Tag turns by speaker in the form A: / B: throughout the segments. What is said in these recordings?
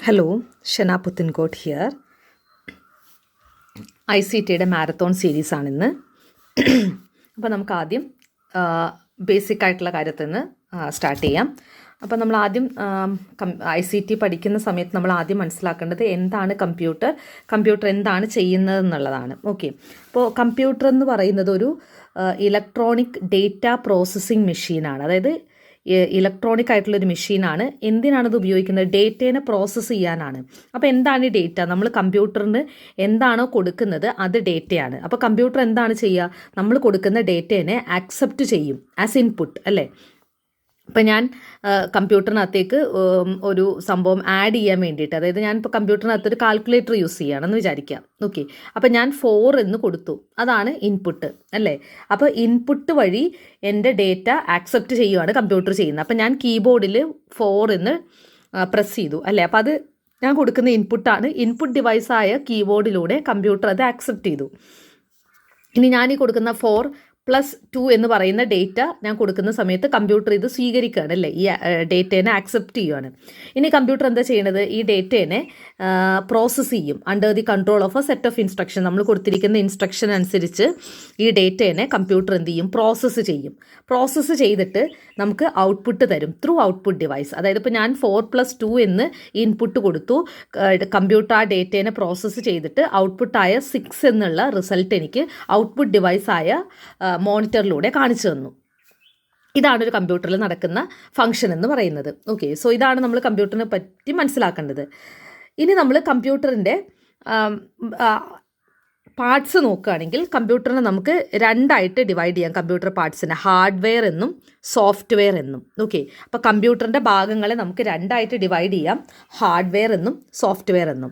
A: Hello, Shana Puthinkot here. ICTയുടെ marathon സീരീസാണിന്ന്. അപ്പോൾ നമുക്ക് ആദ്യം ബേസിക് ആയിട്ടുള്ള കാര്യത്തിൽ നിന്ന് സ്റ്റാർട്ട് ചെയ്യാം. അപ്പോൾ നമ്മൾ ആദ്യം ICT പഠിക്കുന്ന സമയത്ത് നമ്മൾ ആദ്യം മനസ്സിലാക്കേണ്ടത് എന്താണ് കമ്പ്യൂട്ടർ എന്താണ് ചെയ്യുന്നത് എന്നുള്ളതാണ്. ഓക്കെ, അപ്പോൾ കമ്പ്യൂട്ടർ എന്ന് പറയുന്നത് ഒരു ഇലക്ട്രോണിക് ഡേറ്റ പ്രോസസ്സിംഗ് മെഷീനാണ്. അതായത് ഇലക്ട്രോണിക് ആയിട്ടുള്ളൊരു മെഷീനാണ്. എന്തിനാണത് ഉപയോഗിക്കുന്നത്? ഡേറ്റേനെ പ്രോസസ്സ് ചെയ്യാനാണ്. അപ്പോൾ എന്താണ് ഈ ഡേറ്റ? നമ്മൾ കമ്പ്യൂട്ടറിന് എന്താണോ കൊടുക്കുന്നത് അത് ഡേറ്റയാണ്. അപ്പോൾ കമ്പ്യൂട്ടർ എന്താണ് ചെയ്യുക? നമ്മൾ കൊടുക്കുന്ന ഡേറ്റേനെ ആക്സെപ്റ്റ് ചെയ്യും ആസ് ഇൻപുട്ട്, അല്ലേ? ഇപ്പം ഞാൻ കമ്പ്യൂട്ടറിനകത്തേക്ക് ഒരു സംഭവം ആഡ് ചെയ്യാൻ വേണ്ടിയിട്ട്, അതായത് ഞാനിപ്പോൾ കമ്പ്യൂട്ടറിനകത്തൊരു കാൽക്കുലേറ്റർ യൂസ് ചെയ്യുകയാണെന്ന് വിചാരിക്കാം. ഓക്കെ, അപ്പോൾ ഞാൻ 4 എന്ന് കൊടുത്തു, അതാണ് ഇൻപുട്ട്, അല്ലേ? അപ്പോൾ ഇൻപുട്ട് വഴി എൻ്റെ ഡേറ്റ ആക്സെപ്റ്റ് ചെയ്യുകയാണ് കമ്പ്യൂട്ടർ ചെയ്യുന്നത്. അപ്പോൾ ഞാൻ കീബോർഡിൽ 4 എന്ന് പ്രസ് ചെയ്തു, അല്ലേ? അപ്പോൾ അത് ഞാൻ കൊടുക്കുന്ന ഇൻപുട്ടാണ്. ഇൻപുട്ട് ഡിവൈസായ കീബോർഡിലൂടെ കമ്പ്യൂട്ടർ അത് ആക്സെപ്റ്റ് ചെയ്തു. ഇനി ഞാൻ ഈ കൊടുക്കുന്ന 4+2 എന്ന് പറയുന്ന ഡേറ്റ ഞാൻ കൊടുക്കുന്ന സമയത്ത് കമ്പ്യൂട്ടർ ഇത് സ്വീകരിക്കുകയാണ്, അല്ലേ? ഈ ഡേറ്റേനെ ആക്സെപ്റ്റ് ചെയ്യുകയാണ്. ഇനി കമ്പ്യൂട്ടർ എന്താ ചെയ്യുന്നത്? ഈ ഡേറ്റേനെ പ്രോസസ്സ് ചെയ്യും under the control of A set of instruction. നമ്മൾ കൊടുത്തിരിക്കുന്ന ഇൻസ്ട്രക്ഷൻ അനുസരിച്ച് ഈ ഡേറ്റേനെ കമ്പ്യൂട്ടർ എന്ത് ചെയ്യും? പ്രോസസ്സ് ചെയ്യും. പ്രോസസ്സ് ചെയ്തിട്ട് നമുക്ക് ഔട്ട്പുട്ട് തരും ത്രൂ ഔട്ട്പുട്ട് ഡിവൈസ്. അതായത് ഇപ്പോൾ ഞാൻ 4+2 എന്ന് ഇൻപുട്ട് കൊടുത്തു, കമ്പ്യൂട്ടർ ആ ഡേറ്റേനെ പ്രോസസ്സ് ചെയ്തിട്ട് ഔട്ട്പുട്ടായ 6 എന്നുള്ള റിസൾട്ട് എനിക്ക് ഔട്ട്പുട്ട് ഡിവൈസായ മോണിറ്ററിലൂടെ കാണിച്ചു തന്നു. ഇതാണ് ഒരു കമ്പ്യൂട്ടറിൽ നടക്കുന്ന ഫംഗ്ഷൻ എന്ന് പറയുന്നത്. ഓക്കെ, സോ ഇതാണ് നമ്മൾ കമ്പ്യൂട്ടറിനെ പറ്റി മനസ്സിലാക്കേണ്ടത്. ഇനി നമ്മൾ കമ്പ്യൂട്ടറിൻ്റെ പാർട്സ് നോക്കുകയാണെങ്കിൽ കമ്പ്യൂട്ടറിനെ നമുക്ക് 2ആയിട്ട് ഡിവൈഡ് ചെയ്യാം. കമ്പ്യൂട്ടർ പാർട്സിനെ ഹാർഡ്വെയർ എന്നും സോഫ്റ്റ്വെയർ എന്നും. ഓക്കെ, അപ്പോൾ കമ്പ്യൂട്ടറിൻ്റെ ഭാഗങ്ങളെ നമുക്ക് 2ആയിട്ട് ഡിവൈഡ് ചെയ്യാം, ഹാർഡ്വെയർ എന്നും സോഫ്റ്റ്വെയർ എന്നും.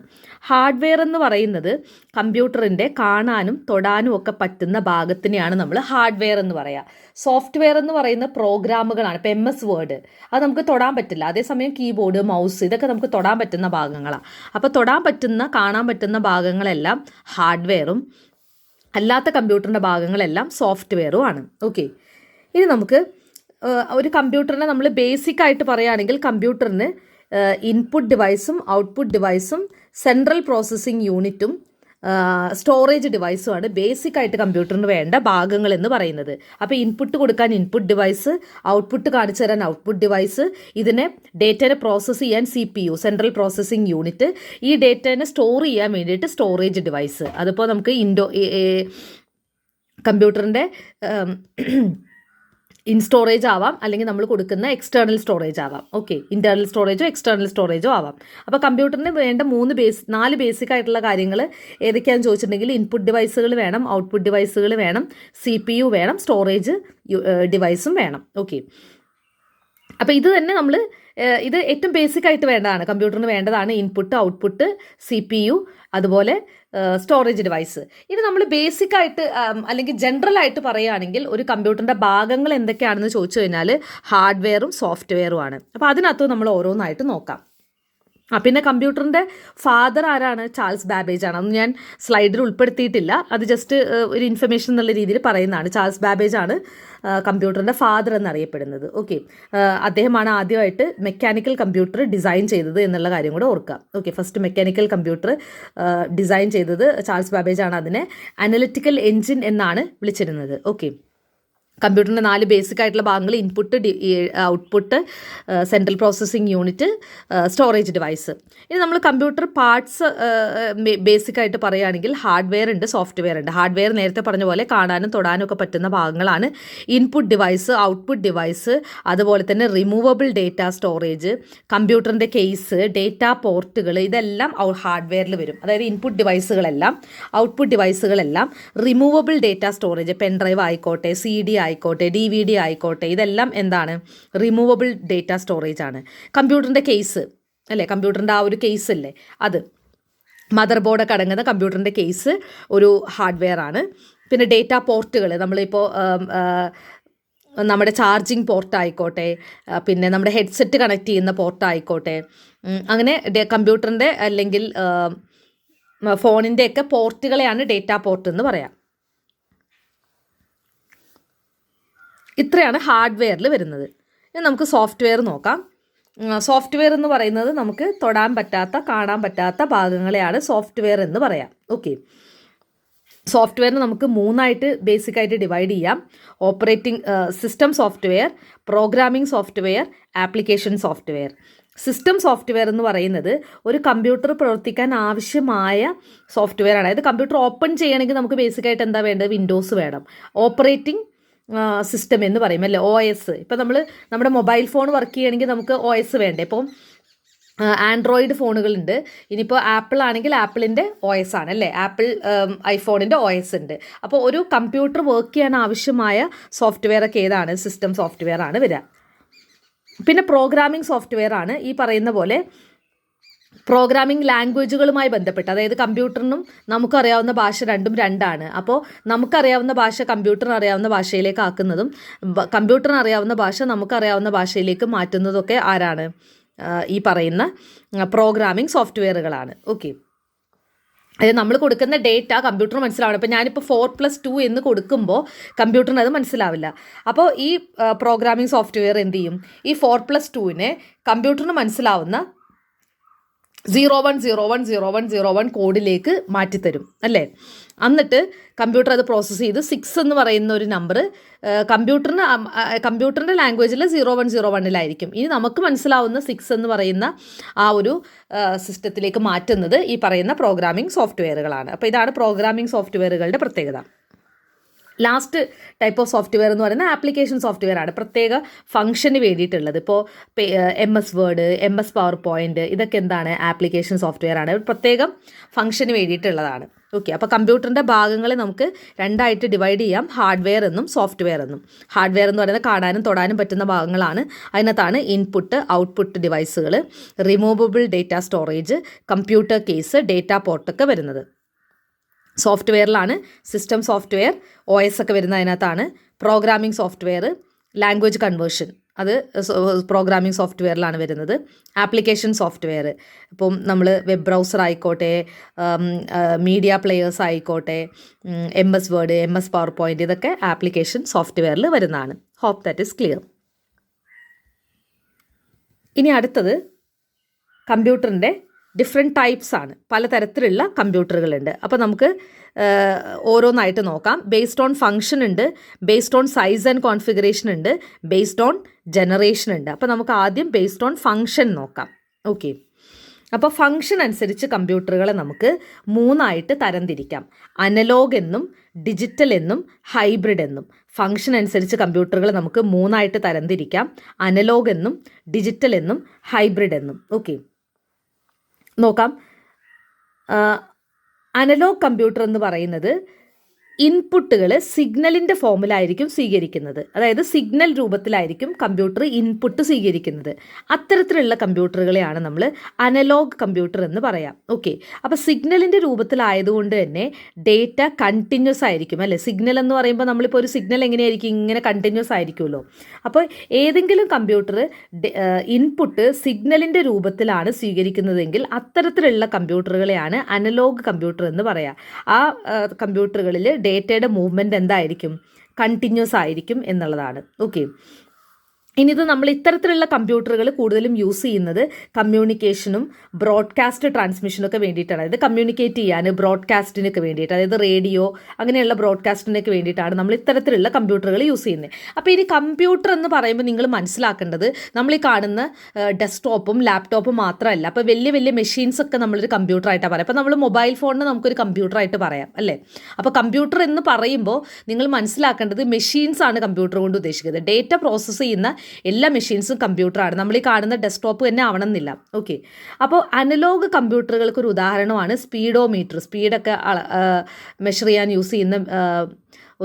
A: ഹാർഡ്വെയർ എന്ന് പറയുന്നത് കമ്പ്യൂട്ടറിൻ്റെ കാണാനും തൊടാനും ഒക്കെ പറ്റുന്ന ഭാഗത്തിനെയാണ് നമ്മൾ ഹാർഡ്വെയർ എന്ന് പറയുക. സോഫ്റ്റ്വെയർ എന്ന് പറയുന്ന പ്രോഗ്രാമുകളാണ്. ഇപ്പോൾ MS വേർഡ് അത് നമുക്ക് തൊടാൻ പറ്റില്ല. അതേസമയം കീബോർഡ്, മൗസ് ഇതൊക്കെ നമുക്ക് തൊടാൻ പറ്റുന്ന ഭാഗങ്ങളാണ്. അപ്പോൾ തൊടാൻ പറ്റുന്ന, കാണാൻ പറ്റുന്ന ഭാഗങ്ങളെല്ലാം ഹാർഡ്വെയറും അല്ലാത്ത കമ്പ്യൂട്ടറിൻ്റെ ഭാഗങ്ങളെല്ലാം സോഫ്റ്റ്വെയറും ആണ്. ഓക്കെ, ഇനി നമുക്ക് ഒരു കമ്പ്യൂട്ടറിനെ നമ്മൾ ബേസിക് ആയിട്ട് പറയുകയാണെങ്കിൽ കമ്പ്യൂട്ടറിന് ഇൻപുട്ട് ഡിവൈസും ഔട്ട്പുട്ട് ഡിവൈസും സെൻട്രൽ പ്രോസസ്സിംഗ് യൂണിറ്റും സ്റ്റോറേജ് ഡിവൈസുമാണ് ബേസിക് ആയിട്ട് കമ്പ്യൂട്ടറിന് വേണ്ട ഭാഗങ്ങൾ എന്ന് പറയുന്നത്. അപ്പോൾ ഇൻപുട്ട് കൊടുക്കാൻ ഇൻപുട്ട് ഡിവൈസ്, ഔട്ട്പുട്ട് കാണിച്ചു തരാൻ ഔട്ട്പുട്ട് ഡിവൈസ്, ഇതിനെ ഡേറ്റനെ പ്രോസസ്സ് ചെയ്യാൻ CPU സെൻട്രൽ പ്രോസസ്സിംഗ് യൂണിറ്റ്, ഈ ഡേറ്റനെ സ്റ്റോർ ചെയ്യാൻ വേണ്ടിയിട്ട് സ്റ്റോറേജ് ഡിവൈസ്. അതിപ്പോൾ നമുക്ക് കമ്പ്യൂട്ടറിൻ്റെ സ്റ്റോറേജ് ആവാം, അല്ലെങ്കിൽ നമ്മൾ കൊടുക്കുന്ന എക്സ്റ്റേണൽ സ്റ്റോറേജ് ആവാം. ഓക്കെ, ഇൻറ്റേർണൽ സ്റ്റോറേജോ എക്സ്റ്റേണൽ സ്റ്റോറേജോ ആവാം. അപ്പോൾ കമ്പ്യൂട്ടറിന് വേണ്ട 4 ബേസിക് ആയിട്ടുള്ള കാര്യങ്ങൾ ഏതൊക്കെയാണെന്ന് ചോദിച്ചിട്ടുണ്ടെങ്കിൽ ഇൻപുട്ട് ഡിവൈസുകൾ വേണം, ഔട്ട്പുട്ട് ഡിവൈസുകൾ വേണം, CPU വേണം, സ്റ്റോറേജ് ഡിവൈസും വേണം. ഓക്കെ, അപ്പോൾ ഇത് തന്നെ ഇത് ഏറ്റവും ബേസിക് ആയിട്ട് വേണ്ടതാണ്, കമ്പ്യൂട്ടറിന് വേണ്ടതാണ്. ഇൻപുട്ട്, ഔട്ട്പുട്ട്, CPU, അതുപോലെ സ്റ്റോറേജ് ഡിവൈസ്. ഇനി നമ്മൾ ബേസിക് ആയിട്ട് അല്ലെങ്കിൽ ജനറൽ ആയിട്ട് പറയുകയാണെങ്കിൽ ഒരു കമ്പ്യൂട്ടറിൻ്റെ ഭാഗങ്ങൾ എന്തൊക്കെയാണെന്ന് ചോദിച്ചു കഴിഞ്ഞാൽ ഹാർഡ്വെയറും സോഫ്റ്റ്വെയറും ആണ്. അപ്പോൾ അതിനകത്ത് നമ്മൾ ഓരോന്നായിട്ട് നോക്കാം. പിന്നെ കമ്പ്യൂട്ടറിൻ്റെ ഫാദർ ആരാണ്? ചാൾസ് ബാബേജ് ആണ്. അതൊന്നും ഞാൻ സ്ലൈഡിൽ ഉൾപ്പെടുത്തിയിട്ടില്ല, അത് ജസ്റ്റ് ഒരു ഇൻഫർമേഷൻ എന്നുള്ള രീതിയിൽ പറയുന്നതാണ്. ചാൾസ് ബാബേജ് ആണ് കമ്പ്യൂട്ടറിൻ്റെ ഫാദർ എന്നറിയപ്പെടുന്നത്. ഓക്കെ, അദ്ദേഹമാണ് ആദ്യമായിട്ട് മെക്കാനിക്കൽ കമ്പ്യൂട്ടർ ഡിസൈൻ ചെയ്തത് എന്നുള്ള കാര്യം കൂടെ ഓർക്കുക. Okay, first mechanical computer design ചെയ്തത് ചാൾസ് ബാബേജ് ആണ്. അതിനെ അനലിറ്റിക്കൽ എൻജിൻ എന്നാണ് വിളിച്ചിരുന്നത്. ഓക്കെ, കമ്പ്യൂട്ടറിൻ്റെ 4 ബേസിക് ആയിട്ടുള്ള ഭാഗങ്ങൾ input, output, central processing unit, storage device. ഇനി നമ്മൾ കമ്പ്യൂട്ടർ പാർട്സ് ബേസിക് ആയിട്ട് പറയുകയാണെങ്കിൽ ഹാർഡ്വെയർ ഉണ്ട്, സോഫ്റ്റ്വെയർ ഉണ്ട്. ഹാർഡ്വെയർ നേരത്തെ പറഞ്ഞ പോലെ കാണാനും തൊടാനും ഒക്കെ പറ്റുന്ന ഭാഗങ്ങളാണ്. ഇൻപുട്ട് ഡിവൈസ്, ഔട്ട്പുട്ട് ഡിവൈസ്, അതുപോലെ തന്നെ റിമൂവബിൾ ഡേറ്റ സ്റ്റോറേജ്, കമ്പ്യൂട്ടറിൻ്റെ കേസ്, ഡേറ്റ പോർട്ടുകൾ, ഇതെല്ലാം ഹാർഡ്വെയറിൽ വരും. അതായത് ഇൻപുട്ട് ഡിവൈസുകളെല്ലാം, ഔട്ട്പുട്ട് ഡിവൈസുകളെല്ലാം, റിമൂവബിൾ ഡേറ്റ സ്റ്റോറേജ്, പെൻഡ്രൈവ് ആയിക്കോട്ടെ, CD ആയിക്കോട്ടെ, DVD ആയിക്കോട്ടെ, ഇതെല്ലാം എന്താണ്? റിമൂവബിൾ ഡേറ്റ സ്റ്റോറേജ് ആണ്. കമ്പ്യൂട്ടറിൻ്റെ കേസ്, അല്ലേ? കമ്പ്യൂട്ടറിൻ്റെ ആ ഒരു കേസ് അല്ലേ, അത് മദർ ബോർഡൊക്കെ അടങ്ങുന്ന കമ്പ്യൂട്ടറിൻ്റെ കേസ് ഒരു ഹാർഡ്വെയർ ആണ്. പിന്നെ ഡേറ്റ പോർട്ടുകൾ, നമ്മളിപ്പോൾ നമ്മുടെ ചാർജിങ് പോർട്ടായിക്കോട്ടെ, പിന്നെ നമ്മുടെ ഹെഡ്സെറ്റ് കണക്ട് ചെയ്യുന്ന പോർട്ടായിക്കോട്ടെ, അങ്ങനെ കമ്പ്യൂട്ടറിൻ്റെ അല്ലെങ്കിൽ ഫോണിൻ്റെയൊക്കെ പോർട്ടുകളെയാണ് ഡേറ്റ പോർട്ട് എന്ന് പറയാം. ഇത്രയാണ് ഹാർഡ്വെയറിൽ വരുന്നത്. ഇനി നമുക്ക് സോഫ്റ്റ്വെയർ നോക്കാം. സോഫ്റ്റ്വെയർ എന്ന് പറയുന്നത് നമുക്ക് തൊടാൻ പറ്റാത്ത കാണാൻ പറ്റാത്ത ഭാഗങ്ങളെയാണ് സോഫ്റ്റ്വെയർ എന്ന് പറയാം. ഓക്കെ, സോഫ്റ്റ്വെയറിന് നമുക്ക് മൂന്നായിട്ട് ബേസിക്കായിട്ട് ഡിവൈഡ് ചെയ്യാം. Operating system software, programming software, application software. System software എന്ന് പറയുന്നത് ഒരു കമ്പ്യൂട്ടർ പ്രവർത്തിക്കാൻ ആവശ്യമായ സോഫ്റ്റ്വെയർ ആണ്. അതായത് കമ്പ്യൂട്ടർ ഓപ്പൺ ചെയ്യണമെങ്കിൽ നമുക്ക് ബേസിക്കായിട്ട് എന്താ വേണ്ടത്? വിൻഡോസ് വേണം. ഓപ്പറേറ്റിംഗ് സിസ്റ്റം എന്ന് പറയും അല്ലേ, OS. ഇപ്പം നമ്മുടെ മൊബൈൽ ഫോൺ വർക്ക് ചെയ്യണമെങ്കിൽ നമുക്ക് OS വേണ്ടേ. ഇപ്പം ആൻഡ്രോയിഡ് ഫോണുകളുണ്ട്. ഇനിയിപ്പോൾ ആപ്പിൾ ആണെങ്കിൽ ആപ്പിളിൻ്റെ OS ആണ് അല്ലേ, ആപ്പിൾ ഐഫോണിൻ്റെ OS ഉണ്ട്. അപ്പോൾ ഒരു കമ്പ്യൂട്ടർ വർക്ക് ചെയ്യാൻ ആവശ്യമായ സോഫ്റ്റ്വെയർ ഒക്കെ ഏതാണ്? സിസ്റ്റം സോഫ്റ്റ്വെയർ ആണ് വരിക. പിന്നെ പ്രോഗ്രാമിംഗ് സോഫ്റ്റ്വെയർ ആണ് ഈ പറയുന്ന പോലെ പ്രോഗ്രാമിംഗ് ലാംഗ്വേജുകളുമായി ബന്ധപ്പെട്ട്. അതായത് കമ്പ്യൂട്ടറിനും നമുക്കറിയാവുന്ന ഭാഷ രണ്ടാണ്. അപ്പോൾ നമുക്കറിയാവുന്ന ഭാഷ കമ്പ്യൂട്ടറിന് അറിയാവുന്ന ഭാഷയിലേക്ക് ആക്കുന്നതും കമ്പ്യൂട്ടറിന് അറിയാവുന്ന ഭാഷ നമുക്കറിയാവുന്ന ഭാഷയിലേക്ക് മാറ്റുന്നതൊക്കെ ആരാണ്? ഈ പറയുന്ന പ്രോഗ്രാമിംഗ് സോഫ്റ്റ്വെയറുകളാണ്. ഓക്കെ, അതായത് നമ്മൾ കൊടുക്കുന്ന ഡേറ്റ കമ്പ്യൂട്ടർ മനസ്സിലാവണം. ഇപ്പോൾ ഞാനിപ്പോൾ 4+2 എന്ന് കൊടുക്കുമ്പോൾ കമ്പ്യൂട്ടറിന് അത് മനസ്സിലാവില്ല. അപ്പോൾ ഈ പ്രോഗ്രാമിംഗ് സോഫ്റ്റ്വെയർ എന്ത് ചെയ്യും? ഈ 4+2 കമ്പ്യൂട്ടറിന് മനസ്സിലാവുന്ന 01010101 കോഡിലേക്ക് മാറ്റിത്തരും അല്ലേ. എന്നിട്ട് കമ്പ്യൂട്ടർ അത് പ്രോസസ്സ് ചെയ്ത് 6 എന്ന് പറയുന്ന ഒരു നമ്പർ കമ്പ്യൂട്ടറിൻ്റെ ലാംഗ്വേജിൽ 0101 ഇനി നമുക്ക് മനസ്സിലാവുന്ന 6 എന്ന് പറയുന്ന ആ ഒരു സിസ്റ്റത്തിലേക്ക് മാറ്റുന്നത് ഈ പറയുന്ന പ്രോഗ്രാമിംഗ് സോഫ്റ്റ്വെയറുകളാണ്. അപ്പോൾ ഇതാണ് പ്രോഗ്രാമിംഗ് സോഫ്റ്റ്വെയറുകളുടെ പ്രത്യേകത. ലാസ്റ്റ് ടൈപ്പ് ഓഫ് സോഫ്റ്റ്വെയർ എന്ന് പറയുന്നത് ആപ്ലിക്കേഷൻ സോഫ്റ്റ്വെയർ ആണ്, പ്രത്യേക ഫംഗ്ഷന് വേണ്ടിയിട്ടുള്ളത്. ഇപ്പോൾ MS വേർഡ്, MS PowerPoint ഇതൊക്കെ എന്താണ്? ആപ്ലിക്കേഷൻ സോഫ്റ്റ്വെയർ ആണ്, പ്രത്യേകം ഫംഗ്ഷന് വേണ്ടിയിട്ടുള്ളതാണ്. ഓക്കെ, അപ്പോൾ കമ്പ്യൂട്ടറിൻ്റെ ഭാഗങ്ങളെ നമുക്ക് രണ്ടായിട്ട് ഡിവൈഡ് ചെയ്യാം, ഹാർഡ്വെയർ എന്നും സോഫ്റ്റ്വെയർ എന്നും. ഹാർഡ്വെയർ എന്ന് പറയുന്നത് കാണാനും തൊടാനും പറ്റുന്ന ഭാഗങ്ങളാണ്. അതിനകത്താണ് ഇൻപുട്ട്, ഔട്ട്പുട്ട് ഡിവൈസുകൾ, removable data storage, computer case, data പോർട്ടൊക്കെ വരുന്നത്. സോഫ്റ്റ്വെയറിലാണ് സിസ്റ്റം സോഫ്റ്റ്വെയർ, OS ഒക്കെ വരുന്ന അതിനകത്താണ്. പ്രോഗ്രാമിംഗ് സോഫ്റ്റ്വെയർ, ലാംഗ്വേജ് കൺവേർഷൻ, അത് പ്രോഗ്രാമിംഗ് സോഫ്റ്റ്വെയറിലാണ് വരുന്നത്. ആപ്ലിക്കേഷൻ സോഫ്റ്റ്വെയർ, ഇപ്പം നമ്മൾ വെബ് ബ്രൗസർ ആയിക്കോട്ടെ, മീഡിയ പ്ലെയേഴ്സ് ആയിക്കോട്ടെ, MS വേർഡ്, MS PowerPoint ഇതൊക്കെ ആപ്ലിക്കേഷൻ സോഫ്റ്റ്വെയറിൽ വരുന്നതാണ്. Hope that is clear. ഇനി അടുത്തത് കമ്പ്യൂട്ടറിൻ്റെ ഡിഫറെൻറ്റ് ടൈപ്സ് ആണ്. പലതരത്തിലുള്ള കമ്പ്യൂട്ടറുകളുണ്ട്. അപ്പോൾ നമുക്ക് ഓരോന്നായിട്ട് നോക്കാം. ബേസ്ഡ് ഓൺ ഫംഗ്ഷൻ ഉണ്ട്, based on size and configuration ഉണ്ട്, ബേസ്ഡ് ഓൺ ജനറേഷൻ ഉണ്ട്. അപ്പോൾ നമുക്ക് ആദ്യം ബേസ്ഡ് ഓൺ ഫംഗ്ഷൻ നോക്കാം. ഓക്കെ, അപ്പോൾ ഫംഗ്ഷൻ അനുസരിച്ച് കമ്പ്യൂട്ടറുകളെ നമുക്ക് മൂന്നായിട്ട് തരംതിരിക്കാം. അനലോഗ് എന്നും, ഡിജിറ്റൽ എന്നും, ഹൈബ്രിഡ് എന്നും. ഫംഗ്ഷൻ അനുസരിച്ച് കമ്പ്യൂട്ടറുകൾ നമുക്ക് മൂന്നായിട്ട് തരംതിരിക്കാം. അനലോഗ് എന്നും, ഡിജിറ്റൽ എന്നും, ഹൈബ്രിഡ് എന്നും. ഓക്കെ, നോക്കാം. അനലോഗ് കമ്പ്യൂട്ടർ എന്ന് പറയുന്നത് ഇൻപുട്ടുകൾ സിഗ്നലിൻ്റെ ഫോമിലായിരിക്കും സ്വീകരിക്കുന്നത്. അതായത് സിഗ്നൽ രൂപത്തിലായിരിക്കും കമ്പ്യൂട്ടർ ഇൻപുട്ട് സ്വീകരിക്കുന്നത്. അത്തരത്തിലുള്ള കമ്പ്യൂട്ടറുകളെയാണ് നമ്മൾ അനലോഗ് കമ്പ്യൂട്ടർ എന്ന് പറയാം. ഓക്കെ, അപ്പോൾ സിഗ്നലിൻ്റെ രൂപത്തിലായതുകൊണ്ട് തന്നെ ഡേറ്റ കണ്ടിന്യൂസ് ആയിരിക്കും അല്ലേ. സിഗ്നൽ എന്ന് പറയുമ്പോൾ നമ്മളിപ്പോൾ ഒരു സിഗ്നൽ എങ്ങനെയായിരിക്കും? ഇങ്ങനെ കണ്ടിന്യൂസ് ആയിരിക്കുമല്ലോ. അപ്പോൾ ഏതെങ്കിലും കമ്പ്യൂട്ടർ ഇൻപുട്ട് സിഗ്നലിൻ്റെ രൂപത്തിലാണ് സ്വീകരിക്കുന്നതെങ്കിൽ അത്തരത്തിലുള്ള കമ്പ്യൂട്ടറുകളെയാണ് അനലോഗ് കമ്പ്യൂട്ടർ എന്ന് പറയാം. ആ കമ്പ്യൂട്ടറുകളിൽ ഡേറ്റയുടെ മൂവ്മെൻറ്റ് എന്തായിരിക്കും? കണ്ടിന്യൂസ് ആയിരിക്കും എന്നുള്ളതാണ്. ഓക്കെ, ഇനി ഇത് നമ്മൾ ഇത്തരത്തിലുള്ള കമ്പ്യൂട്ടറുകൾ കൂടുതലും യൂസ് ചെയ്യുന്നത് കമ്മ്യൂണിക്കേഷനും ബ്രോഡ്കാസ്റ്റ് ട്രാൻസ്മിഷനൊക്കെ വേണ്ടിയിട്ടാണ്. അതായത് കമ്മ്യൂണിക്കേറ്റ് ചെയ്യാൻ ബ്രോഡ്കാസ്റ്റിനൊക്കെ വേണ്ടിയിട്ട്, അതായത് റേഡിയോ അങ്ങനെയുള്ള ബ്രോഡ്കാസ്റ്റിനൊക്കെ വേണ്ടിയിട്ടാണ് നമ്മൾ ഇത്തരത്തിലുള്ള കമ്പ്യൂട്ടറുകൾ യൂസ് ചെയ്യുന്നത്. അപ്പോൾ ഇനി കമ്പ്യൂട്ടർ എന്ന് പറയുമ്പോൾ നിങ്ങൾ മനസ്സിലാക്കേണ്ടത് നമ്മൾ ഈ കാണുന്ന ഡെസ്ക്ടോപ്പും ലാപ്ടോപ്പും മാത്രമല്ല. അപ്പോൾ വലിയ വലിയ മെഷീൻസ് ഒക്കെ നമ്മളൊരു കമ്പ്യൂട്ടറായിട്ടാണ് പറയാം. അപ്പോൾ നമ്മൾ മൊബൈൽ ഫോണിന് നമുക്കൊരു കമ്പ്യൂട്ടറായിട്ട് പറയാം അല്ലേ. അപ്പോൾ കമ്പ്യൂട്ടർ എന്ന് പറയുമ്പോൾ നിങ്ങൾ മനസ്സിലാക്കേണ്ടത് മെഷീൻസ് ആണ് കമ്പ്യൂട്ടർ കൊണ്ട് ഉദ്ദേശിക്കുന്നത്. ഡേറ്റ പ്രോസസ്സ് ചെയ്യുന്ന എല്ലാ മെഷീൻസും കമ്പ്യൂട്ടറാണ്. നമ്മൾ ഈ കാണുന്ന ഡെസ്ക്ടോപ്പ് തന്നെ ആവണമെന്നില്ല. ഓക്കെ, അപ്പോൾ അനലോഗ് കമ്പ്യൂട്ടറുകൾക്ക് ഒരു ഉദാഹരണമാണ് സ്പീഡോമീറ്റർ. സ്പീഡൊക്കെ മെഷർ ചെയ്യാൻ യൂസ് ചെയ്യുന്ന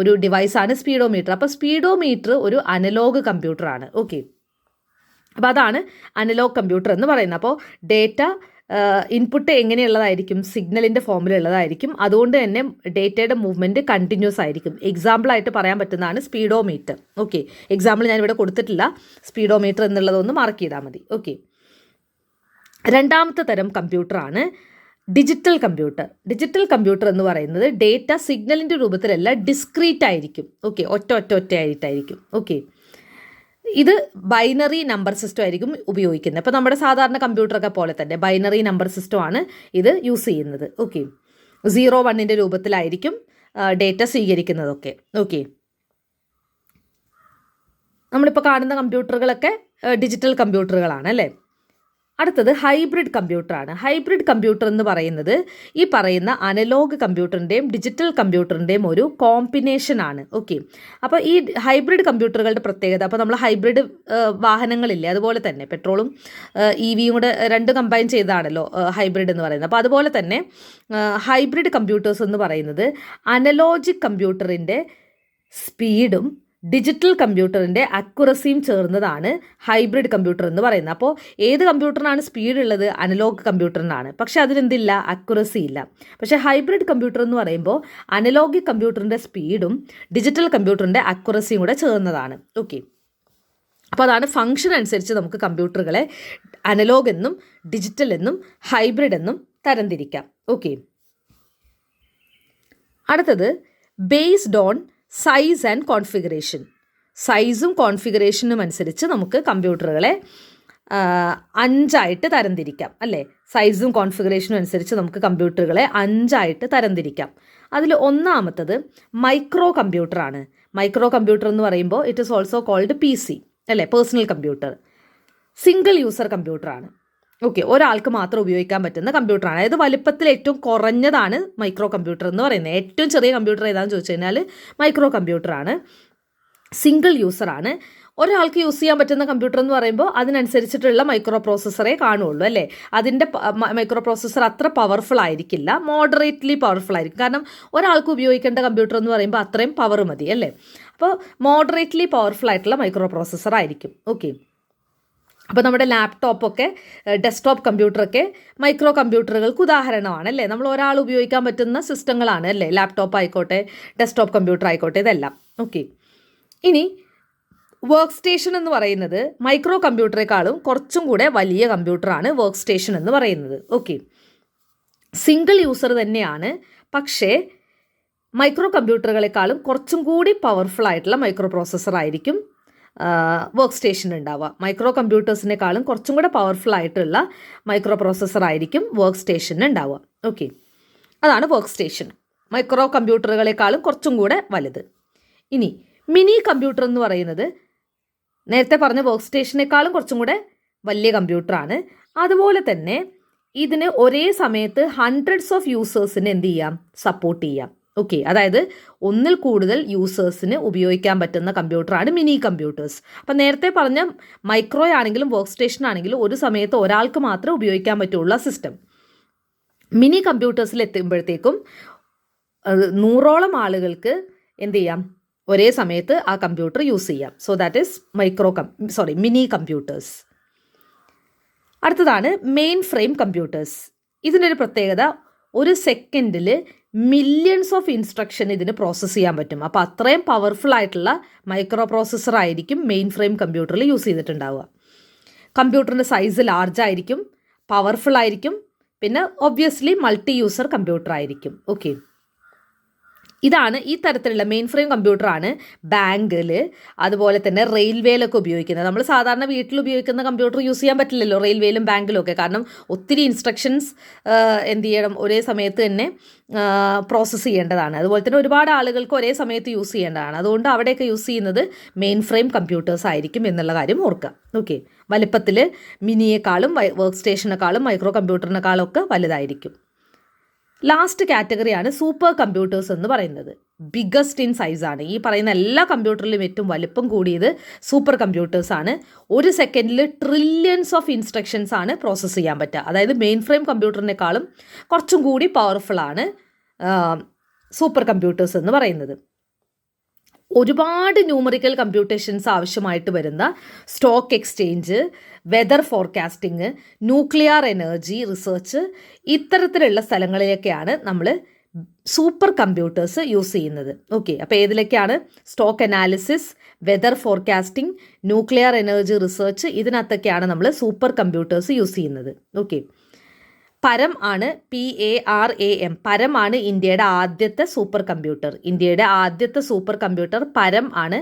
A: ഒരു ഡിവൈസാണ് സ്പീഡോമീറ്റർ. അപ്പോൾ സ്പീഡോമീറ്റർ ഒരു അനലോഗ് കമ്പ്യൂട്ടറാണ്. ഓക്കെ, അപ്പോൾ അതാണ് അനലോഗ് കമ്പ്യൂട്ടർ എന്ന് പറയുന്നത്. അപ്പോൾ ഡേറ്റ ഇൻപുട്ട് എങ്ങനെയുള്ളതായിരിക്കും? സിഗ്നലിൻ്റെ ഫോമിലുള്ളതായിരിക്കും. അതുകൊണ്ട് തന്നെ ഡേറ്റയുടെ മൂവ്മെൻറ്റ് കണ്ടിന്യൂസ് ആയിരിക്കും. എക്സാമ്പിളായിട്ട് പറയാൻ പറ്റുന്നതാണ് സ്പീഡോമീറ്റർ. ഓക്കെ, എക്സാമ്പിൾ ഞാനിവിടെ കൊടുത്തിട്ടില്ല. സ്പീഡോമീറ്റർ എന്നുള്ളതൊന്ന് മാർക്ക് ചെയ്താൽ മതി. ഓക്കെ, രണ്ടാമത്തെ തരം കമ്പ്യൂട്ടറാണ് ഡിജിറ്റൽ കമ്പ്യൂട്ടർ. ഡിജിറ്റൽ കമ്പ്യൂട്ടർ എന്ന് പറയുന്നത് ഡേറ്റ സിഗ്നലിൻ്റെ രൂപത്തിലല്ല, ഡിസ്ക്രീറ്റ് ആയിരിക്കും. ഓക്കെ, ഒറ്റ ആയിട്ടായിരിക്കും. ഓക്കെ, ഇത് ബൈനറി നമ്പർ സിസ്റ്റം ആയിരിക്കും ഉപയോഗിക്കുന്നത്. അപ്പോൾ നമ്മുടെ സാധാരണ കമ്പ്യൂട്ടറൊക്കെ പോലെ തന്നെ ബൈനറി നമ്പർ സിസ്റ്റമാണ് ഇത് യൂസ് ചെയ്യുന്നത്. ഓക്കെ, 0-1 രൂപത്തിലായിരിക്കും ഡേറ്റ സ്വീകരിക്കുന്നതൊക്കെ. ഓക്കെ, നമ്മളിപ്പോൾ കാണുന്ന കമ്പ്യൂട്ടറുകളൊക്കെ ഡിജിറ്റൽ കമ്പ്യൂട്ടറുകളാണ് അല്ലേ. അടുത്തത് ഹൈബ്രിഡ് കമ്പ്യൂട്ടറാണ്. ഹൈബ്രിഡ് കമ്പ്യൂട്ടർ എന്ന് പറയുന്നത് ഈ പറയുന്ന അനലോഗ് കമ്പ്യൂട്ടറിൻ്റെയും ഡിജിറ്റൽ കമ്പ്യൂട്ടറിൻ്റെയും ഒരു കോമ്പിനേഷനാണ്. ഓക്കെ, അപ്പോൾ ഈ ഹൈബ്രിഡ് കമ്പ്യൂട്ടറുകളുടെ പ്രത്യേകത, അപ്പോൾ നമ്മൾ ഹൈബ്രിഡ് വാഹനങ്ങളില്ലേ, അതുപോലെ തന്നെ പെട്രോളും EVയും കൂടെ രണ്ട് കമ്പൈൻ ചെയ്താണല്ലോ ഹൈബ്രിഡ് എന്ന് പറയുന്നത്. അപ്പോൾ അതുപോലെ തന്നെ ഹൈബ്രിഡ് കമ്പ്യൂട്ടേഴ്സ് എന്ന് പറയുന്നത് അനലോജിക് കമ്പ്യൂട്ടറിൻ്റെ സ്പീഡും ഡിജിറ്റൽ കമ്പ്യൂട്ടറിൻ്റെ അക്യുറസിയും ചേർന്നതാണ് ഹൈബ്രിഡ് കമ്പ്യൂട്ടർ എന്ന് പറയുന്നത്. അപ്പോൾ ഏത് കമ്പ്യൂട്ടറിനാണ് സ്പീഡ് ഉള്ളത്? അനലോഗ് കമ്പ്യൂട്ടറിനാണ്. പക്ഷേ അതിനെന്തില്ല? അക്യുറസി ഇല്ല. പക്ഷേ ഹൈബ്രിഡ് കമ്പ്യൂട്ടർ എന്ന് പറയുമ്പോൾ അനലോഗ് കമ്പ്യൂട്ടറിൻ്റെ സ്പീഡും ഡിജിറ്റൽ കമ്പ്യൂട്ടറിൻ്റെ അക്യുറസിയും കൂടെ ചേർന്നതാണ്. ഓക്കെ, അപ്പോൾ അതാണ് ഫംഗ്ഷൻ അനുസരിച്ച് നമുക്ക് കമ്പ്യൂട്ടറുകളെ അനലോഗ് എന്നും ഡിജിറ്റൽ എന്നും ഹൈബ്രിഡ് എന്നും തരംതിരിക്കാം. ഓക്കെ, അടുത്തത് based on size and configuration. സൈസും കോൺഫിഗറേഷനും അനുസരിച്ച് നമുക്ക് കമ്പ്യൂട്ടറുകളെ 5 തരംതിരിക്കാം അല്ലേ. സൈസും കോൺഫിഗറേഷനും അനുസരിച്ച് നമുക്ക് കമ്പ്യൂട്ടറുകളെ 5 തരംതിരിക്കാം. അതിൽ ഒന്നാമത്തത് മൈക്രോ കമ്പ്യൂട്ടറാണ്. മൈക്രോ കമ്പ്യൂട്ടർ എന്ന് പറയുമ്പോൾ it is also called PC അല്ലേ, പേഴ്സണൽ കമ്പ്യൂട്ടർ. സിംഗിൾ യൂസർ കമ്പ്യൂട്ടറാണ്. ഓക്കെ, ഒരാൾക്ക് മാത്രം ഉപയോഗിക്കാൻ പറ്റുന്ന കമ്പ്യൂട്ടറാണ്. അതായത് വലുപ്പത്തിൽ ഏറ്റവും കുറഞ്ഞതാണ് മൈക്രോ കമ്പ്യൂട്ടർ എന്ന് പറയുന്നത്. ഏറ്റവും ചെറിയ കമ്പ്യൂട്ടർ ഏതാണെന്ന് ചോദിച്ചു കഴിഞ്ഞാൽ മൈക്രോ കമ്പ്യൂട്ടറാണ്. സിംഗിൾ യൂസറാണ്. ഒരാൾക്ക് യൂസ് ചെയ്യാൻ പറ്റുന്ന കമ്പ്യൂട്ടർ എന്ന് പറയുമ്പോൾ അതിനനുസരിച്ചിട്ടുള്ള മൈക്രോ പ്രോസസ്സറേ കാണുള്ളൂ അല്ലേ. അതിൻ്റെ മൈക്രോ പ്രോസസ്സർ അത്ര പവർഫുൾ ആയിരിക്കില്ല, മോഡറേറ്റ്ലി പവർഫുൾ ആയിരിക്കും. കാരണം ഒരാൾക്ക് ഉപയോഗിക്കേണ്ട കമ്പ്യൂട്ടർ എന്ന് പറയുമ്പോൾ അത്രയും പവർ മതി അല്ലേ. അപ്പോൾ മോഡറേറ്റ്ലി പവർഫുൾ ആയിട്ടുള്ള മൈക്രോ പ്രോസസ്സർ ആയിരിക്കും. ഓക്കെ, അപ്പോൾ നമ്മുടെ ലാപ്ടോപ്പൊക്കെ ഡെസ്ക്ടോപ്പ് കമ്പ്യൂട്ടറൊക്കെ മൈക്രോ കമ്പ്യൂട്ടറുകൾക്ക് ഉദാഹരണമാണ് അല്ലേ. നമ്മൾ ഒരാൾ ഉപയോഗിക്കാൻ പറ്റുന്ന സിസ്റ്റങ്ങളാണ് അല്ലേ. ലാപ്ടോപ്പ് ആയിക്കോട്ടെ, ഡെസ്ക്ടോപ്പ് കമ്പ്യൂട്ടർ ആയിക്കോട്ടെ, ഇതെല്ലാം. ഓക്കെ, ഇനി വർക്ക് സ്റ്റേഷൻ എന്ന് പറയുന്നത് മൈക്രോ കമ്പ്യൂട്ടറേക്കാളും കുറച്ചും കൂടെ വലിയ കമ്പ്യൂട്ടറാണ് വർക്ക് സ്റ്റേഷൻ എന്ന് പറയുന്നത്. ഓക്കെ, സിംഗിൾ യൂസർ തന്നെയാണ്, പക്ഷേ മൈക്രോ കമ്പ്യൂട്ടറുകളെക്കാളും കുറച്ചും കൂടി പവർഫുൾ ആയിട്ടുള്ള മൈക്രോ പ്രോസസ്സർ ആയിരിക്കും വർക്ക് സ്റ്റേഷൻ ഉണ്ടാവുക. മൈക്രോ കമ്പ്യൂട്ടേഴ്സിനേക്കാളും കുറച്ചും കൂടെ പവർഫുൾ ആയിട്ടുള്ള മൈക്രോ പ്രോസസ്സർ ആയിരിക്കും വർക്ക് സ്റ്റേഷന് ഉണ്ടാവുക. ഓക്കെ, അതാണ് വർക്ക് സ്റ്റേഷൻ, മൈക്രോ കമ്പ്യൂട്ടറുകളെക്കാളും കുറച്ചും കൂടെ വലുത്. ഇനി മിനി കമ്പ്യൂട്ടർ എന്ന് പറയുന്നത് നേരത്തെ പറഞ്ഞ വർക്ക് സ്റ്റേഷനേക്കാളും കുറച്ചും കൂടെ വലിയ കമ്പ്യൂട്ടറാണ്. അതുപോലെ തന്നെ ഇതിന് ഒരേ സമയത്ത് ഹൺഡ്രഡ്സ് ഓഫ് യൂസേഴ്സിന് എന്ത് ചെയ്യാം? സപ്പോർട്ട് ചെയ്യാം. ഓക്കെ, അതായത് ഒന്നിൽ കൂടുതൽ യൂസേഴ്സിന് ഉപയോഗിക്കാൻ പറ്റുന്ന കമ്പ്യൂട്ടറാണ് മിനി കമ്പ്യൂട്ടേഴ്സ്. അപ്പം നേരത്തെ പറഞ്ഞ മൈക്രോ ആണെങ്കിലും വർക്ക് സ്റ്റേഷൻ ആണെങ്കിലും ഒരു സമയത്ത് ഒരാൾക്ക് മാത്രമേ ഉപയോഗിക്കാൻ പറ്റുള്ള സിസ്റ്റം. മിനി കമ്പ്യൂട്ടേഴ്സിൽ എത്തുമ്പോഴത്തേക്കും 100ഓളം ആളുകൾക്ക് എന്ത് ചെയ്യാം? ഒരേ സമയത്ത് ആ കമ്പ്യൂട്ടർ യൂസ് ചെയ്യാം. So that is mini computers. അടുത്തതാണ് മെയിൻ ഫ്രെയിം കമ്പ്യൂട്ടേഴ്സ്. ഇതിനൊരു പ്രത്യേകത, ഒരു സെക്കൻഡിൽ മില്യൺസ് ഓഫ് ഇൻസ്ട്രക്ഷൻ ഇതിന് പ്രോസസ്സ് ചെയ്യാൻ പറ്റും. അപ്പോൾ അത്രയും പവർഫുൾ ആയിട്ടുള്ള മൈക്രോ പ്രോസസ്സർ ആയിരിക്കും മെയിൻ ഫ്രെയിം കമ്പ്യൂട്ടറിൽ യൂസ് ചെയ്തിട്ടുണ്ടാവുക. കമ്പ്യൂട്ടറിൻ്റെ സൈസ് ലാർജ് ആയിരിക്കും, പവർഫുൾ ആയിരിക്കും, പിന്നെ ഒബ്വിയസ്ലി മൾട്ടി യൂസർ കമ്പ്യൂട്ടർ ആയിരിക്കും. ഓക്കെ, ഇതാണ് ഈ തരത്തിലുള്ള മെയിൻ ഫ്രെയിം കമ്പ്യൂട്ടറാണ് ബാങ്കിൽ അതുപോലെ തന്നെ റെയിൽവേയിലൊക്കെ ഉപയോഗിക്കുന്നത്. നമ്മൾ സാധാരണ വീട്ടിൽ ഉപയോഗിക്കുന്ന കമ്പ്യൂട്ടർ യൂസ് ചെയ്യാൻ പറ്റില്ലല്ലോ റെയിൽവേയിലും ബാങ്കിലും ഒക്കെ. കാരണം ഒത്തിരി ഇൻസ്ട്രക്ഷൻസ് എന്ത് ചെയ്യണം, ഒരേ സമയത്ത് തന്നെ പ്രോസസ്സ് ചെയ്യേണ്ടതാണ്. അതുപോലെ തന്നെ ഒരുപാട് ആളുകൾക്ക് ഒരേ സമയത്ത് യൂസ് ചെയ്യേണ്ടതാണ്. അതുകൊണ്ട് അവിടെയൊക്കെ യൂസ് ചെയ്യുന്നത് മെയിൻ ഫ്രെയിം കമ്പ്യൂട്ടേഴ്സ് ആയിരിക്കും എന്നുള്ള കാര്യം ഓർക്കുക. ഓക്കെ, വലിപ്പത്തിൽ മിനിയേക്കാളും വർക്ക് സ്റ്റേഷനേക്കാളും മൈക്രോ കമ്പ്യൂട്ടറിനേക്കാളും ഒക്കെ വലുതായിരിക്കും. ലാസ്റ്റ് കാറ്റഗറിയാണ് സൂപ്പർ കമ്പ്യൂട്ടേഴ്സ് എന്ന് പറയുന്നത്. ബിഗ്ഗസ്റ്റ് ഇൻ സൈസാണ്. ഈ പറയുന്ന എല്ലാ കമ്പ്യൂട്ടറിലും ഏറ്റവും വലിപ്പം കൂടിയത് സൂപ്പർ കമ്പ്യൂട്ടേഴ്സാണ്. ഒരു സെക്കൻഡിൽ ട്രില്യൺസ് ഓഫ് ഇൻസ്ട്രക്ഷൻസ് ആണ് പ്രോസസ്സ് ചെയ്യാൻ പറ്റുക. അതായത് മെയിൻ ഫ്രെയിം കമ്പ്യൂട്ടറിനേക്കാളും കുറച്ചും കൂടി പവർഫുള്ളാണ് സൂപ്പർ കമ്പ്യൂട്ടേഴ്സ് എന്ന് പറയുന്നത്. ഒരുപാട് ന്യൂമറിക്കൽ കമ്പ്യൂട്ടേഷൻസ് ആവശ്യമായിട്ട് വരുന്ന stock exchange, weather forecasting, nuclear energy research, ഇത്തരത്തിലുള്ള സ്ഥലങ്ങളിലേക്കാണ് നമ്മൾ സൂപ്പർ കമ്പ്യൂട്ടേഴ്സ് യൂസ് ചെയ്യുന്നത്. ഓക്കെ, അപ്പോൾ ഏതിലേക്കാണ്? Stock analysis, weather forecasting, nuclear energy research, ഇതിനകത്തൊക്കെയാണ് നമ്മൾ സൂപ്പർ കമ്പ്യൂട്ടേഴ്സ് യൂസ് ചെയ്യുന്നത്. ഓക്കെ, പരം ആണ്, PARAM, പരം ആണ് ഇന്ത്യയുടെ ആദ്യത്തെ സൂപ്പർ കമ്പ്യൂട്ടർ. ഇന്ത്യയുടെ ആദ്യത്തെ സൂപ്പർ കമ്പ്യൂട്ടർ പരം ആണ്.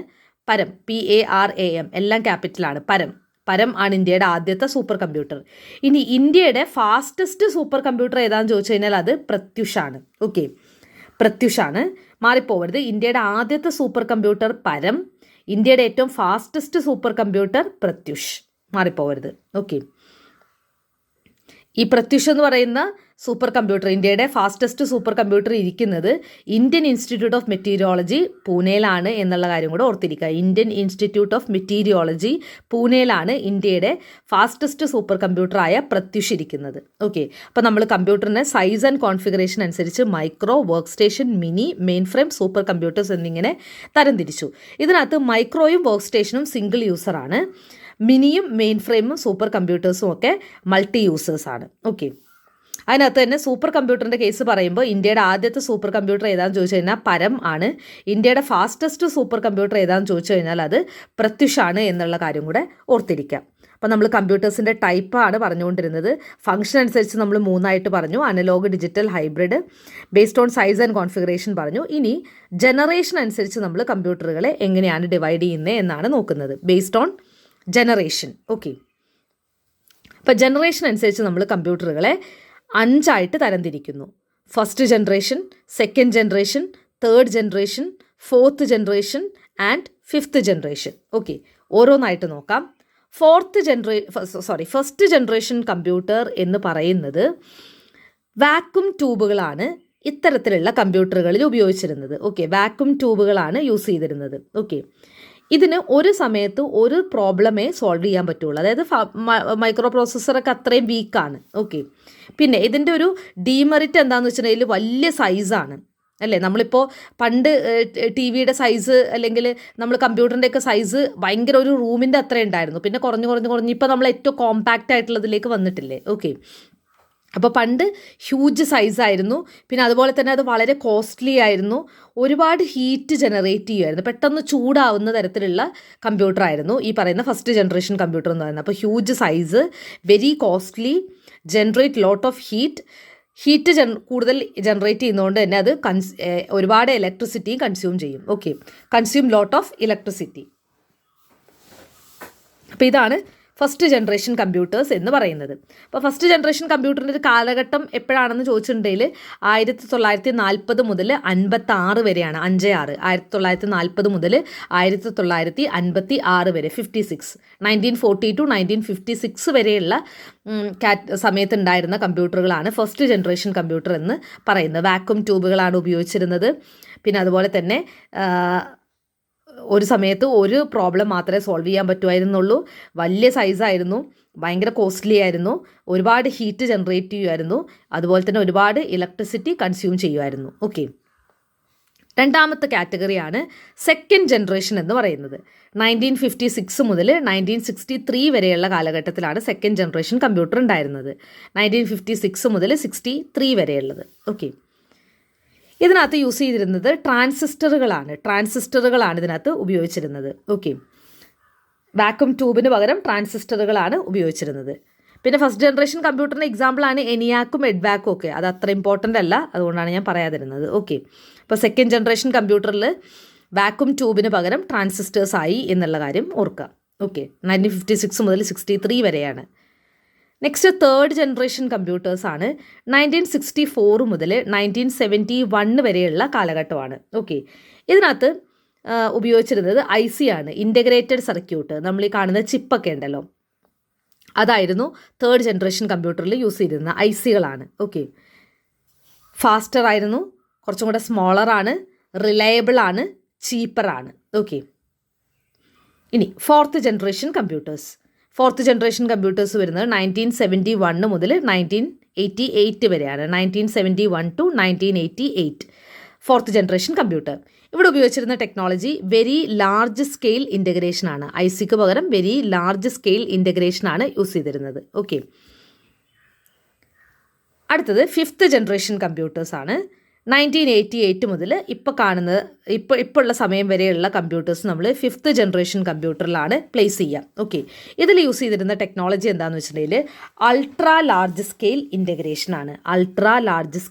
A: പരം, PARAM, എല്ലാം ക്യാപിറ്റലാണ്. പരം ആണ് ഇന്ത്യയുടെ ആദ്യത്തെ സൂപ്പർ കമ്പ്യൂട്ടർ. ഇനി ഇന്ത്യയുടെ ഫാസ്റ്റസ്റ്റ് സൂപ്പർ കമ്പ്യൂട്ടർ ഏതാണെന്ന് ചോദിച്ചു കഴിഞ്ഞാൽ അത് പ്രത്യുഷാണ്. ഓക്കെ, പ്രത്യുഷാണ്, മാറിപ്പോവരുത്. ഇന്ത്യയുടെ ആദ്യത്തെ സൂപ്പർ കമ്പ്യൂട്ടർ പരം, ഇന്ത്യയുടെ ഏറ്റവും ഫാസ്റ്റസ്റ്റ് സൂപ്പർ കമ്പ്യൂട്ടർ പ്രത്യുഷ്, മാറിപ്പോവരുത്. ഓക്കെ, ഈ പ്രത്യുഷ് എന്ന് പറയുന്ന സൂപ്പർ കമ്പ്യൂട്ടർ, ഇന്ത്യയുടെ ഫാസ്റ്റസ്റ്റ് സൂപ്പർ കമ്പ്യൂട്ടർ ഇരിക്കുന്നത് ഇന്ത്യൻ ഇൻസ്റ്റിറ്റ്യൂട്ട് ഓഫ് മെറ്റീരിയോളജി പൂനെയിലാണ് എന്നുള്ള കാര്യം കൂടെ ഓർത്തിരിക്കുക. ഇന്ത്യൻ ഇൻസ്റ്റിറ്റ്യൂട്ട് ഓഫ് മെറ്റീരിയോളജി പൂനെയിലാണ് ഇന്ത്യയുടെ ഫാസ്റ്റസ്റ്റ് സൂപ്പർ കമ്പ്യൂട്ടറായ പ്രത്യുഷ് ഇരിക്കുന്നത്. ഓക്കെ, അപ്പോൾ നമ്മൾ കമ്പ്യൂട്ടറിൻ്റെ സൈസ് ആൻഡ് കോൺഫിഗറേഷൻ അനുസരിച്ച് micro, work station, mini, main frame, super computers എന്നിങ്ങനെ തരംതിരിച്ചു. ഇതിനകത്ത് മൈക്രോയും വർക്ക് സ്റ്റേഷനും സിംഗിൾ യൂസറാണ്. മിനിയും മെയിൻ ഫ്രെയിമും സൂപ്പർ കമ്പ്യൂട്ടേഴ്സും ഒക്കെ മൾട്ടി യൂസേഴ്സാണ്. ഓക്കെ, അതിനകത്ത് തന്നെ സൂപ്പർ കമ്പ്യൂട്ടറിൻ്റെ കേസ് പറയുമ്പോൾ ഇന്ത്യയുടെ ആദ്യത്തെ സൂപ്പർ കമ്പ്യൂട്ടർ ഏതാണെന്ന് ചോദിച്ചു കഴിഞ്ഞാൽ പരം ആണ്. ഇന്ത്യയുടെ ഫാസ്റ്റസ്റ്റ് സൂപ്പർ കമ്പ്യൂട്ടർ ഏതാണെന്ന് ചോദിച്ചു കഴിഞ്ഞാൽ അത് പ്രത്യുഷാണ് എന്നുള്ള കാര്യം കൂടെ ഓർത്തിരിക്കാം. അപ്പോൾ നമ്മൾ കമ്പ്യൂട്ടേഴ്സിൻ്റെ ടൈപ്പാണ് പറഞ്ഞുകൊണ്ടിരുന്നത്. ഫംഗ്ഷൻ അനുസരിച്ച് നമ്മൾ 3 പറഞ്ഞു: analog, digital, hybrid. Based on size and configuration പറഞ്ഞു. ഇനി ജനറേഷൻ അനുസരിച്ച് നമ്മൾ കമ്പ്യൂട്ടറുകളെ എങ്ങനെയാണ് ഡിവൈഡ് ചെയ്യുന്നത് എന്നാണ് നോക്കുന്നത്. Based on generation. ഓക്കെ, അപ്പോൾ ജനറേഷൻ അനുസരിച്ച് നമ്മൾ കമ്പ്യൂട്ടറുകളെ 5 തരംതിരിക്കുന്നു. First generation, second generation, third generation, fourth generation and fifth generation. Okay, ഓരോന്നായിട്ട് നോക്കാം. ഫസ്റ്റ് ജനറേഷൻ കമ്പ്യൂട്ടർ എന്ന് പറയുന്നത് വാക്യൂം ട്യൂബുകളാണ് ഇത്തരത്തിലുള്ള കമ്പ്യൂട്ടറുകളിൽ ഉപയോഗിച്ചിരുന്നത്. ഓക്കെ, വാക്യൂം ട്യൂബുകളാണ് യൂസ് ചെയ്തിരുന്നത്. ഓക്കെ, ഇതിന് ഒരു സമയത്ത് ഒരു പ്രോബ്ലമേ സോൾവ് ചെയ്യാൻ പറ്റുള്ളൂ. അതായത് മൈക്രോ പ്രോസസ്സറൊക്കെ അത്രയും വീക്കാണ്. ഓക്കെ, പിന്നെ ഇതിൻ്റെ ഒരു ഡീമെറിറ്റ് എന്താണെന്ന് വെച്ചിട്ടുണ്ടെങ്കിൽ വലിയ സൈസാണ് അല്ലേ. നമ്മളിപ്പോൾ പണ്ട് TV-യുടെ സൈസ് അല്ലെങ്കിൽ നമ്മൾ കമ്പ്യൂട്ടറിൻ്റെയൊക്കെ സൈസ് ഭയങ്കര ഒരു റൂമിൻ്റെ അത്രയും ഉണ്ടായിരുന്നു. പിന്നെ കുറഞ്ഞ് ഇപ്പോൾ നമ്മൾ ഏറ്റവും കോമ്പാക്റ്റ് ആയിട്ടുള്ളതിലേക്ക് വന്നിട്ടില്ലേ. ഓക്കെ, അപ്പോൾ പണ്ട് ഹ്യൂജ് സൈസായിരുന്നു. പിന്നെ അതുപോലെ തന്നെ അത് വളരെ കോസ്റ്റ്ലി ആയിരുന്നു. ഒരുപാട് ഹീറ്റ് ജനറേറ്റ് ചെയ്യുമായിരുന്നു. പെട്ടെന്ന് ചൂടാവുന്ന തരത്തിലുള്ള കമ്പ്യൂട്ടറായിരുന്നു ഈ പറയുന്ന ഫസ്റ്റ് ജനറേഷൻ കമ്പ്യൂട്ടർ എന്ന് പറയുന്നത്. അപ്പോൾ huge size, very costly, generate lot of heat കൂടുതൽ ജനറേറ്റ് ചെയ്യുന്നതുകൊണ്ട് തന്നെ അത് ഒരുപാട് ഇലക്ട്രിസിറ്റിയും കൺസ്യൂം ചെയ്യും. Okay, consume lot of electricity. അപ്പോൾ ഇതാണ് ഫസ്റ്റ് ജനറേഷൻ കമ്പ്യൂട്ടേഴ്സ് എന്ന് പറയുന്നത്. അപ്പോൾ ഫസ്റ്റ് ജനറേഷൻ കമ്പ്യൂട്ടറിൻ്റെ ഒരു കാലഘട്ടം എപ്പോഴാണെന്ന് ചോദിച്ചിട്ടുണ്ടെങ്കിൽ 1940 മുതൽ 56 വരെയാണ്. 1940 മുതൽ 1956 വരെ, 1940 to 1956 വരെയുള്ള സമയത്തുണ്ടായിരുന്ന കമ്പ്യൂട്ടറുകളാണ് ഫസ്റ്റ് ജനറേഷൻ കമ്പ്യൂട്ടർ എന്ന് പറയുന്നത്. വാക്യൂം ട്യൂബുകളാണ് ഉപയോഗിച്ചിരുന്നത്. പിന്നെ അതുപോലെ തന്നെ ഒരു സമയത്ത് ഒരു പ്രോബ്ലം മാത്രമേ സോൾവ് ചെയ്യാൻ പറ്റുമായിരുന്നുള്ളൂ. വലിയ സൈസായിരുന്നു, ഭയങ്കര കോസ്റ്റ്ലി ആയിരുന്നു, ഒരുപാട് ഹീറ്റ് ജനറേറ്റ് ചെയ്യുമായിരുന്നു, അതുപോലെ തന്നെ ഒരുപാട് ഇലക്ട്രിസിറ്റി കൺസ്യൂം ചെയ്യുമായിരുന്നു. ഓക്കെ, രണ്ടാമത്തെ കാറ്റഗറിയാണ് സെക്കൻഡ് ജനറേഷൻ എന്ന് പറയുന്നത്. 1956 മുതൽ 1963 വരെയുള്ള കാലഘട്ടത്തിലാണ് സെക്കൻഡ് ജനറേഷൻ കമ്പ്യൂട്ടർ ഉണ്ടായിരുന്നത്. 1956 മുതൽ 63 വരെയുള്ളത്. ഓക്കെ, ഇതിനകത്ത് യൂസ് ചെയ്തിരുന്നത് ട്രാൻസിസ്റ്ററുകളാണ് ഇതിനകത്ത് ഉപയോഗിച്ചിരുന്നത്. ഓക്കെ, വാക്യൂം ട്യൂബിന് പകരം ട്രാൻസിസ്റ്ററുകളാണ് ഉപയോഗിച്ചിരുന്നത്. പിന്നെ ഫസ്റ്റ് ജനറേഷൻ കമ്പ്യൂട്ടറിൻ്റെ എക്സാമ്പിളാണ് ENIAC-ഉം EDVAC-ഉം ഒക്കെ. അത് അത്ര ഇമ്പോർട്ടൻ്റ് അല്ല, അതുകൊണ്ടാണ് ഞാൻ പറയാതിരുന്നത്. ഓക്കെ, അപ്പോൾ സെക്കൻഡ് ജനറേഷൻ കമ്പ്യൂട്ടറിൽ വാക്യൂം ട്യൂബിന് പകരം ട്രാൻസിസ്റ്റേഴ്സ് ആയി എന്നുള്ള കാര്യം ഓർക്കുക. ഓക്കെ, 1956 മുതൽ 63 വരെയാണ്. Next third generation കമ്പ്യൂട്ടേഴ്സാണ്. 1964 മുതൽ 1971 വരെയുള്ള കാലഘട്ടമാണ്. ഓക്കെ, ഇതിനകത്ത് ഉപയോഗിച്ചിരുന്നത് IC ആണ്, ഇൻ്റഗ്രേറ്റഡ് സർക്യൂട്ട്. നമ്മൾ ഈ കാണുന്ന ചിപ്പൊക്കെ ഉണ്ടല്ലോ, അതായിരുന്നു തേർഡ് ജനറേഷൻ കമ്പ്യൂട്ടറിൽ യൂസ് ചെയ്തിരുന്ന IC-കളാണ്. ഓക്കെ, ഫാസ്റ്റർ ആയിരുന്നു, കുറച്ചും കൂടെ സ്മോളറാണ്, റിലയബിളാണ്, ചീപ്പറാണ്. ഓക്കെ, ഇനി ഫോർത്ത് ജനറേഷൻ കമ്പ്യൂട്ടേഴ്സ് വരുന്നത് 1971 മുതൽ 1988 വരെയാണ്. 1971 to 1988 ഫോർത്ത് ജനറേഷൻ കമ്പ്യൂട്ടർ. ഇവിടെ ഉപയോഗിച്ചിരുന്ന ടെക്നോളജി വെരി ലാർജ് സ്കെയിൽ ഇൻ്റഗ്രേഷനാണ്. IC-ക്ക് പകരം വെരി ലാർജ് സ്കെയിൽ ഇൻ്റഗ്രേഷനാണ് യൂസ് ചെയ്തിരുന്നത്. ഓക്കെ, അടുത്തത് ഫിഫ്ത്ത് ജനറേഷൻ കമ്പ്യൂട്ടേഴ്സാണ്. 1988 മുതൽ ഇപ്പോൾ ഉള്ള സമയം വരെയുള്ള കമ്പ്യൂട്ടേഴ്സ് നമ്മൾ ഫിഫ്ത്ത് ജനറേഷൻ കമ്പ്യൂട്ടറിലാണ് പ്ലേസ് ചെയ്യുക. ഓക്കെ, ഇതിൽ യൂസ് ചെയ്തിരുന്ന ടെക്നോളജി എന്താണെന്ന് വെച്ചിട്ടുണ്ടെങ്കിൽ അൾട്രാ ലാർജ് സ്കെയിൽ ഇൻ്റഗ്രേഷൻ ആണ്.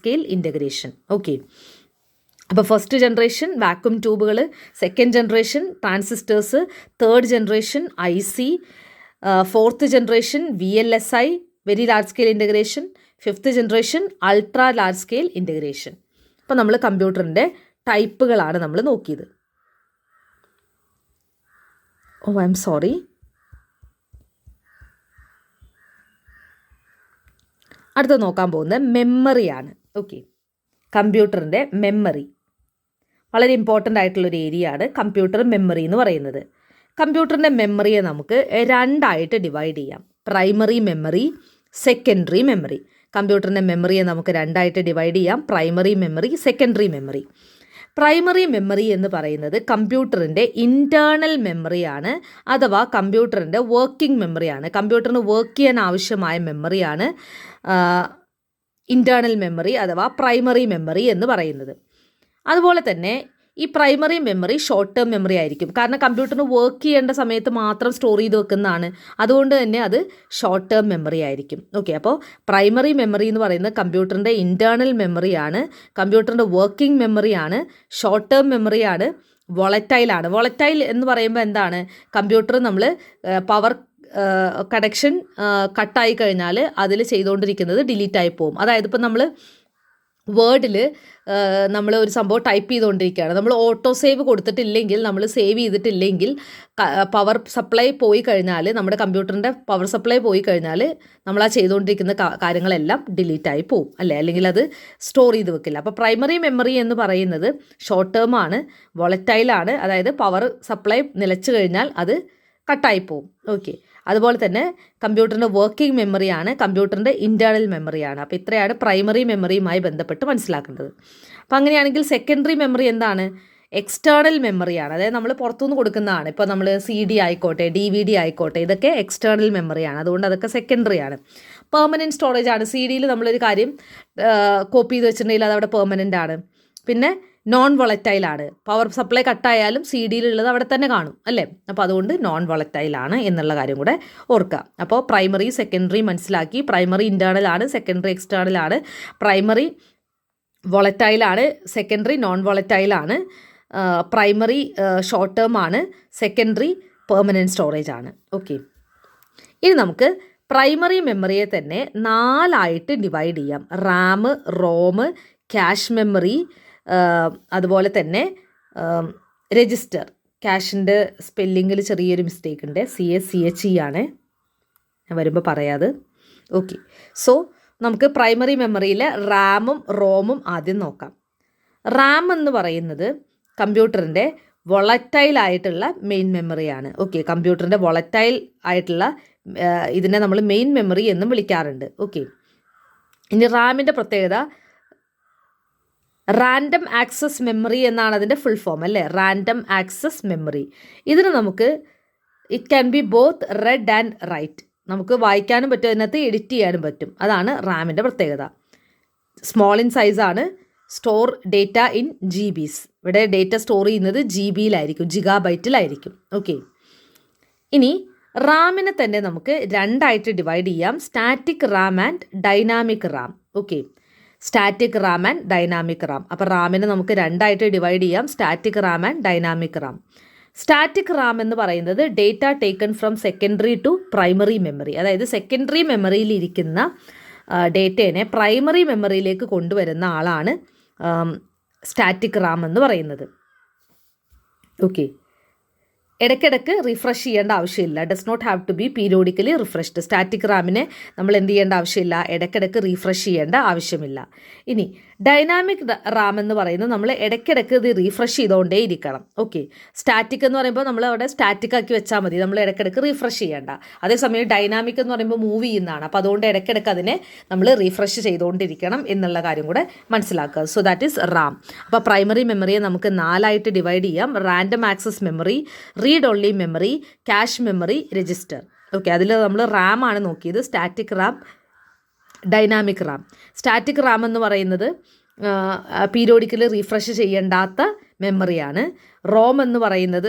A: ഓക്കെ, അപ്പോൾ ഫസ്റ്റ് ജനറേഷൻ വാക്യൂം ട്യൂബുകൾ, second generation transistors, third generation IC, fourth generation VLSI very large scale integration, fifth generation ultra large scale integration. അപ്പോൾ നമ്മൾ കമ്പ്യൂട്ടറിൻ്റെ ടൈപ്പുകളാണ് നമ്മൾ നോക്കിയത്. I am sorry. അടുത്ത നോക്കാൻ പോകുന്നത് മെമ്മറിയാണ്. ഓക്കെ, കമ്പ്യൂട്ടറിൻ്റെ മെമ്മറി വളരെ ഇമ്പോർട്ടൻ്റ് ആയിട്ടുള്ളൊരു ഏരിയ ആണ് കമ്പ്യൂട്ടർ മെമ്മറി എന്ന് പറയുന്നത്. കമ്പ്യൂട്ടറിൻ്റെ മെമ്മറിയെ നമുക്ക് രണ്ടായിട്ട് ഡിവൈഡ് ചെയ്യാം. Primary memory, secondary memory. കമ്പ്യൂട്ടറിൻ്റെ മെമ്മറിയെ നമുക്ക് രണ്ടായിട്ട് ഡിവൈഡ് ചെയ്യാം. Primary memory, secondary memory. Primary memory എന്ന് പറയുന്നത് കമ്പ്യൂട്ടറിൻ്റെ ഇൻറ്റേർണൽ മെമ്മറിയാണ്, അഥവാ കമ്പ്യൂട്ടറിൻ്റെ വർക്കിംഗ് മെമ്മറിയാണ്. കമ്പ്യൂട്ടറിന് വർക്ക് ചെയ്യാൻ ആവശ്യമായ മെമ്മറിയാണ് ഇൻറ്റേർണൽ മെമ്മറി അഥവാ പ്രൈമറി മെമ്മറി എന്ന് പറയുന്നത്. അതുപോലെ തന്നെ ഈ primary memory short term memory ആയിരിക്കും. കാരണം കമ്പ്യൂട്ടറിന് വർക്ക് ചെയ്യേണ്ട സമയത്ത് മാത്രം സ്റ്റോർ ചെയ്ത് വെക്കുന്നതാണ്. അതുകൊണ്ട് തന്നെ അത് ഷോർട്ട് ടേം മെമ്മറി ആയിരിക്കും. ഓക്കെ, അപ്പോൾ പ്രൈമറി മെമ്മറി എന്ന് പറയുന്നത് കമ്പ്യൂട്ടറിൻ്റെ ഇൻറ്റേർണൽ മെമ്മറിയാണ്, കമ്പ്യൂട്ടറിൻ്റെ വർക്കിംഗ് മെമ്മറിയാണ്, ഷോർട്ട് ടേം മെമ്മറിയാണ്, വോളറ്റൈലാണ്. വോളറ്റൈൽ എന്ന് പറയുമ്പോൾ എന്താണ്? കമ്പ്യൂട്ടർ നമ്മൾ പവർ കണക്ഷൻ കട്ടായി കഴിഞ്ഞാൽ അതിൽ ചെയ്തുകൊണ്ടിരിക്കുന്നത് ഡിലീറ്റായി പോകും. അതായത് ഇപ്പം നമ്മൾ വേർഡിൽ നമ്മൾ ഒരു സംഭവം ടൈപ്പ് ചെയ്തുകൊണ്ടിരിക്കുകയാണ്, നമ്മൾ ഓട്ടോ സേവ് കൊടുത്തിട്ടില്ലെങ്കിൽ, നമ്മൾ സേവ് ചെയ്തിട്ടില്ലെങ്കിൽ പവർ സപ്ലൈ പോയി കഴിഞ്ഞാൽ, നമ്മുടെ കമ്പ്യൂട്ടറിൻ്റെ പവർ സപ്ലൈ പോയി കഴിഞ്ഞാൽ നമ്മൾ ആ ചെയ്തുകൊണ്ടിരിക്കുന്ന കാര്യങ്ങളെല്ലാം ഡിലീറ്റായി പോകും അല്ലേ, അല്ലെങ്കിൽ അത് സ്റ്റോർ ചെയ്ത് വെക്കില്ല. അപ്പോൾ പ്രൈമറി മെമ്മറി എന്ന് പറയുന്നത് ഷോർട്ട് ടേം ആണ്, വോളറ്റൈലാണ്. അതായത് പവർ സപ്ലൈ നിലച്ചു കഴിഞ്ഞാൽ അത് കട്ടായി പോകും. ഓക്കെ, അതുപോലെ തന്നെ കമ്പ്യൂട്ടറിൻ്റെ വർക്കിംഗ് മെമ്മറിയാണ്, കമ്പ്യൂട്ടറിൻ്റെ ഇൻറ്റേർണൽ മെമ്മറിയാണ്. അപ്പോൾ ഇത്രയാണ് പ്രൈമറി മെമ്മറിയുമായി ബന്ധപ്പെട്ട് മനസ്സിലാക്കേണ്ടത്. അപ്പോൾ അങ്ങനെയാണെങ്കിൽ സെക്കൻഡറി മെമ്മറി എന്താണ്? എക്സ്റ്റേണൽ മെമ്മറിയാണ്. അതായത് നമ്മൾ പുറത്തുനിന്ന് കൊടുക്കുന്നതാണ്. ഇപ്പോൾ നമ്മൾ CD ആയിക്കോട്ടെ, DVD ആയിക്കോട്ടെ, ഇതൊക്കെ എക്സ്റ്റേണൽ മെമ്മറിയാണ്. അതുകൊണ്ട് അതൊക്കെ സെക്കൻഡറിയാണ്. പെർമനൻറ്റ് സ്റ്റോറേജ് ആണ്. CD നമ്മളൊരു കാര്യം കോപ്പി ചെയ്ത് വെച്ചിട്ടുണ്ടെങ്കിൽ അതവിടെ പെർമനൻ്റ് ആണ്. പിന്നെ നോൺ വോളറ്റൈലാണ്. പവർ സപ്ലൈ കട്ടായാലും CD-യിലുള്ളത് അവിടെ തന്നെ കാണും അല്ലേ. അപ്പോൾ അതുകൊണ്ട് നോൺ വോളറ്റൈലാണ് എന്നുള്ള കാര്യം കൂടെ ഓർക്കുക. അപ്പോൾ പ്രൈമറി സെക്കൻഡറി മനസ്സിലാക്കി. പ്രൈമറി ഇൻറ്റേർണൽ ആണ്, സെക്കൻഡറി എക്സ്റ്റേണൽ ആണ്. പ്രൈമറി വോളറ്റൈലാണ്, സെക്കൻഡറി നോൺ വോളറ്റൈലാണ്. പ്രൈമറി ഷോർട്ട് ടേം ആണ്, സെക്കൻഡറി പെർമനൻറ്റ് സ്റ്റോറേജ് ആണ്. ഓക്കെ, ഇനി നമുക്ക് പ്രൈമറി മെമ്മറിയെ തന്നെ 4ആയിട്ട് ഡിവൈഡ് ചെയ്യാം. RAM, ROM, ക്യാഷ് മെമ്മറി, അതുപോലെ തന്നെ രജിസ്റ്റർ. ക്യാഷിൻ്റെ സ്പെല്ലിങ്ങിൽ ചെറിയൊരു മിസ്റ്റേക്ക് ഉണ്ട്, CHE ആണ്, ഞാൻ വരുമ്പോൾ പറയാത്. ഓക്കെ, സോ നമുക്ക് പ്രൈമറി മെമ്മറിയിലെ റാമും റോമും ആദ്യം നോക്കാം. റാം എന്ന് പറയുന്നത് കമ്പ്യൂട്ടറിൻ്റെ വൊളറ്റൈൽ ആയിട്ടുള്ള മെയിൻ മെമ്മറിയാണ്. ഓക്കെ, കമ്പ്യൂട്ടറിൻ്റെ വൊളറ്റൈൽ ആയിട്ടുള്ള ഇതിനെ നമ്മൾ മെയിൻ മെമ്മറി എന്നും വിളിക്കാറുണ്ട്. ഓക്കെ, ഇനി റാമിൻ്റെ പ്രത്യേകത റാൻഡം ആക്സസ് മെമ്മറി എന്നാണ് അതിൻ്റെ ഫുൾ ഫോം അല്ലേ, റാൻഡം ആക്സസ് മെമ്മറി. ഇതിന് നമുക്ക് it can be both read and write. നമുക്ക് വായിക്കാനും പറ്റും, അതിനകത്ത് എഡിറ്റ് ചെയ്യാനും പറ്റും. അതാണ് റാമിൻ്റെ പ്രത്യേകത. സ്മോൾ ഇൻ സൈസാണ്, സ്റ്റോർ ഡേറ്റ ഇൻ GBs. ഇവിടെ ഡേറ്റ സ്റ്റോർ ചെയ്യുന്നത് GB-യിലായിരിക്കും, ജിഗാബൈറ്റിലായിരിക്കും. ഓക്കെ, ഇനി റാമിനെ തന്നെ നമുക്ക് രണ്ടായിട്ട് ഡിവൈഡ് ചെയ്യാം. Static RAM and dynamic RAM. Okay, static RAM and dynamic RAM. അപ്പോൾ റാമിനെ നമുക്ക് രണ്ടായിട്ട് ഡിവൈഡ് ചെയ്യാം, static RAM and dynamic RAM. Static RAM എന്ന് പറയുന്നത് data taken from secondary to primary memory. അതായത് സെക്കൻഡറി മെമ്മറിയിൽ ഇരിക്കുന്ന ഡേറ്റേനെ പ്രൈമറി മെമ്മറിയിലേക്ക് കൊണ്ടുവരുന്ന ആളാണ് സ്റ്റാറ്റിക് റാം എന്ന് പറയുന്നത്. ഓക്കെ, ഇടയ്ക്കിടയ്ക്ക് റിഫ്രഷ് ചെയ്യേണ്ട ആവശ്യമില്ല. Does not have to be periodically refreshed. Static റാമിനെ നമ്മൾ എന്ത് ചെയ്യേണ്ട ആവശ്യമില്ല, ഇടയ്ക്കിടയ്ക്ക് റിഫ്രഷ് ചെയ്യേണ്ട ആവശ്യമില്ല. ഇനി ഡൈനാമിക് റാം എന്ന് പറയുന്നത് നമ്മൾ ഇടയ്ക്കിടയ്ക്ക് ഇത് റീഫ്രഷ് ചെയ്തുകൊണ്ടേ ഇരിക്കണം. ഓക്കെ, സ്റ്റാറ്റിക് എന്ന് പറയുമ്പോൾ നമ്മൾ അവിടെ സ്റ്റാറ്റിക് ആക്കി വെച്ചാൽ മതി, നമ്മൾ ഇടയ്ക്കിടയ്ക്ക് റീഫ്രഷ് ചെയ്യേണ്ട. അതേസമയം ഡൈനാമിക് എന്ന് പറയുമ്പോൾ മൂവ് ചെയ്യുന്നതാണ്. അപ്പോൾ അതുകൊണ്ട് ഇടയ്ക്കിടയ്ക്ക് അതിനെ നമ്മൾ റീഫ്രഷ് ചെയ്തുകൊണ്ടിരിക്കണം എന്നുള്ള കാര്യം കൂടെ മനസ്സിലാക്കുക. So that is Ram. അപ്പോൾ പ്രൈമറി മെമ്മറിയെ നമുക്ക് 4ആയിട്ട് ഡിവൈഡ് ചെയ്യാം. Random access memory, read only memory, cache memory, register. Okay, അതിൽ നമ്മൾ റാം ആണ് നോക്കിയത്. Static Ram, dynamic RAM. Static RAM എന്ന് പറയുന്നത് പീരിയോഡിക്കലി റീഫ്രഷ് ചെയ്യേണ്ടാത്ത മെമ്മറിയാണ്. റോം എന്ന് പറയുന്നത്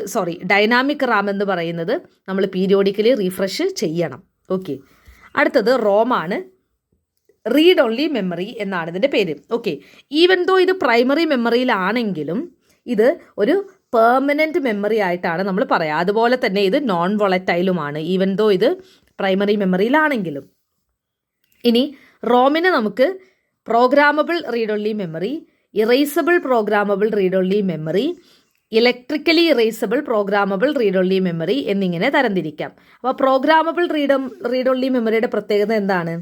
A: ഡൈനാമിക് റാം എന്ന് പറയുന്നത് നമ്മൾ പീരിയോഡിക്കലി റീഫ്രഷ് ചെയ്യണം. ഓക്കെ, അടുത്തത് റോമാണ്. റീഡ് ഓൺലി മെമ്മറി എന്നാണ് ഇതിൻ്റെ പേര്. ഓക്കെ, ഈവൻ ദോ ഇത് പ്രൈമറി മെമ്മറിയിലാണെങ്കിലും ഇത് ഒരു പെർമനൻറ്റ് മെമ്മറി ആയിട്ടാണ് നമ്മൾ പറയുക. അതുപോലെ തന്നെ ഇത് നോൺ വോളറ്റൈലുമാണ് ഈവൻ ദോ ഇത് പ്രൈമറി മെമ്മറിയിലാണെങ്കിലും. ഇനി റോമിന് നമുക്ക് programmable read only memory, erasable programmable read only memory, electrically erasable programmable read only memory എന്നിങ്ങനെ തരംതിരിക്കാം. അപ്പോൾ പ്രോഗ്രാമബിൾ റീഡ് ഓൺലി മെമ്മറിയുടെ പ്രത്യേകത എന്താണ്?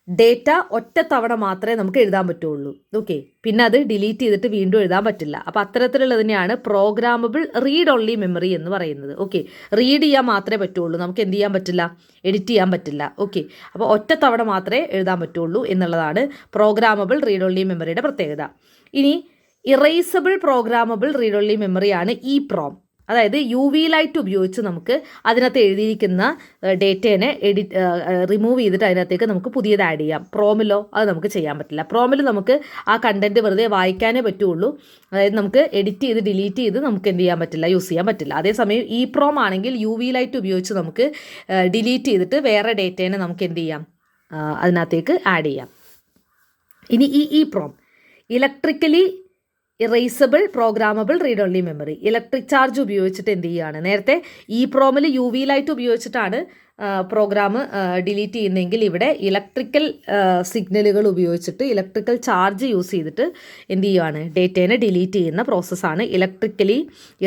A: ഡേറ്റ ഒറ്റ തവണ മാത്രമേ നമുക്ക് എഴുതാൻ പറ്റുള്ളൂ. ഓക്കെ, പിന്നെ അത് ഡിലീറ്റ് ചെയ്തിട്ട് വീണ്ടും എഴുതാൻ പറ്റില്ല. അപ്പോൾ അത്തരത്തിലുള്ളതിനെയാണ് പ്രോഗ്രാമബിൾ റീഡ് ഓൺലി മെമ്മറി എന്ന് പറയുന്നത്. ഓക്കെ, റീഡ് ചെയ്യാൻ മാത്രമേ പറ്റുള്ളൂ, നമുക്ക് എന്ത് ചെയ്യാൻ പറ്റില്ല? എഡിറ്റ് ചെയ്യാൻ പറ്റില്ല. ഓക്കെ, അപ്പോൾ ഒറ്റ തവണ മാത്രമേ എഴുതാൻ പറ്റുള്ളൂ എന്നുള്ളതാണ് പ്രോഗ്രാമബിൾ റീഡ് ഓൺലി മെമ്മറിയുടെ പ്രത്യേകത. ഇനി ഇറേസബിൾ പ്രോഗ്രാമബിൾ റീഡ് ഓൺലി മെമ്മറിയാണ് EEPROM. അതായത് UV ലൈറ്റ് ഉപയോഗിച്ച് നമുക്ക് അതിനകത്ത് എഴുതിയിരിക്കുന്ന ഡേറ്റേനെ റിമൂവ് ചെയ്തിട്ട് അതിനകത്തേക്ക് നമുക്ക് പുതിയത് ആഡ് ചെയ്യാം. പ്രോമിലോ അത് നമുക്ക് ചെയ്യാൻ പറ്റില്ല. പ്രോമിൽ നമുക്ക് ആ കണ്ടന്റ് വെറുതെ വായിക്കാനേ പറ്റുള്ളൂ. അതായത് നമുക്ക് എഡിറ്റ് ചെയ്ത് ഡിലീറ്റ് ചെയ്ത് നമുക്ക് എന്ത് ചെയ്യാൻ പറ്റില്ല? യൂസ് ചെയ്യാൻ പറ്റില്ല. അതേസമയം EEPROM ആണെങ്കിൽ UV ലൈറ്റ് ഉപയോഗിച്ച് നമുക്ക് ഡിലീറ്റ് ചെയ്തിട്ട് വേറെ ഡേറ്റേനെ നമുക്ക് എന്ത് ചെയ്യാം? അതിനകത്തേക്ക് ആഡ് ചെയ്യാം. ഇനി EEPROM electrically erasable programmable read only memory. Electric charge ഉപയോഗിച്ചിട്ട് എന്ത് ചെയ്യുകയാണ്? നേരത്തെ EEPROMൽ UV ലൈറ്റ് ഉപയോഗിച്ചിട്ടാണ് പ്രോഗ്രാം ഡിലീറ്റ് ചെയ്യുന്നതെങ്കിൽ ഇവിടെ ഇലക്ട്രിക്കൽ സിഗ്നലുകൾ ഉപയോഗിച്ചിട്ട് ഇലക്ട്രിക്കൽ ചാർജ് യൂസ് ചെയ്തിട്ട് എന്ത് ചെയ്യുകയാണ്? ഡേറ്റേനെ ഡിലീറ്റ് ചെയ്യുന്ന പ്രോസസ്സാണ് electrically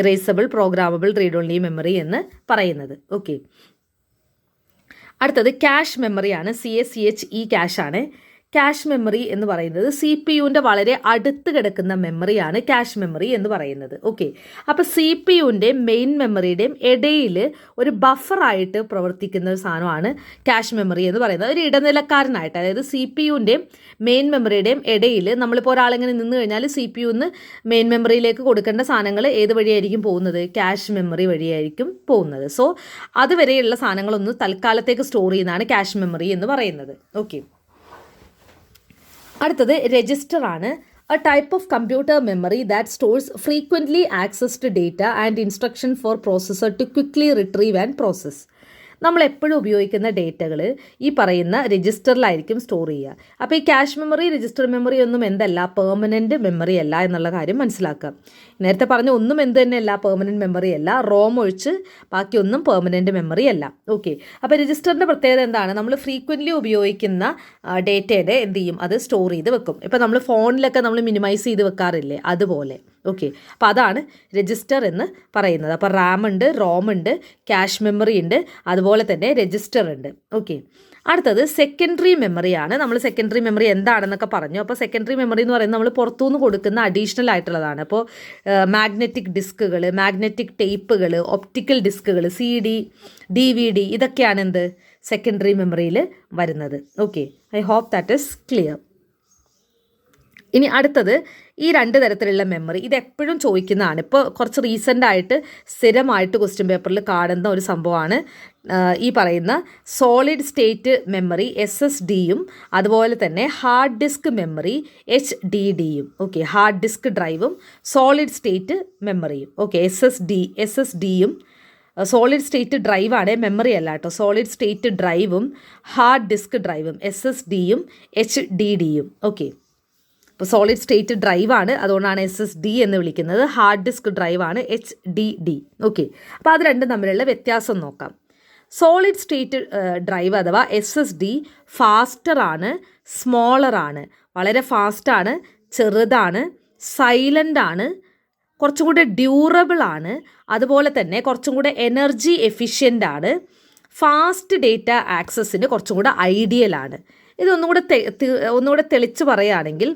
A: erasable programmable read only memory എന്ന് പറയുന്നത്. ഓക്കെ, അടുത്തത് ക്യാഷ് മെമ്മറിയാണ്. CACHE ക്യാഷാണ്. ക്യാഷ് മെമ്മറി എന്ന് പറയുന്നത് CPU-ൻ്റെ വളരെ അടുത്ത് കിടക്കുന്ന മെമ്മറിയാണ് ക്യാഷ് മെമ്മറി എന്ന് പറയുന്നത്. ഓക്കെ, അപ്പോൾ CPU-ൻ്റെയും മെയിൻ മെമ്മറിയുടെയും ഇടയിൽ ഒരു ബഫറായിട്ട് പ്രവർത്തിക്കുന്ന ഒരു സാധനമാണ് ക്യാഷ് മെമ്മറി എന്ന് പറയുന്നത്. ഒരു ഇടനിലക്കാരനായിട്ട്, അതായത് CPU-ൻ്റെയും മെയിൻ മെമ്മറിയുടെയും ഇടയിൽ നമ്മളിപ്പോൾ ഒരാളിങ്ങനെ നിന്ന് കഴിഞ്ഞാൽ CPU-ന്ന് മെയിൻ മെമ്മറിയിലേക്ക് കൊടുക്കേണ്ട സാധനങ്ങൾ ഏത് വഴിയായിരിക്കും പോകുന്നത്? ക്യാഷ് മെമ്മറി വഴിയായിരിക്കും പോകുന്നത്. സോ അതുവരെയുള്ള സാധനങ്ങളൊന്ന് തൽക്കാലത്തേക്ക് സ്റ്റോർ ചെയ്യുന്നതാണ് ക്യാഷ് മെമ്മറി എന്ന് പറയുന്നത്. ഓക്കെ, അടുത്തത് രജിസ്റ്റർ ആണ്. A type of computer memory that stores frequently accessed data and instruction for processor to quickly retrieve and process. നമ്മൾ എപ്പോഴും ഉപയോഗിക്കുന്ന ഡേറ്റകൾ ഈ പറയുന്ന രജിസ്റ്ററിലായിരിക്കും സ്റ്റോർ ചെയ്യുക. അപ്പോൾ ഈ ക്യാഷ് മെമ്മറി, രജിസ്റ്റർ മെമ്മറി ഒന്നും എന്തല്ല? പെർമനൻറ്റ് മെമ്മറി അല്ല എന്നുള്ള കാര്യം മനസ്സിലാക്കുക. നേരത്തെ പറഞ്ഞ ഒന്നും എന്ത് തന്നെയല്ല? പെർമനൻറ്റ് മെമ്മറി അല്ല. റോം ഒഴിച്ച് ബാക്കിയൊന്നും പെർമനൻറ്റ് മെമ്മറി അല്ല. ഓക്കെ, അപ്പോൾ രജിസ്റ്ററിൻ്റെ പ്രത്യേകത എന്താണ്? നമ്മൾ ഫ്രീക്വൻ്റ്ലി ഉപയോഗിക്കുന്ന ഡേറ്റയുടെ എന്ത് ചെയ്യും? അത് സ്റ്റോർ ചെയ്ത് വെക്കും. ഇപ്പോൾ നമ്മൾ ഫോണിലൊക്കെ നമ്മൾ മിനിമൈസ് ചെയ്ത് വെക്കാറില്ലേ? അതുപോലെ. ഓക്കെ, അപ്പോൾ അതാണ് രജിസ്റ്റർ എന്ന് പറയുന്നത്. അപ്പോൾ റാം ഉണ്ട്, റോം ഉണ്ട്, ക്യാഷ് മെമ്മറി ഉണ്ട്, അതുപോലെ തന്നെ രജിസ്റ്റർ ഉണ്ട്. ഓക്കെ, അടുത്തത് സെക്കൻഡറി മെമ്മറിയാണ്. നമ്മൾ സെക്കൻഡറി മെമ്മറി എന്താണെന്നൊക്കെ പറഞ്ഞു. അപ്പോൾ സെക്കൻഡറി മെമ്മറി എന്ന് പറയുന്നത് നമ്മൾ പുറത്തുനിന്ന് കൊടുക്കുന്ന അഡീഷണൽ ആയിട്ടുള്ളതാണ്. അപ്പോൾ മാഗ്നറ്റിക് ഡിസ്കുകൾ, മാഗ്നറ്റിക് ടേപ്പുകൾ, ഒപ്റ്റിക്കൽ ഡിസ്കുകൾ, CD, DVD ഇതൊക്കെയാണ് എന്ത്? സെക്കൻഡറി മെമ്മറിയിൽ വരുന്നത്. Okay, I hope that is clear. ഇനി അടുത്തത് ഈ രണ്ട് തരത്തിലുള്ള മെമ്മറി. ഇത് എപ്പോഴും ചോദിക്കുന്നതാണ്. ഇപ്പോൾ കുറച്ച് റീസെൻ്റ് ആയിട്ട് സ്ഥിരമായിട്ട് ക്വസ്റ്റ്യൻ പേപ്പറിൽ കാണുന്ന ഒരു സംഭവമാണ് ഈ പറയുന്ന സോളിഡ് സ്റ്റേറ്റ് മെമ്മറി SSDയും അതുപോലെ തന്നെ ഹാർഡ് ഡിസ്ക് മെമ്മറി HDDയും. ഓക്കെ, ഹാർഡ് ഡിസ്ക് ഡ്രൈവും സോളിഡ് സ്റ്റേറ്റ് മെമ്മറിയും. ഓക്കെ, SSDയും സോളിഡ് സ്റ്റേറ്റ് ഡ്രൈവാണ്, മെമ്മറി അല്ല കേട്ടോ. സോളിഡ് സ്റ്റേറ്റ് ഡ്രൈവും ഹാർഡ് ഡിസ്ക് ഡ്രൈവും SSDയും HDDയും. ഓക്കെ, ഇപ്പോൾ സോളിഡ് സ്റ്റേറ്റ് ഡ്രൈവാണ്, അതുകൊണ്ടാണ് SSD എന്ന് വിളിക്കുന്നത്. ഹാർഡ് ഡിസ്ക് ഡ്രൈവാണ് HDD. ഓക്കെ, അപ്പോൾ അത് രണ്ടും തമ്മിലുള്ള വ്യത്യാസം നോക്കാം. സോളിഡ് സ്റ്റേറ്റ് ഡ്രൈവ് അഥവാ SSD ഫാസ്റ്ററാണ്, സ്മോളറാണ്. വളരെ ഫാസ്റ്റാണ്, ചെറുതാണ്, സൈലൻ്റ് ആണ്, കുറച്ചും കൂടെ ഡ്യൂറബിൾ ആണ്, അതുപോലെ തന്നെ കുറച്ചും കൂടെ എനർജി എഫിഷ്യൻ്റ് ആണ്, ഫാസ്റ്റ് ഡേറ്റ ആക്സസിന് കുറച്ചും കൂടെ ഐഡിയലാണ്. ഒന്നുകൂടെ തെളിച്ച് പറയുകയാണെങ്കിൽ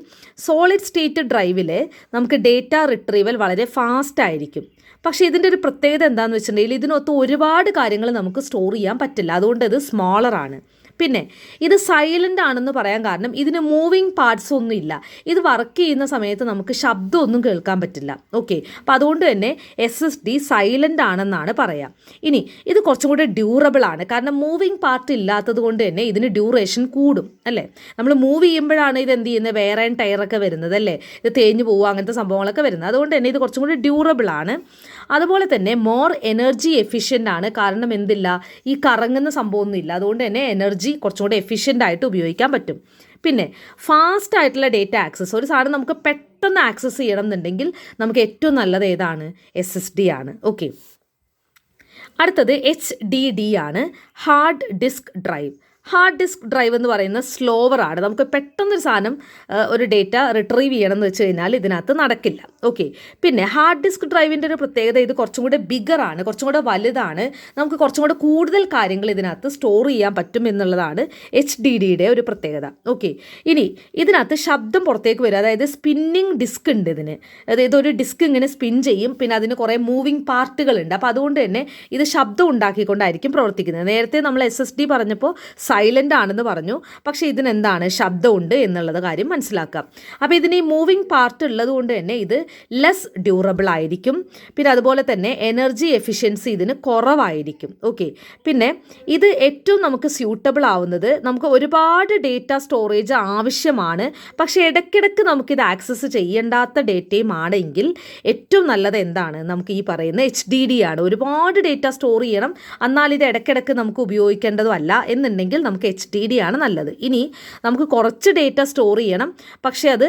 A: സോളിഡ് സ്റ്റേറ്റ് ഡ്രൈവിൽ നമുക്ക് ഡേറ്റ റിട്രീവൽ വളരെ ഫാസ്റ്റ് ആയിരിക്കും. പക്ഷേ ഇതിൻ്റെ ഒരു പ്രത്യേകത എന്താണെന്ന് വെച്ചിട്ടുണ്ടെങ്കിൽ ഇതിനൊത്ത് ഒരുപാട് കാര്യങ്ങൾ നമുക്ക് സ്റ്റോർ ചെയ്യാൻ പറ്റില്ല. അതുകൊണ്ട് ഇത് സ്മോളറാണ്. പിന്നെ ഇത് സൈലൻ്റ് ആണെന്ന് പറയാൻ കാരണം ഇതിന് മൂവിങ് പാർട്സ് ഒന്നും ഇല്ല. ഇത് വർക്ക് ചെയ്യുന്ന സമയത്ത് നമുക്ക് ശബ്ദമൊന്നും കേൾക്കാൻ പറ്റില്ല. ഓക്കെ, അപ്പോൾ അതുകൊണ്ട് തന്നെ SSD സൈലൻ്റ് ആണെന്നാണ് പറയാം. ഇനി ഇത് കുറച്ചും കൂടെ ഡ്യൂറബിൾ ആണ്. കാരണം മൂവിങ് പാർട്ട് ഇല്ലാത്തത് കൊണ്ട് തന്നെ ഇതിന് ഡ്യൂറേഷൻ കൂടും അല്ലേ. നമ്മൾ മൂവ് ചെയ്യുമ്പോഴാണ് ഇത് എന്ത് ചെയ്യുന്നത്? വെയർ ആൻഡ് ടയറൊക്കെ വരുന്നത് അല്ലേ. ഇത് തേഞ്ഞു പോവുക, അങ്ങനത്തെ സംഭവങ്ങളൊക്കെ വരുന്നത്. അതുകൊണ്ട് തന്നെ ഇത് കുറച്ചും കൂടി ഡ്യൂറബിൾ ആണ്. അതുപോലെ തന്നെ മോർ എനർജി എഫിഷ്യൻ്റ് ആണ്. കാരണം എന്തില്ല? ഈ കറങ്ങുന്ന സംഭവമൊന്നും ഇല്ല. അതുകൊണ്ട് തന്നെ എനർജി എനർജി കുറച്ചും കൂടെ എഫിഷ്യൻ്റ് ആയിട്ട് ഉപയോഗിക്കാൻ പറ്റും. പിന്നെ ഫാസ്റ്റ് ആയിട്ടുള്ള ഡേറ്റ ആക്സസ്, ഒരു സാധനം നമുക്ക് പെട്ടെന്ന് ആക്സസ് ചെയ്യണം എന്നുണ്ടെങ്കിൽ നമുക്ക് ഏറ്റവും നല്ലത് ഏതാണ്? SSD ആണ്. ഓക്കെ, അടുത്തത് HDD ആണ്, hard disk drive. Hard disk drive എന്ന് പറയുന്നത് സ്ലോവർ ആണ്. നമുക്ക് പെട്ടെന്നൊരു സാധനം ഒരു ഡേറ്റ റിട്രീവ് ചെയ്യണം എന്ന് വെച്ച് കഴിഞ്ഞാൽ ഇതിനകത്ത് നടക്കില്ല. ഓക്കെ, പിന്നെ ഹാർഡ് ഡിസ്ക് ഡ്രൈവിൻ്റെ ഒരു പ്രത്യേകത ഇത് കുറച്ചും കൂടെ ബിഗർ ആണ്, കുറച്ചും കൂടെ വലുതാണ്, നമുക്ക് കുറച്ചും കൂടെ കൂടുതൽ കാര്യങ്ങൾ ഇതിനകത്ത് സ്റ്റോർ ചെയ്യാൻ പറ്റും എന്നുള്ളതാണ് HDDയുടെ ഒരു പ്രത്യേകത. ഓക്കെ, ഇനി ഇതിനകത്ത് ശബ്ദം പുറത്തേക്ക് വരും, അതായത് സ്പിന്നിങ് ഡിസ്ക് ഉണ്ട് ഇതിന്. അതായത് ഒരു ഡിസ്ക് ഇങ്ങനെ സ്പിൻ ചെയ്യും, പിന്നെ അതിന് കുറേ മൂവിങ് പാർട്ടുകളുണ്ട്. അപ്പോൾ അതുകൊണ്ട് തന്നെ ഇത് ശബ്ദം ഉണ്ടാക്കിക്കൊണ്ടായിരിക്കും പ്രവർത്തിക്കുന്നത്. നേരത്തെ നമ്മൾ SSD പറഞ്ഞപ്പോൾ സൈലൻ്റ് ആണെന്ന് പറഞ്ഞു, പക്ഷേ ഇതിനെന്താണ്, ശബ്ദമുണ്ട് എന്നുള്ളത് കാര്യം മനസ്സിലാക്കാം. അപ്പോൾ ഇതിന് ഈ മൂവിങ് പാർട്ട് ഉള്ളത് കൊണ്ട് തന്നെ ഇത് ലെസ് ഡ്യൂറബിൾ ആയിരിക്കും. പിന്നെ അതുപോലെ തന്നെ എനർജി എഫിഷ്യൻസി ഇതിന് കുറവായിരിക്കും. ഓക്കെ, പിന്നെ ഇത് ഏറ്റവും നമുക്ക് സ്യൂട്ടബിൾ ആവുന്നത്, നമുക്ക് ഒരുപാട് ഡേറ്റ സ്റ്റോറേജ് ആവശ്യമാണ്, പക്ഷേ ഇടയ്ക്കിടയ്ക്ക് നമുക്കിത് ആക്സസ് ചെയ്യേണ്ടാത്ത ഡേറ്റയും ആണെങ്കിൽ ഏറ്റവും നല്ലത് എന്താണ്, നമുക്ക് ഈ പറയുന്ന HDD ആണ്. ഒരുപാട് ഡേറ്റ സ്റ്റോർ ചെയ്യണം, എന്നാൽ ഇത് ഇടയ്ക്കിടയ്ക്ക് നമുക്ക് ഉപയോഗിക്കേണ്ടതുമല്ല എന്നുണ്ടെങ്കിൽ നമുക്ക് HDD ആണ് നല്ലത്. ഇനി നമുക്ക് കുറച്ച് ഡേറ്റ സ്റ്റോർ ചെയ്യണം, പക്ഷേ അത്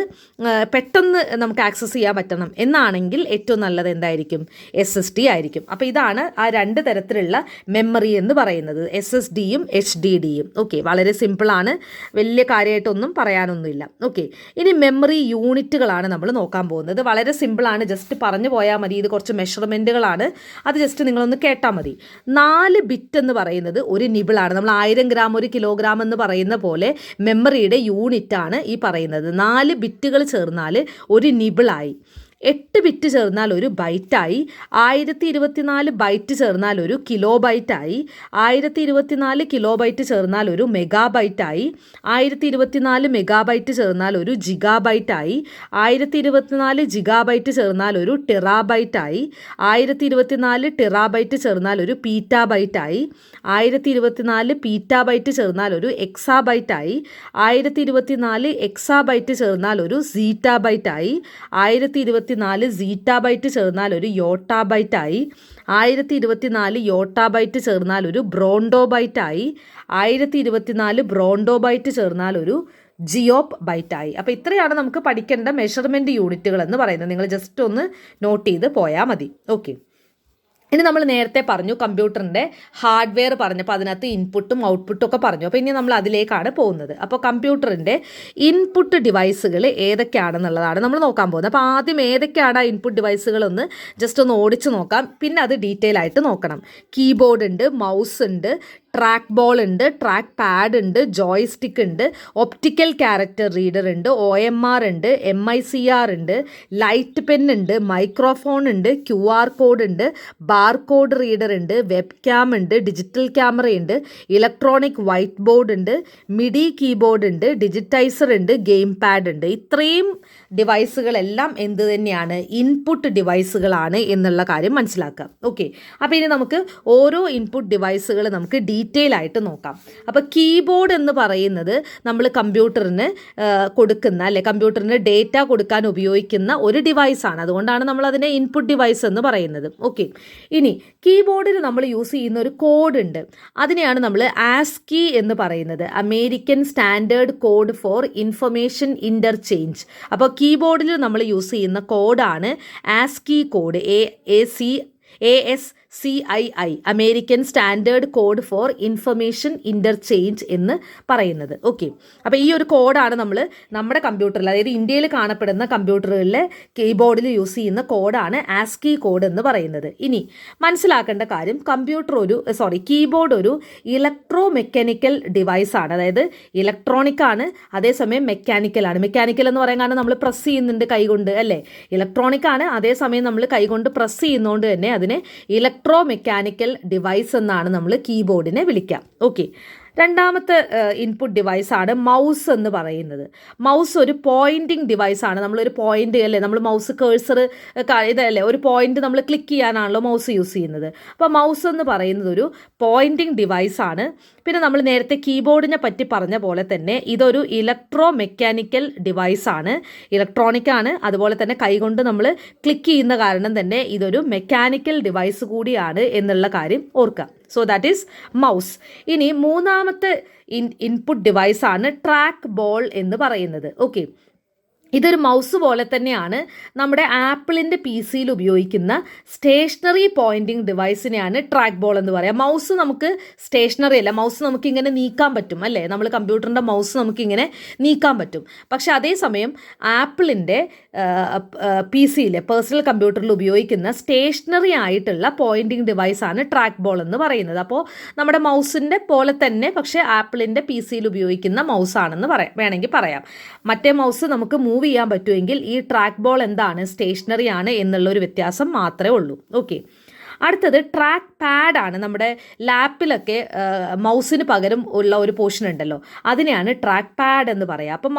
A: പെട്ടെന്ന് നമുക്ക് ആക്സസ് ചെയ്യാൻ പറ്റണം എന്നാണെങ്കിൽ ഏറ്റവും നല്ലത് എന്തായിരിക്കും? SSD ആയിരിക്കും. അപ്പോൾ ഇതാണ് ആ രണ്ട് തരത്തിലുള്ള മെമ്മറി എന്ന് പറയുന്നത്, SSDയും HDDയും. ഓക്കെ, വളരെ സിമ്പിളാണ്, വലിയ കാര്യമായിട്ടൊന്നും പറയാനൊന്നുമില്ല. ഓക്കെ, ഇനി മെമ്മറി യൂണിറ്റുകളാണ് നമ്മൾ നോക്കാൻ പോകുന്നത്. വളരെ സിമ്പിളാണ്, ജസ്റ്റ് പറഞ്ഞു പോയാൽ മതി. ഇത് കുറച്ച് മെഷർമെൻറ്റുകളാണ്, അത് ജസ്റ്റ് നിങ്ങളൊന്ന് കേട്ടാൽ മതി. 4 ബിറ്റ് എന്ന് പറയുന്നത് ഒരു നിബിളാണ്. നമ്മൾ 1000 ഗ്രാം 1 കിലോഗ്രാം എന്ന് പറയുന്ന പോലെ മെമ്മറിയുടെ യൂണിറ്റാണ് ഈ പറയുന്നത്. 4 ബിറ്റുകൾ ചേർന്നാൽ ഒരു നിബിളായി. 8 ബിറ്റ് ചേർന്നാൽ ഒരു ബൈറ്റായി. 1024 ബൈറ്റ് ചേർന്നാൽ ഒരു കിലോ ബൈറ്റായി. 1024 കിലോ ബൈറ്റ് ചേർന്നാൽ ഒരു മെഗാബൈറ്റായി. 1024 മെഗാബൈറ്റ് ചേർന്നാൽ ഒരു ജിഗാബൈറ്റായി. 1024 ജിഗാബൈറ്റ് ചേർന്നാൽ ഒരു ടെറാബൈറ്റായി. 1024 ടെറാബൈറ്റ് ചേർന്നാൽ ഒരു പീറ്റാബൈറ്റായി. 1024 പീറ്റാബൈറ്റ് ചേർന്നാൽ ഒരു എക്സാബൈറ്റായി. 1024 എക്സാബൈറ്റ് ചേർന്നാൽ ഒരു സീറ്റാബൈറ്റായി. 1024 സീറ്റാബൈറ്റ് ചേർന്നാൽ ഒരു യോട്ടാബൈറ്റായി. 1024 യോട്ടാബൈറ്റ് ചേർന്നാൽ ഒരു ബ്രോണ്ടോബൈറ്റായി. 1024 ബ്രോണ്ടോബൈറ്റ് ചേർന്നാൽ ഒരു ജിയോപ്പ് ബൈറ്റായി. അപ്പോൾ ഇത്രയാണ് നമുക്ക് പഠിക്കേണ്ട മെഷർമെൻറ്റ് യൂണിറ്റുകൾ എന്ന് പറയുന്നത്. നിങ്ങൾ ജസ്റ്റ് ഒന്ന് നോട്ട് ചെയ്ത് പോയാൽ മതി. ഓക്കെ, ഇനി നമ്മൾ നേരത്തെ പറഞ്ഞു കമ്പ്യൂട്ടറിൻ്റെ ഹാർഡ്വെയർ പറഞ്ഞപ്പോൾ അതിനകത്ത് ഇൻപുട്ടും ഔട്ട്പുട്ടും ഒക്കെ പറഞ്ഞു. അപ്പോൾ ഇനി നമ്മൾ അതിലേക്കാണ് പോകുന്നത്. അപ്പോൾ കമ്പ്യൂട്ടറിൻ്റെ ഇൻപുട്ട് ഡിവൈസുകൾ ഏതൊക്കെയാണെന്നുള്ളതാണ് നമ്മൾ നോക്കാൻ പോകുന്നത്. അപ്പോൾ ആദ്യം ഏതൊക്കെയാണ് ആ ഇൻപുട്ട് ഡിവൈസുകളൊന്ന് ജസ്റ്റ് ഒന്ന് ഓടിച്ച് നോക്കാം, പിന്നെ അത് ഡീറ്റെയിൽ ആയിട്ട് നോക്കണം. കീബോർഡ് ഉണ്ട്, മൗസ് ഉണ്ട്, ട്രാക്ക് ബോൾ ഉണ്ട്, ട്രാക്ക് പാഡ് ഉണ്ട്, ജോയ്സ്റ്റിക്ക് ഉണ്ട്, ഒപ്റ്റിക്കൽ ക്യാരക്ടർ റീഡർ ഉണ്ട്, OMR ഉണ്ട്, MICR ഉണ്ട്, ലൈറ്റ് പെൻ ഉണ്ട്, മൈക്രോഫോൺ ഉണ്ട്, QR കോഡ് ഉണ്ട്, ബാർകോഡ് റീഡർ ഉണ്ട്, വെബ് ക്യാം ഉണ്ട്, ഡിജിറ്റൽ ക്യാമറയുണ്ട്, ഇലക്ട്രോണിക് വൈറ്റ് ബോർഡ് ഉണ്ട്, മിഡി കീബോർഡ് ഉണ്ട്, ഡിജിറ്റൈസർ ഉണ്ട്, ഗെയിം പാഡ് ഉണ്ട്. ഇത്രയും ഡിവൈസുകളെല്ലാം എന്ത് തന്നെയാണ്? ഇൻപുട്ട് ഡിവൈസുകളാണ് എന്നുള്ള കാര്യം മനസ്സിലാക്കാം. ഓക്കെ, അപ്പോൾ ഇനി നമുക്ക് ഓരോ ഇൻപുട്ട് ഡിവൈസുകൾ നമുക്ക് ഡീറ്റെയിൽ ആയിട്ട് നോക്കാം. അപ്പോൾ കീബോർഡ് എന്ന് പറയുന്നത് നമ്മൾ കമ്പ്യൂട്ടറിന് കൊടുക്കുന്ന, അല്ലെ കമ്പ്യൂട്ടറിന് ഡേറ്റ കൊടുക്കാൻ ഉപയോഗിക്കുന്ന ഒരു ഡിവൈസാണ്. അതുകൊണ്ടാണ് നമ്മൾ അതിനെ ഇൻപുട്ട് ഡിവൈസ് എന്ന് പറയുന്നത്. ഓക്കെ, ഇനി കീബോർഡിൽ നമ്മൾ യൂസ് ചെയ്യുന്ന ഒരു കോഡ് ഉണ്ട്, അതിനെയാണ് നമ്മൾ ASCII എന്ന് പറയുന്നത്, American standard code for information interchange. അപ്പോൾ കീബോർഡിൽ നമ്മൾ യൂസ് ചെയ്യുന്ന കോഡാണ് ASCII code, ASCII, American standard code for information interchange എന്ന് പറയുന്നത്. ഓക്കെ, അപ്പോൾ ഈ ഒരു കോഡാണ് നമ്മൾ നമ്മുടെ കമ്പ്യൂട്ടറിൽ, അതായത് ഇന്ത്യയിൽ കാണപ്പെടുന്ന കമ്പ്യൂട്ടറുകളിലെ കീബോർഡിൽ യൂസ് ചെയ്യുന്ന കോഡാണ് ASCII കോഡ് എന്ന് പറയുന്നത്. ഇനി മനസ്സിലാക്കേണ്ട കാര്യം, കീബോർഡ് ഒരു ഇലക്ട്രോ മെക്കാനിക്കൽ ഡിവൈസാണ്. അതായത് ഇലക്ട്രോണിക് ആണ്, അതേസമയം മെക്കാനിക്കലാണ്. മെക്കാനിക്കൽ എന്ന് പറയാൻ കാരണം നമ്മൾ പ്രസ് ചെയ്യുന്നുണ്ട് കൈകൊണ്ട്, അല്ലേ? ഇലക്ട്രോണിക് ആണ്, അതേസമയം നമ്മൾ കൈകൊണ്ട് പ്രസ് ചെയ്യുന്നതുകൊണ്ട് തന്നെ അതിനെ ഇലക്ട്രോ മെക്കാനിക്കൽ ഡിവൈസ് എന്നാണ് നമ്മൾ കീബോർഡിനെ വിളിക്കുക. ഓക്കെ, രണ്ടാമത്തെ ഇൻപുട്ട് ഡിവൈസാണ് മൗസ് എന്ന് പറയുന്നത്. മൗസ് ഒരു പോയിൻറ്റിങ് ഡിവൈസാണ്. നമ്മളൊരു പോയിൻ്റ്, അല്ലേ, നമ്മൾ മൗസ് കേഴ്സർ ഇതല്ലേ, ഒരു പോയിൻ്റ് നമ്മൾ ക്ലിക്ക് ചെയ്യാനാണല്ലോ മൗസ് യൂസ് ചെയ്യുന്നത്. അപ്പോൾ മൗസ് എന്ന് പറയുന്നത് ഒരു പോയിൻറ്റിങ് ഡിവൈസാണ്. പിന്നെ നമ്മൾ നേരത്തെ കീബോർഡിനെ പറ്റി പറഞ്ഞ പോലെ തന്നെ ഇതൊരു ഇലക്ട്രോ മെക്കാനിക്കൽ ഡിവൈസാണ്, ഇലക്ട്രോണിക് ആണ്. അതുപോലെ തന്നെ കൈകൊണ്ട് നമ്മൾ ക്ലിക്ക് ചെയ്യുന്ന കാരണം തന്നെ ഇതൊരു മെക്കാനിക്കൽ ഡിവൈസ് കൂടിയാണ് എന്നുള്ള കാര്യം ഓർക്കുക. So that is mouse. ഇനി മൂന്നാമത്തെ ഇൻപുട്ട് ഡിവൈസാണ് ട്രാക്ക് ബോൾ എന്ന് പറയുന്നത്. ഓക്കെ, ഇതൊരു മൗസ് പോലെ തന്നെയാണ് നമ്മുടെ ആപ്പിളിൻ്റെ PC-യിൽ ഉപയോഗിക്കുന്ന സ്റ്റേഷനറി പോയിൻറ്റിംഗ് ഡിവൈസിനെയാണ് ട്രാക്ക് ബോൾ എന്ന് പറയുക. മൗസ് നമുക്ക് സ്റ്റേഷനറി അല്ല, മൗസ് നമുക്ക് ഇങ്ങനെ നീക്കാൻ പറ്റും അല്ലേ, നമ്മൾ കമ്പ്യൂട്ടറിൻ്റെ മൗസ് നമുക്കിങ്ങനെ നീക്കാൻ പറ്റും. പക്ഷേ അതേസമയം ആപ്പിളിൻ്റെ PC-യിൽ പേഴ്സണൽ കമ്പ്യൂട്ടറിൽ ഉപയോഗിക്കുന്ന സ്റ്റേഷനറി ആയിട്ടുള്ള പോയിൻറ്റിംഗ് ഡിവൈസാണ് ട്രാക്ക് ബോൾ എന്ന് പറയുന്നത്. അപ്പോൾ നമ്മുടെ മൗസിൻ്റെ പോലെ തന്നെ പക്ഷേ ആപ്പിളിൻ്റെ PC-യിൽ ഉപയോഗിക്കുന്ന മൗസാണെന്ന് വേണമെങ്കിൽ പറയാം. മറ്റേ മൗസ് നമുക്ക് മൂവ് ചെയ്യാൻ പറ്റുമെങ്കിൽ ഈ ട്രാക്ക് ബോൾ എന്താണ്, സ്റ്റേഷനറി ആണ് എന്നുള്ളൊരു വ്യത്യാസം മാത്രമേ ഉള്ളൂ. ഓക്കെ, അടുത്തത് ട്രാക്ക് പാഡാണ്. നമ്മുടെ ലാപ്പിലൊക്കെ മൗസിന് പകരം ഉള്ള ഒരു പോർഷൻ ഉണ്ടല്ലോ, അതിനെയാണ് ട്രാക്ക് പാഡ് എന്ന് പറയുക. അപ്പോൾ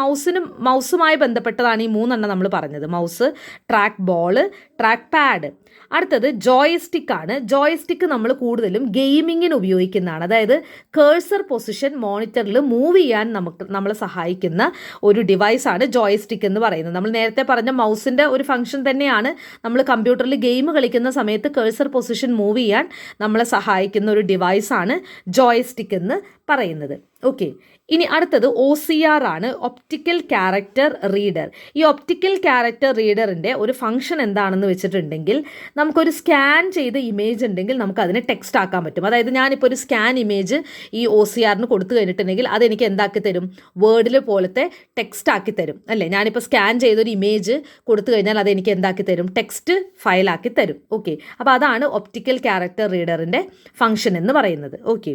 A: മൗസുമായി ബന്ധപ്പെട്ടതാണ് ഈ മൂന്നെണ്ണം നമ്മൾ പറഞ്ഞത്: mouse, track ball, track pad. അടുത്തത് ജോയ്സ്റ്റിക് ആണ്. ജോയ്സ്റ്റിക്ക് നമ്മൾ കൂടുതലും ഗെയിമിങ്ങിന് ഉപയോഗിക്കുന്നതാണ്. അതായത് കേഴ്സർ പൊസിഷൻ മോണിറ്ററിൽ മൂവ് ചെയ്യാൻ നമ്മളെ സഹായിക്കുന്ന ഒരു ഡിവൈസാണ് ജോയ്സ്റ്റിക് എന്ന് പറയുന്നത്. നമ്മൾ നേരത്തെ പറഞ്ഞ മൗസിൻ്റെ ഒരു ഫംഗ്ഷൻ തന്നെയാണ് നമ്മൾ കമ്പ്യൂട്ടറിൽ ഗെയിം കളിക്കുന്ന സമയത്ത് കേഴ്സർ പൊസിഷൻ മൂവ് ചെയ്യാൻ നമ്മളെ സഹായിക്കുന്ന ഒരു ഡിവൈസാണ് ജോയ്സ്റ്റിക് എന്ന് പറയുന്നത്. ഓക്കെ, ഇനി അടുത്തത് OCR ആണ്, ഒപ്റ്റിക്കൽ ക്യാരക്ടർ റീഡർ. ഈ ഒപ്റ്റിക്കൽ ക്യാരക്ടർ റീഡറിൻ്റെ ഒരു ഫംഗ്ഷൻ എന്താണെന്ന് വെച്ചിട്ടുണ്ടെങ്കിൽ, നമുക്കൊരു സ്കാൻ ചെയ്ത ഇമേജ് ഉണ്ടെങ്കിൽ നമുക്ക് അതിനെ ടെക്സ്റ്റ് ആക്കാൻ പറ്റും. അതായത് ഞാനിപ്പോൾ ഒരു സ്കാൻ ഇമേജ് ഈ OCRന് കൊടുത്തു കഴിഞ്ഞിട്ടുണ്ടെങ്കിൽ അതെനിക്ക് എന്താക്കി തരും, വേർഡിൽ പോലത്തെ ടെക്സ്റ്റ് ആക്കി തരും അല്ലേ. ഞാനിപ്പോൾ സ്കാൻ ചെയ്തൊരു ഇമേജ് കൊടുത്തു കഴിഞ്ഞാൽ അതെനിക്ക് എന്താക്കി തരും, ടെക്സ്റ്റ് ഫയലാക്കി തരും. ഓക്കെ, അപ്പോൾ അതാണ് ഒപ്റ്റിക്കൽ ക്യാരക്ടർ റീഡറിൻ്റെ ഫംഗ്ഷൻ എന്ന് പറയുന്നത്. ഓക്കെ,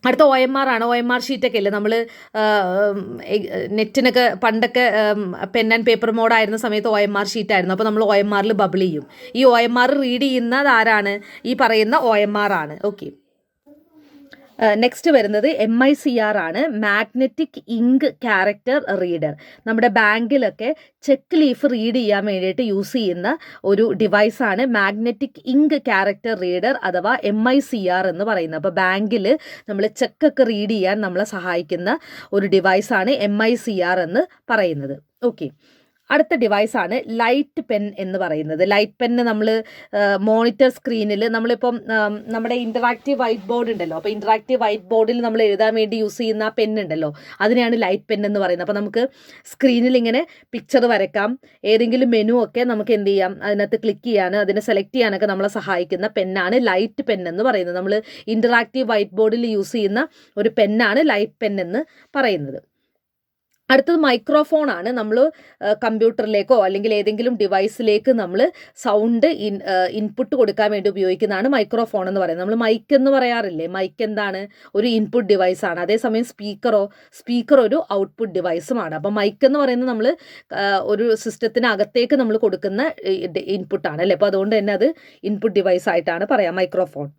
A: അടുത്ത OMR ആണ്. OMR ഷീറ്റൊക്കെ ഇല്ലേ, നമ്മൾ നെറ്റിനൊക്കെ പണ്ടൊക്കെ പെൻ ആൻഡ് പേപ്പർ മോഡായിരുന്ന സമയത്ത് OMR ഷീറ്റായിരുന്നു. അപ്പോൾ നമ്മൾ OMRൽ ബബിൾ ചെയ്യും. ഈ OMR റീഡ് ചെയ്യുന്നത് ആരാണ്, ഈ പറയുന്ന OMR ആണ്. ഓക്കെ, നെക്സ്റ്റ് വരുന്നത് MICR ആണ്, മാഗ്നറ്റിക് ഇങ്ക് ക്യാരക്ടർ റീഡർ. നമ്മുടെ ബാങ്കിലൊക്കെ ചെക്ക് ലീഫ് റീഡ് ചെയ്യാൻ വേണ്ടിയിട്ട് യൂസ് ചെയ്യുന്ന ഒരു ഡിവൈസാണ് മാഗ്നറ്റിക് ഇങ്ക് ക്യാരക്ടർ റീഡർ അഥവാ MICR എന്ന് പറയുന്നത്. അപ്പോൾ ബാങ്കിൽ നമ്മൾ ചെക്കൊക്കെ റീഡ് ചെയ്യാൻ നമ്മളെ സഹായിക്കുന്ന ഒരു ഡിവൈസാണ് MICR എന്ന് പറയുന്നത്. ഓക്കെ, അടുത്ത ഡിവൈസാണ് ലൈറ്റ് പെൻ എന്ന് പറയുന്നത്. ലൈറ്റ് പെന്ന് നമ്മൾ മോണിറ്റർ സ്ക്രീനിൽ നമ്മളിപ്പം നമ്മുടെ ഇൻറ്ററാക്റ്റീവ് വൈറ്റ് ബോർഡ് ഉണ്ടല്ലോ, അപ്പോൾ ഇൻറ്ററാക്റ്റീവ് വൈറ്റ് ബോർഡിൽ നമ്മൾ എഴുതാൻ വേണ്ടി യൂസ് ചെയ്യുന്ന ആ പെന്നുണ്ടല്ലോ, അതിനെയാണ് ലൈറ്റ് പെൻ എന്ന് പറയുന്നത്. അപ്പോൾ നമുക്ക് സ്ക്രീനിൽ ഇങ്ങനെ പിക്ചർ വരയ്ക്കാം, ഏതെങ്കിലും മെനു ഒക്കെ നമുക്ക് എന്ത് ചെയ്യാം, അതിനകത്ത് ക്ലിക്ക് ചെയ്യാൻ, അതിനെ സെലക്ട് ചെയ്യാനൊക്കെ നമ്മളെ സഹായിക്കുന്ന പെന്നാണ് ലൈറ്റ് പെൻ എന്ന് പറയുന്നത്. നമ്മൾ ഇൻറ്ററാക്റ്റീവ് വൈറ്റ് ബോർഡിൽ യൂസ് ചെയ്യുന്ന ഒരു പെന്നാണ് ലൈറ്റ് പെൻ എന്ന് പറയുന്നത്. അടുത്തത് മൈക്രോഫോൺ ആണ്. നമ്മൾ കമ്പ്യൂട്ടറിലേക്കോ അല്ലെങ്കിൽ ഏതെങ്കിലും ഡിവൈസിലേക്ക് നമ്മൾ സൗണ്ട് ഇൻപുട്ട് കൊടുക്കാൻ വേണ്ടി ഉപയോഗിക്കുന്നതാണ് മൈക്രോഫോൺ എന്ന് പറയുന്നത്. നമ്മൾ മൈക്ക് എന്ന് പറയാറില്ലേ, മൈക്ക് എന്താണ്, ഒരു ഇൻപുട്ട് ഡിവൈസാണ്. അതേസമയം സ്പീക്കർ ഒരു ഔട്ട്പുട്ട് ഡിവൈസുമാണ്. അപ്പോൾ മൈക്ക് എന്ന് പറയുന്നത് നമ്മൾ ഒരു സിസ്റ്റത്തിനകത്തേക്ക് നമ്മൾ കൊടുക്കുന്ന ഇൻപുട്ടാണ് അല്ലേ. അപ്പോൾ അതുകൊണ്ട് തന്നെ അത് ഇൻപുട്ട് ഡിവൈസായിട്ടാണ് പറയാം മൈക്രോഫോൺ.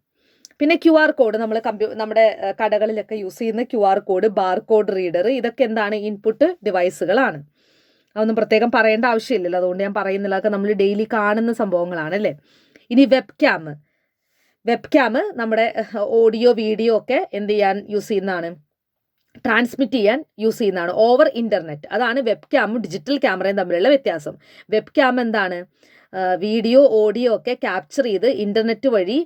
A: പിന്നെ QR കോഡ്, നമ്മൾ നമ്മുടെ കടകളിലൊക്കെ യൂസ് ചെയ്യുന്ന QR കോഡ്, ബാർകോഡ് റീഡർ, ഇതൊക്കെ എന്താണ്, ഇൻപുട്ട് ഡിവൈസുകളാണ്. അതൊന്നും പ്രത്യേകം പറയേണ്ട ആവശ്യമില്ലല്ലോ, അതുകൊണ്ട് ഞാൻ പറയുന്നില്ല, അതൊക്കെ നമ്മൾ ഡെയിലി കാണുന്ന സംഭവങ്ങളാണ് അല്ലേ. ഇനി വെബ് ക്യാം നമ്മുടെ ഓഡിയോ വീഡിയോ ഒക്കെ എന്ത് ചെയ്യാൻ യൂസ് ചെയ്യുന്നതാണ്, ട്രാൻസ്മിറ്റ് ചെയ്യാൻ യൂസ് ചെയ്യുന്നതാണ് ഓവർ ഇൻ്റർനെറ്റ്. അതാണ് വെബ് ക്യാമും ഡിജിറ്റൽ ക്യാമറയും തമ്മിലുള്ള വ്യത്യാസം. വെബ് ക്യാം എന്താണ്, വീഡിയോ ഓഡിയോ ഒക്കെ ക്യാപ്ചർ ചെയ്ത് ഇൻ്റർനെറ്റ് വഴി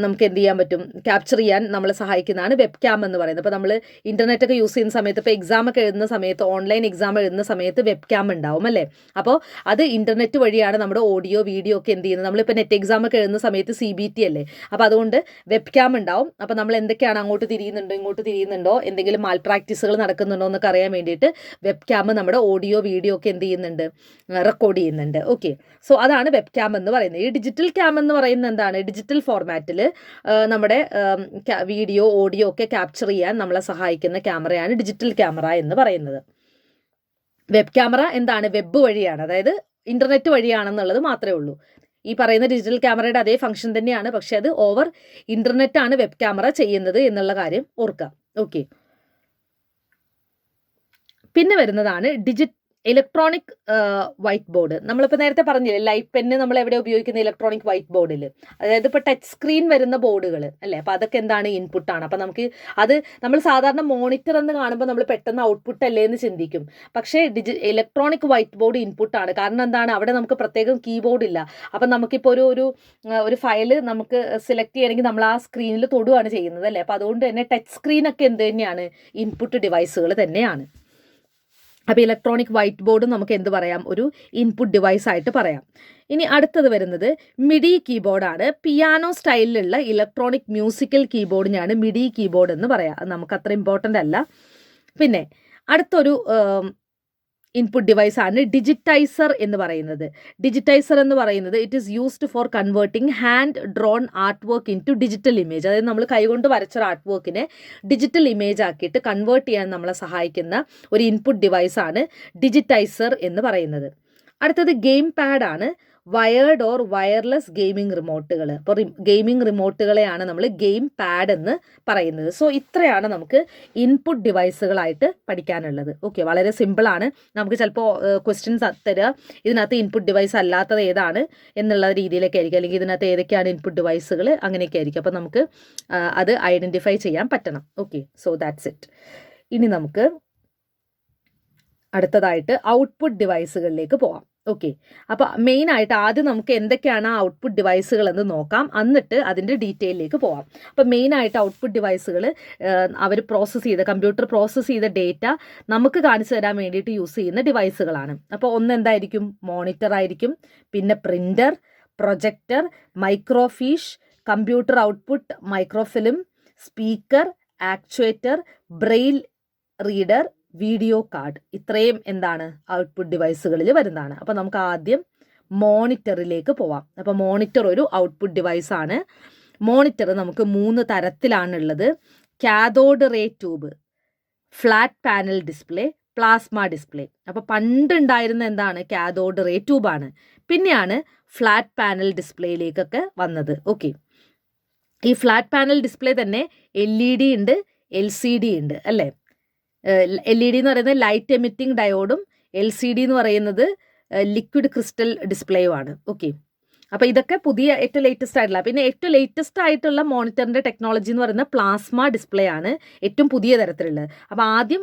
A: നമുക്ക് എന്ത് ചെയ്യാൻ പറ്റും, ക്യാപ്ചർ ചെയ്യാൻ നമ്മളെ സഹായിക്കുന്നതാണ് വെബ് ക്യാം എന്ന് പറയുന്നത്. അപ്പോൾ നമ്മൾ ഇൻ്റർനെറ്റൊക്കെ യൂസ് ചെയ്യുന്ന സമയത്ത്, ഇപ്പോൾ എക്സാമൊക്കെ എഴുതുന്ന സമയത്ത്, ഓൺലൈൻ എക്സാം എഴുതുന്ന സമയത്ത് വെബ് ക്യാം ഉണ്ടാവും അല്ലേ. അപ്പോൾ അത് ഇൻ്റർനെറ്റ് വഴിയാണ് നമ്മുടെ ഓഡിയോ വീഡിയോ ഒക്കെ എന്ത് ചെയ്യുന്നത്. നമ്മളിപ്പോൾ നെറ്റ് എക്സാമൊക്കെ എഴുതുന്ന സമയത്ത് CBT അല്ലേ, അപ്പോൾ അതുകൊണ്ട് വെബ് ക്യാം ഉണ്ടാവും. അപ്പോൾ നമ്മൾ എന്തൊക്കെയാണ്, അങ്ങോട്ട് തിരിയുന്നുണ്ടോ ഇങ്ങോട്ട് തിരിയുന്നുണ്ടോ, എന്തെങ്കിലും മാൽ പ്രാക്ടീസുകൾ നടക്കുന്നുണ്ടോ എന്നൊക്കെ അറിയാൻ വേണ്ടിയിട്ട് വെബ് ക്യാം നമ്മുടെ ഓഡിയോ വീഡിയോ ഒക്കെ എന്ത് ചെയ്യുന്നുണ്ട്, റെക്കോർഡ് ചെയ്യുന്നുണ്ട്. ഓക്കെ, സോ അതാണ് വെബ് ക്യാം എന്ന് പറയുന്നത്. ഈ ഡിജിറ്റൽ ക്യാം എന്ന് പറയുന്നത് എന്താണ്, ഡിജിറ്റൽ ഫോർമാറ്റിൽ നമ്മുടെ വീഡിയോ ഓഡിയോ ഒക്കെ ക്യാപ്ചർ ചെയ്യാൻ നമ്മളെ സഹായിക്കുന്ന ക്യാമറയാണ് ഡിജിറ്റൽ ക്യാമറ എന്ന് പറയുന്നത്. വെബ് ക്യാമറ എന്താണ്, വെബ് വഴിയാണ്, അതായത് ഇൻ്റർനെറ്റ് വഴിയാണെന്നുള്ളത് മാത്രമേ ഉള്ളൂ. ഈ പറയുന്ന ഡിജിറ്റൽ ക്യാമറയുടെ അതേ ഫംഗ്ഷൻ തന്നെയാണ്, പക്ഷേ അത് ഓവർ ഇൻ്റർനെറ്റ് ആണ് വെബ് ക്യാമറ ചെയ്യുന്നത് എന്നുള്ള കാര്യം ഓർക്കാം. ഓക്കെ, പിന്നെ വരുന്നതാണ് ഇലക്ട്രോണിക് വൈറ്റ് ബോർഡ് നമ്മളിപ്പോൾ നേരത്തെ പറഞ്ഞില്ലേ, ലൈറ്റ് പെന്ന് നമ്മൾ എവിടെ ഉപയോഗിക്കുന്ന ഇലക്ട്രോണിക് വൈറ്റ് ബോർഡിൽ, അതായത് ഇപ്പോൾ ടച്ച് സ്ക്രീൻ വരുന്ന ബോർഡുകൾ അല്ലേ, അപ്പോൾ അതൊക്കെ എന്താണ്, ഇൻപുട്ടാണ്. അപ്പോൾ നമുക്ക് അത് നമ്മൾ സാധാരണ മോണിറ്റർ എന്ന് കാണുമ്പോൾ നമ്മൾ പെട്ടെന്ന് ഔട്ട്പുട്ട് അല്ലേ എന്ന് ചിന്തിക്കും. പക്ഷേ ഇലക്ട്രോണിക് വൈറ്റ് ബോർഡ് ഇൻപുട്ടാണ്. കാരണം എന്താണ്, അവിടെ നമുക്ക് പ്രത്യേകം കീബോർഡ് ഇല്ല. അപ്പം നമുക്കിപ്പോൾ ഒരു ഫയല് നമുക്ക് സെലക്ട് ചെയ്യണമെങ്കിൽ നമ്മൾ ആ സ്ക്രീനിൽ തൊടുകയാണ് ചെയ്യുന്നത് അല്ലേ. അപ്പോൾ അതുകൊണ്ട് തന്നെ ടച്ച് സ്ക്രീനൊക്കെ എന്ത് തന്നെയാണ്, ഇൻപുട്ട് ഡിവൈസുകൾ തന്നെയാണ്. അപ്പോൾ ഇലക്ട്രോണിക് വൈറ്റ് ബോർഡ് നമുക്ക് എന്ത് പറയാം, ഒരു ഇൻപുട്ട് ഡിവൈസ് ആയിട്ട് പറയാം. ഇനി അടുത്തത് വരുന്നത് മിഡി കീബോർഡാണ്. പിയാനോ സ്റ്റൈലിലുള്ള ഇലക്ട്രോണിക് മ്യൂസിക്കൽ കീബോർഡിനെയാണ് മിഡി കീബോർഡ് എന്ന് പറയാം. അത് നമുക്ക് അത്ര ഇമ്പോർട്ടൻ്റ് അല്ല. പിന്നെ അടുത്തൊരു ഇൻപുട്ട് ഡിവൈസ് ആണ് ഡിജിറ്റൈസർ എന്ന് പറയുന്നത്. ഡിജിറ്റൈസർ എന്ന് പറയുന്നത് it is used for converting hand drawn art work into digital image. അതായത് നമ്മൾ കൈകൊണ്ട് വരച്ചൊരു ആർട്ട് വർക്കിനെ ഡിജിറ്റൽ ഇമേജ് ആക്കിയിട്ട് കൺവേർട്ട് ചെയ്യാൻ നമ്മളെ സഹായിക്കുന്ന ഒരു ഇൻപുട്ട് ഡിവൈസാണ് ഡിജിറ്റൈസർ എന്ന് പറയുന്നത്. അടുത്തത് ഗെയിം പാഡാണ്. വയേർഡ് ഓർ വയർലെസ് ഗെയിമിംഗ് റിമോട്ടുകൾ. അപ്പോൾ ഗെയിമിംഗ് റിമോട്ടുകളെയാണ് നമ്മൾ ഗെയിം പാഡ് എന്ന് പറയുന്നത്. സോ ഇത്രയാണ് നമുക്ക് ഇൻപുട്ട് ഡിവൈസുകളായിട്ട് പഠിക്കാനുള്ളത്. ഓക്കെ, വളരെ സിമ്പിളാണ്. നമുക്ക് ചിലപ്പോൾ ക്വസ്റ്റ്യൻസ് തരിക ഇതിനകത്ത് ഇൻപുട്ട് ഡിവൈസ് അല്ലാത്തത് ഏതാണ് എന്നുള്ള രീതിയിലൊക്കെ ആയിരിക്കും, അല്ലെങ്കിൽ ഇതിനകത്ത് ഏതൊക്കെയാണ് ഇൻപുട്ട് ഡിവൈസുകൾ അങ്ങനെയൊക്കെ ആയിരിക്കും. അപ്പോൾ നമുക്ക് അത് ഐഡൻറ്റിഫൈ ചെയ്യാൻ പറ്റണം. Okay, so that's it. ഇനി നമുക്ക് അടുത്തതായിട്ട് ഔട്ട്പുട്ട് ഡിവൈസുകളിലേക്ക് പോവാം. ഓക്കെ, അപ്പോൾ മെയിനായിട്ട് ആദ്യം നമുക്ക് എന്തൊക്കെയാണ് ആ ഔട്ട്പുട്ട് ഡിവൈസുകൾ എന്ന് നോക്കാം, എന്നിട്ട് അതിൻ്റെ ഡീറ്റെയിലേക്ക് പോവാം. അപ്പോൾ മെയിനായിട്ട് ഔട്ട്പുട്ട് ഡിവൈസുകൾ അവർ കമ്പ്യൂട്ടർ പ്രോസസ്സ് ചെയ്ത ഡേറ്റ നമുക്ക് കാണിച്ചു തരാൻ വേണ്ടിയിട്ട് യൂസ് ചെയ്യുന്ന ഡിവൈസുകളാണ്. അപ്പോൾ ഒന്ന് എന്തായിരിക്കും, മോണിറ്റർ ആയിരിക്കും, പിന്നെ printer, projector, microfiche, computer output, microfilm, speaker, actuator, braille reader, video card. ഇത്രയും എന്താണ് ഔട്ട്പുട്ട് ഡിവൈസുകളിൽ വരുന്നതാണ്. അപ്പോൾ നമുക്ക് ആദ്യം മോണിറ്ററിലേക്ക് പോവാം. അപ്പോൾ മോണിറ്റർ ഒരു ഔട്ട്പുട്ട് ഡിവൈസാണ്. മോണിറ്റർ നമുക്ക് 3 തരത്തിലാണുള്ളത്. Cathode ray tube, flat panel display, plasma display. അപ്പോൾ പണ്ടുണ്ടായിരുന്ന എന്താണ്, കാഥോഡ് റേ ട്യൂബാണ്. പിന്നെയാണ് ഫ്ലാറ്റ് പാനൽ ഡിസ്പ്ലേയിലേക്കൊക്കെ വന്നത്. ഓക്കെ, ഈ ഫ്ലാറ്റ് പാനൽ ഡിസ്പ്ലേ തന്നെ LED ഉണ്ട്, LCD ഉണ്ട് അല്ലേ. LED എന്ന് പറയുന്നത് ലൈറ്റ് എമിറ്റിംഗ് ഡയോഡും LCD എന്ന് പറയുന്നത് ലിക്വിഡ് ക്രിസ്റ്റൽ ഡിസ്പ്ലേയുമാണ്. ഓക്കെ, അപ്പോൾ ഇതൊക്കെ പുതിയ ഏറ്റവും ലേറ്റസ്റ്റ് ആയിട്ടുള്ള. പിന്നെ ഏറ്റവും ലേറ്റസ്റ്റ് ആയിട്ടുള്ള മോണിറ്ററിൻ്റെ ടെക്നോളജി എന്ന് പറയുന്നത് പ്ലാസ്മ ഡിസ്പ്ലേ ആണ്, ഏറ്റവും പുതിയ തരത്തിലുള്ളത്. അപ്പോൾ ആദ്യം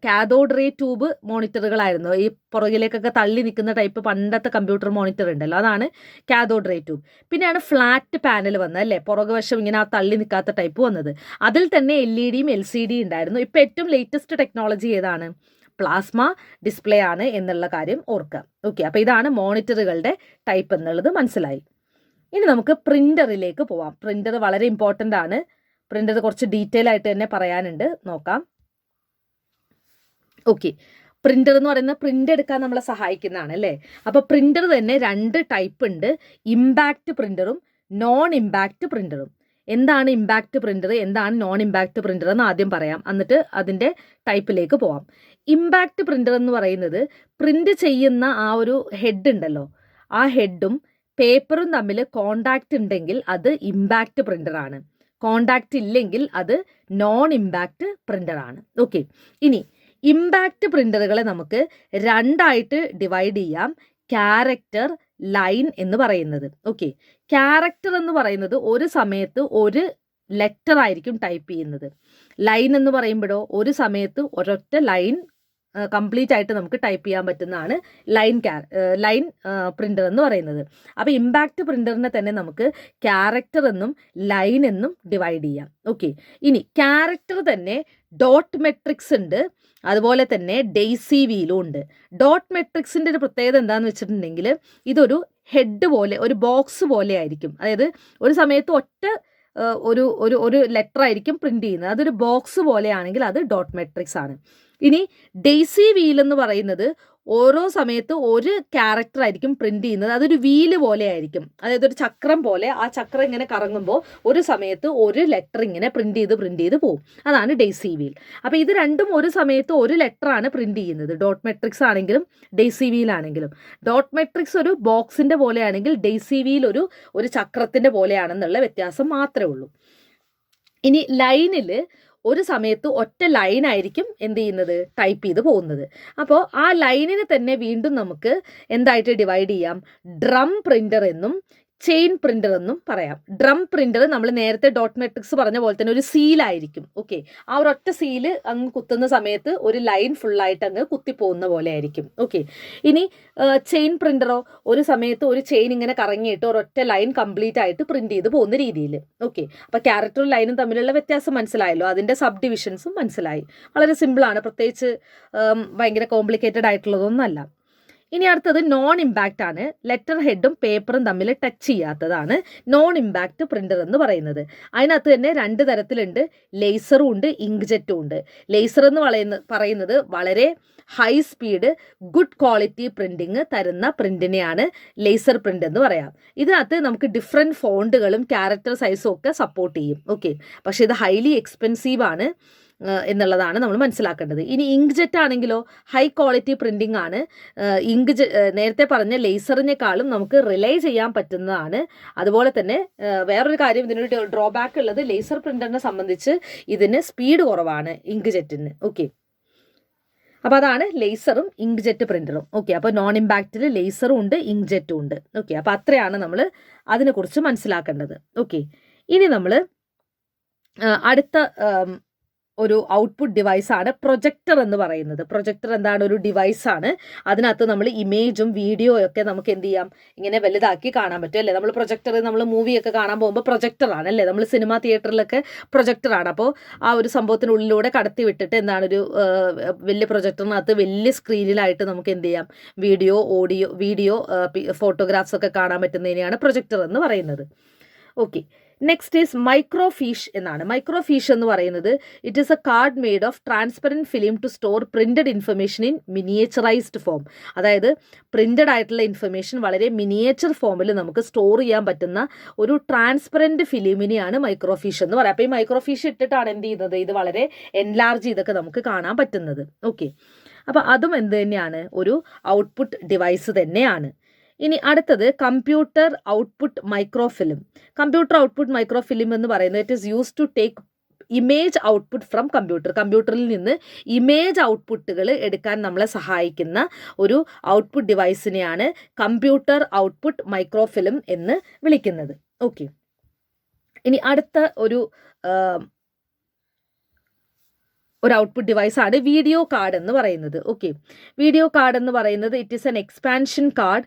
A: കാഥോഡ് റേ ട്യൂബ് മോണിറ്ററുകളായിരുന്നു, ഈ പുറകിലേക്കൊക്കെ തള്ളി നിൽക്കുന്ന ടൈപ്പ് പണ്ടത്തെ കമ്പ്യൂട്ടർ മോണിറ്റർ ഉണ്ടല്ലോ, അതാണ് കാഥോഡ് റേ ട്യൂബ്. പിന്നെയാണ് ഫ്ലാറ്റ് പാനൽ വന്നത് അല്ലേ, പുറകുവശം ഇങ്ങനെ ആ തള്ളി നിൽക്കാത്ത ടൈപ്പ് വന്നത്. അതിൽ തന്നെ LEDയും LCD ഉണ്ടായിരുന്നു. ഇപ്പോൾ ഏറ്റവും ലേറ്റസ്റ്റ് ടെക്നോളജി ഏതാണ്, പ്ലാസ്മ ഡിസ്പ്ലേ ആണ് എന്നുള്ള കാര്യം ഓർക്കുക. ഓക്കെ, അപ്പോൾ ഇതാണ് മോണിറ്ററുകളുടെ ടൈപ്പ് എന്നുള്ളത് മനസ്സിലായി. ഇനി നമുക്ക് പ്രിൻ്ററിലേക്ക് പോവാം. പ്രിൻ്റർ വളരെ ഇമ്പോർട്ടൻ്റ് ആണ്. പ്രിൻ്റർ കുറച്ച് ഡീറ്റെയിൽ ആയിട്ട് തന്നെ പറയാനുണ്ട്, നോക്കാം. ഓക്കെ, പ്രിൻ്റർ എന്ന് പറയുന്നത് പ്രിൻ്റ് എടുക്കാൻ നമ്മളെ സഹായിക്കുന്നതാണ് അല്ലേ. അപ്പോൾ പ്രിൻ്റർ തന്നെ 2 ടൈപ്പ് ഉണ്ട്, ഇമ്പാക്റ്റ് പ്രിൻ്ററും നോൺ ഇമ്പാക്റ്റ് പ്രിൻ്ററും. എന്താണ് ഇമ്പാക്റ്റ് പ്രിൻ്റർ, എന്താണ് നോൺ ഇമ്പാക്റ്റ് പ്രിൻ്റർ എന്ന് ആദ്യം പറയാം, എന്നിട്ട് അതിൻ്റെ ടൈപ്പിലേക്ക് പോവാം. ഇമ്പാക്റ്റ് പ്രിൻ്റർ എന്ന് പറയുന്നത് പ്രിൻ്റ് ചെയ്യുന്ന ആ ഒരു ഹെഡ് ഉണ്ടല്ലോ, ആ ഹെഡും പേപ്പറും തമ്മിൽ കോണ്ടാക്റ്റ് ഉണ്ടെങ്കിൽ അത് ഇമ്പാക്റ്റ് പ്രിൻ്ററാണ്. കോണ്ടാക്റ്റ് ഇല്ലെങ്കിൽ അത് നോൺ ഇമ്പാക്റ്റ് പ്രിൻ്ററാണ്. ഓക്കെ, ഇനി ഇമ്പാക്റ്റ് പ്രിൻ്ററുകളെ നമുക്ക് 2ആയിട്ട് ഡിവൈഡ് ചെയ്യാം. ക്യാരക്ടർ, ലൈൻ എന്ന് പറയുന്നത്. ഓക്കെ, ക്യാരക്ടർ എന്ന് പറയുന്നത് ഒരു സമയത്ത് ഒരു ലെറ്റർ ആയിരിക്കും ടൈപ്പ് ചെയ്യുന്നത്. ലൈൻ എന്ന് പറയുമ്പോഴോ ഒരു സമയത്ത് ഒരൊറ്റ ലൈൻ കംപ്ലീറ്റ് ആയിട്ട് നമുക്ക് ടൈപ്പ് ചെയ്യാൻ പറ്റുന്നതാണ് ലൈൻ പ്രിൻ്റർ എന്ന് പറയുന്നത്. അപ്പോൾ ഇമ്പാക്റ്റ് പ്രിൻ്ററിനെ തന്നെ നമുക്ക് ക്യാരക്ടർ എന്നും ലൈൻ എന്നും ഡിവൈഡ് ചെയ്യാം. ഓക്കെ, ഇനി ക്യാരക്ടർ തന്നെ ഡോട്ട് മെട്രിക്സ് ഉണ്ട്, അതുപോലെ തന്നെ ഡെയ്സി വീലും ഉണ്ട്. ഡോട്ട് മെട്രിക്സിൻ്റെ ഒരു പ്രത്യേകത എന്താണെന്ന് വെച്ചിട്ടുണ്ടെങ്കിൽ ഇതൊരു ഹെഡ് പോലെ, ഒരു ബോക്സ് പോലെ ആയിരിക്കും. അതായത് ഒരു സമയത്ത് ഒറ്റ ഒരു ലെറ്റർ ആയിരിക്കും പ്രിൻ്റ് ചെയ്യുന്നത്. അതൊരു ബോക്സ് പോലെയാണെങ്കിൽ അത് ഡോട്ട് മെട്രിക്സ് ആണ്. ഇനി ഡെയ്സി വീൽ എന്ന് പറയുന്നത് ഓരോ സമയത്ത് ഒരു ക്യാരക്ടർ ആയിരിക്കും പ്രിൻ്റ് ചെയ്യുന്നത്. അതൊരു വീല് പോലെ ആയിരിക്കും, അതായത് ഒരു ചക്രം പോലെ. ആ ചക്രം ഇങ്ങനെ കറങ്ങുമ്പോൾ ഒരു സമയത്ത് ഒരു ലെറ്റർ ഇങ്ങനെ പ്രിൻ്റ് ചെയ്ത് പോകും. അതാണ് ഡെയ്സി വീൽ. അപ്പോൾ ഇത് രണ്ടും ഒരു സമയത്ത് ഒരു ലെറ്ററാണ് പ്രിൻ്റ് ചെയ്യുന്നത്, ഡോട്ട് മെട്രിക്സ് ആണെങ്കിലും ഡെയ്സി വീൽ ആണെങ്കിലും. ഡോട്ട് മെട്രിക്സ് ഒരു ബോക്സിൻ്റെ പോലെയാണെങ്കിൽ ഡെയ്സി വീൽ ഒരു ചക്രത്തിൻ്റെ പോലെയാണെന്നുള്ള വ്യത്യാസം മാത്രമേ ഉള്ളൂ. ഇനി ലൈനിൽ ഒരു സമയത്ത് ഒറ്റ ലൈനായിരിക്കും എന്ത് ചെയ്യുന്നത്, ടൈപ്പ് ചെയ്ത് പോകുന്നത്. അപ്പോൾ ആ ലൈനിനെ തന്നെ വീണ്ടും നമുക്ക് എന്തായിട്ട് ഡിവൈഡ് ചെയ്യാം, ഡ്രം പ്രിൻ്റർ എന്നും ചെയിൻ പ്രിൻ്റർ എന്നും പറയാം. ഡ്രം പ്രിൻ്റർ നമ്മൾ നേരത്തെ ഡോട്ട് മെട്രിക്സ് പറഞ്ഞ പോലെ തന്നെ ഒരു സീലായിരിക്കും. ഓക്കെ, ആ ഒരൊറ്റ സീല് അങ്ങ് കുത്തുന്ന സമയത്ത് ഒരു ലൈൻ ഫുള്ളായിട്ട് അങ്ങ് കുത്തിപ്പോകുന്ന പോലെ ആയിരിക്കും. ഓക്കെ, ഇനി ചെയിൻ പ്രിൻ്ററോ ഒരു സമയത്ത് ഒരു ചെയിൻ ഇങ്ങനെ കറങ്ങിയിട്ട് ഒരൊറ്റ ലൈൻ കംപ്ലീറ്റ് ആയിട്ട് പ്രിന്റ് ചെയ്ത് പോകുന്ന രീതിയിൽ. ഓക്കെ, അപ്പോൾ ക്യാരക്ടറും ലൈനും തമ്മിലുള്ള വ്യത്യാസം മനസ്സിലായല്ലോ, അതിൻ്റെ സബ് ഡിവിഷൻസും മനസ്സിലായി. വളരെ സിമ്പിളാണ്, പ്രത്യേകിച്ച് ഭയങ്കര കോംപ്ലിക്കേറ്റഡ് ആയിട്ടുള്ളതൊന്നുമല്ല. ഇനി അടുത്തത് നോൺ ഇമ്പാക്റ്റ് ആണ്. ലെറ്റർ ഹെഡും പേപ്പറും തമ്മിൽ ടച്ച് ചെയ്യാത്തതാണ് നോൺ ഇമ്പാക്റ്റ് പ്രിൻ്റർ എന്ന് പറയുന്നത്. അതിനകത്ത് തന്നെ 2 തരത്തിലുണ്ട്, ലേസറും ഉണ്ട്, ഇങ്ക്ജെറ്റും ഉണ്ട്. ലേസർ എന്ന് പറയുന്നത് വളരെ high speed good quality printing തരുന്ന പ്രിൻറ്റിനെയാണ് ലേസർ പ്രിൻ്റ് എന്ന് പറയാം. ഇതിനകത്ത് നമുക്ക് ഡിഫറെൻറ്റ് ഫോണ്ടുകളും ക്യാരക്ടർ സൈസും ഒക്കെ സപ്പോർട്ട് ചെയ്യും. ഓക്കെ, പക്ഷേ ഇത് ഹൈലി എക്സ്പെൻസീവ് ആണ് എന്നുള്ളതാണ് നമ്മൾ മനസ്സിലാക്കേണ്ടത്. ഇനി ഇങ്ക്ജെറ്റ് ആണെങ്കിലോ ഹൈ ക്വാളിറ്റി പ്രിൻറ്റിംഗ് ആണ്. നേരത്തെ പറഞ്ഞ ലേസറിനേക്കാളും നമുക്ക് റിലൈ ചെയ്യാൻ പറ്റുന്നതാണ്. അതുപോലെ തന്നെ വേറൊരു കാര്യം, ഇതിനൊരു ഡ്രോബാക്ക് ഉള്ളത്, ലേസർ പ്രിൻ്ററിനെ സംബന്ധിച്ച് ഇതിന് സ്പീഡ് കുറവാണ് ഇങ്ക്ജെറ്റിന്. ഓക്കെ, അപ്പോൾ അതാണ് ലേസറും ഇങ്ക്ജെറ്റ് പ്രിൻ്ററും. ഓക്കെ, അപ്പോൾ നോൺ ഇമ്പാക്റ്റിൽ ലേസറും ഉണ്ട്, ഇങ്ക്ജെറ്റും ഉണ്ട്. ഓക്കെ, അപ്പോൾ അത്രയാണ് നമ്മൾ അതിനെക്കുറിച്ച് മനസ്സിലാക്കേണ്ടത്. ഓക്കെ, ഇനി നമ്മൾ അടുത്ത ഒരു ഔട്ട്പുട്ട് ഡിവൈസാണ് പ്രൊജക്ടർ എന്ന് പറയുന്നത്. പ്രൊജക്ടർ എന്താണ്, ഒരു ഡിവൈസാണ്. അതിനകത്ത് നമ്മൾ ഇമേജും വീഡിയോയും ഒക്കെ നമുക്ക് എന്ത് ചെയ്യാം, ഇങ്ങനെ വലുതാക്കി കാണാൻ പറ്റും അല്ലേ. നമ്മൾ പ്രൊജക്ടർ, നമ്മൾ മൂവിയൊക്കെ കാണാൻ പോകുമ്പോൾ പ്രൊജക്ടറാണ് അല്ലേ, നമ്മൾ സിനിമ തിയേറ്ററിലൊക്കെ പ്രൊജക്ടറാണ്. അപ്പോൾ ആ ഒരു സംഭവത്തിനുള്ളിലൂടെ കടത്തി വിട്ടിട്ട് എന്താണ്, ഒരു വലിയ പ്രൊജക്ടറിനകത്ത് വലിയ സ്ക്രീനിലായിട്ട് നമുക്ക് എന്ത് ചെയ്യാം, വീഡിയോ ഫോട്ടോഗ്രാഫ്സ് ഒക്കെ കാണാൻ പറ്റുന്നതിനെയാണ് പ്രൊജക്ടർ എന്ന് പറയുന്നത്. ഓക്കെ, നെക്സ്റ്റ് ഈസ് മൈക്രോഫീഷ് എന്നാണ്. മൈക്രോഫീഷ് എന്ന് പറയുന്നത് it is a card made of transparent film to store printed information in miniaturized form. അതായത് പ്രിൻറ്റഡ് ആയിട്ടുള്ള ഇൻഫർമേഷൻ വളരെ മിനിയേച്ചർ ഫോമിൽ നമുക്ക് സ്റ്റോർ ചെയ്യാൻ പറ്റുന്ന ഒരു ട്രാൻസ്പെറൻറ്റ് ഫിലിമിനെയാണ് മൈക്രോഫീഷ് എന്ന് പറയുക. അപ്പോൾ ഈ മൈക്രോഫീഷ് ഇട്ടിട്ടാണ് എന്ത് ചെയ്യുന്നത്, ഇത് വളരെ എൻലാർജ് ചെയ്തൊക്കെ നമുക്ക് കാണാൻ പറ്റുന്നത്. ഓക്കെ, അപ്പോൾ അതും എന്ത് തന്നെയാണ്, ഒരു ഔട്ട്പുട്ട് ഡിവൈസ് തന്നെയാണ്. ഇനി അടുത്തത് computer output microfilm. Computer output microfilm എന്ന് പറയുന്നത് it is use to take image output from കമ്പ്യൂട്ടറിൽ നിന്ന് ഇമേജ് ഔട്ട്പുട്ടുകൾ എടുക്കാൻ നമ്മളെ സഹായിക്കുന്ന ഒരു ഔട്ട്പുട്ട് ഡിവൈസിനെയാണ് കമ്പ്യൂട്ടർ ഔട്ട്പുട്ട് മൈക്രോഫിലിം എന്ന് വിളിക്കുന്നത്. ഓക്കെ, ഇനി അടുത്ത ഒരു ഔട്ട്പുട്ട് ഡിവൈസാണ് വീഡിയോ കാർഡ് എന്ന് പറയുന്നത്. ഓക്കെ, വീഡിയോ കാർഡ് എന്ന് പറയുന്നത് it is N expansion card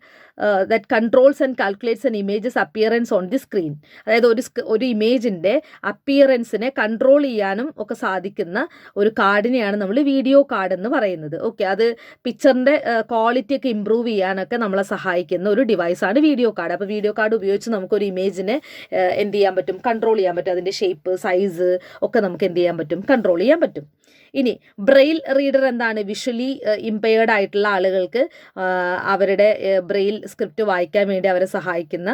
A: that controls and calculates an images appearance on the screen. അതായത് ഒരു ഇമേജിൻ്റെ അപ്പിയറൻസിനെ കൺട്രോൾ ചെയ്യാനും ഒക്കെ സാധിക്കുന്ന ഒരു കാർഡിനെയാണ് നമ്മൾ വീഡിയോ കാർഡ് എന്ന് പറയുന്നത്. ഓക്കെ, അത് പിക്ചറിൻ്റെ ക്വാളിറ്റി ഒക്കെ ഇമ്പ്രൂവ് ചെയ്യാനൊക്കെ നമ്മളെ സഹായിക്കുന്ന ഒരു ഡിവൈസാണ് വീഡിയോ കാർഡ്. അപ്പോൾ വീഡിയോ കാർഡ് ഉപയോഗിച്ച് നമുക്കൊരു ഇമേജിനെ എന്ത് ചെയ്യാൻ പറ്റും, കൺട്രോൾ ചെയ്യാൻ പറ്റും. അതിൻ്റെ ഷേപ്പ്, സൈസ് ഒക്കെ നമുക്ക് എന്ത് ചെയ്യാൻ പറ്റും, കൺട്രോൾ ചെയ്യാൻ പറ്റും. ഇനി ബ്രെയിൽ റീഡർ എന്താണ്, വിഷ്വലി ഇമ്പയർഡ് ആയിട്ടുള്ള ആളുകൾക്ക് അവരുടെ ബ്രെയിൽ സ്ക്രിപ്റ്റ് വായിക്കാൻ വേണ്ടി അവരെ സഹായിക്കുന്ന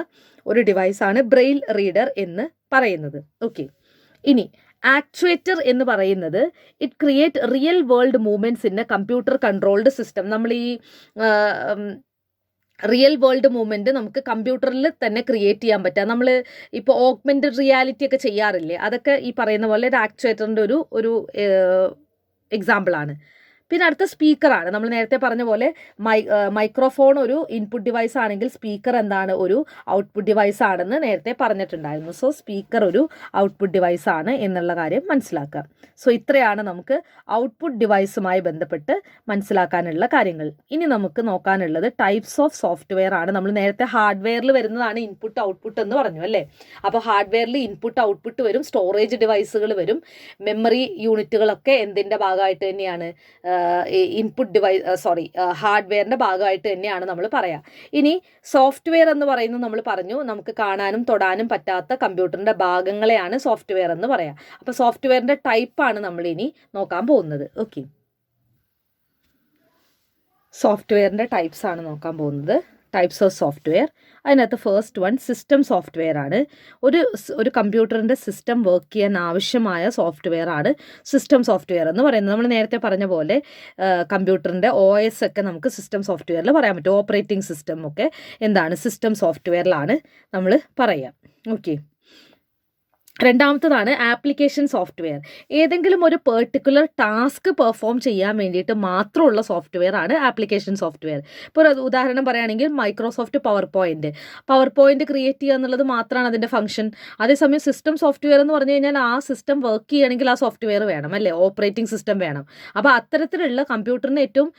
A: ഒരു ഡിവൈസാണ് ബ്രെയിൽ റീഡർ എന്ന് പറയുന്നത്. ഓക്കെ, ഇനി ആക്ച്വേറ്റർ എന്ന് പറയുന്നത് it create real world movements in A computer controlled system. നമ്മൾ ഈ റിയൽ വേൾഡ് മൂവ്മെൻറ്റ് നമുക്ക് കമ്പ്യൂട്ടറിൽ തന്നെ ക്രിയേറ്റ് ചെയ്യാൻ പറ്റുക. നമ്മൾ ഇപ്പോൾ ഓഗ്മെൻറ്റഡ് റിയാലിറ്റി ഒക്കെ ചെയ്യാറില്ലേ, അതൊക്കെ ഈ പറയുന്ന പോലെ ഒരു ആക്ച്വേറ്ററിൻ്റെ ഒരു എക്സാമ്പിളാണ്. പിന്നെ അടുത്ത സ്പീക്കറാണ്. നമ്മൾ നേരത്തെ പറഞ്ഞ പോലെ മൈക്രോഫോൺ ഒരു ഇൻപുട്ട് ഡിവൈസ് ആണെങ്കിൽ സ്പീക്കർ എന്താണ്, ഒരു ഔട്ട്പുട്ട് ഡിവൈസ് ആണെന്ന് നേരത്തെ പറഞ്ഞിട്ടുണ്ടായിരുന്നു. സോ സ്പീക്കർ ഒരു ഔട്ട്പുട്ട് ഡിവൈസ് ആണ് എന്നുള്ള കാര്യം മനസ്സിലാക്കുക. സോ ഇത്രയാണ് നമുക്ക് ഔട്ട്പുട്ട് ഡിവൈസുമായി ബന്ധപ്പെട്ട് മനസ്സിലാക്കാനുള്ള കാര്യങ്ങൾ. ഇനി നമുക്ക് നോക്കാനുള്ളത് ടൈപ്സ് ഓഫ് സോഫ്റ്റ്വെയർ ആണ്. നമ്മൾ നേരത്തെ ഹാർഡ്വെയറിൽ വരുന്നതാണ് ഇൻപുട്ട് ഔട്ട്പുട്ട് എന്ന് പറഞ്ഞു അല്ലേ. അപ്പോൾ ഹാർഡ്വെയറിൽ ഇൻപുട്ട് ഔട്ട്പുട്ട് വരും, സ്റ്റോറേജ് ഡിവൈസുകൾ വരും, മെമ്മറി യൂണിറ്റുകളൊക്കെ എന്തിൻ്റെ ഭാഗമായിട്ട് തന്നെയാണ്, ഇൻപുട്ട് ഹാർഡ്വെയറിൻ്റെ ഭാഗമായിട്ട് തന്നെയാണ് നമ്മൾ പറയാം. ഇനി സോഫ്റ്റ്വെയർ എന്ന് പറയുന്നത് നമ്മൾ പറഞ്ഞു, നമുക്ക് കാണാനും തൊടാനും പറ്റാത്ത കമ്പ്യൂട്ടറിൻ്റെ ഭാഗങ്ങളെയാണ് സോഫ്റ്റ്വെയർ എന്ന് പറയാം. അപ്പോൾ സോഫ്റ്റ്വെയറിൻ്റെ ടൈപ്പാണ് നമ്മൾ ഇനി നോക്കാൻ പോകുന്നത്. ഓക്കെ, സോഫ്റ്റ്വെയറിൻ്റെ ടൈപ്സ് ആണ് നോക്കാൻ പോകുന്നത്. Types of software. അതിനകത്ത് ഫസ്റ്റ് വൺ സിസ്റ്റം സോഫ്റ്റ്വെയർ ആണ്. ഒരു കമ്പ്യൂട്ടറിൻ്റെ സിസ്റ്റം വർക്ക് ചെയ്യാൻ ആവശ്യമായ സോഫ്റ്റ്വെയർ ആണ് സിസ്റ്റം സോഫ്റ്റ്വെയർ എന്ന് പറയുന്നത്. നമ്മൾ നേരത്തെ പറഞ്ഞ പോലെ കമ്പ്യൂട്ടറിൻ്റെ OS ഒക്കെ നമുക്ക് സിസ്റ്റം സോഫ്റ്റ്വെയറിൽ പറയാൻ പറ്റും. ഓപ്പറേറ്റിംഗ് സിസ്റ്റം ഒക്കെ എന്താണ്, സിസ്റ്റം സോഫ്റ്റ്വെയറിലാണ് നമ്മൾ പറയുക. ഓക്കെ, രണ്ടാമത്തതാണ് ആപ്ലിക്കേഷൻ സോഫ്റ്റ്വെയർ. ഏതെങ്കിലും ഒരു പെർട്ടിക്കുലർ ടാസ്ക് പെർഫോം ചെയ്യാൻ വേണ്ടിയിട്ട് മാത്രമുള്ള സോഫ്റ്റ്വെയർ ആണ് ആപ്ലിക്കേഷൻ സോഫ്റ്റ്വെയർ. ഇപ്പോൾ ഒരു ഉദാഹരണം പറയുകയാണെങ്കിൽ മൈക്രോസോഫ്റ്റ് പവർ പോയിന്റ് ക്രിയേറ്റ് ചെയ്യുക എന്നുള്ളത് മാത്രമാണ് അതിൻ്റെ ഫംഗ്ഷൻ. അതേസമയം സിസ്റ്റം സോഫ്റ്റ്വെയർ എന്ന് പറഞ്ഞു കഴിഞ്ഞാൽ ആ സിസ്റ്റം വർക്ക് ചെയ്യണമെങ്കിൽ ആ സോഫ്റ്റ്വെയർ വേണം, അല്ലേ, ഓപ്പറേറ്റിംഗ് സിസ്റ്റം വേണം. അപ്പോൾ അത്തരത്തിലുള്ള കമ്പ്യൂട്ടറിന് ഏറ്റവും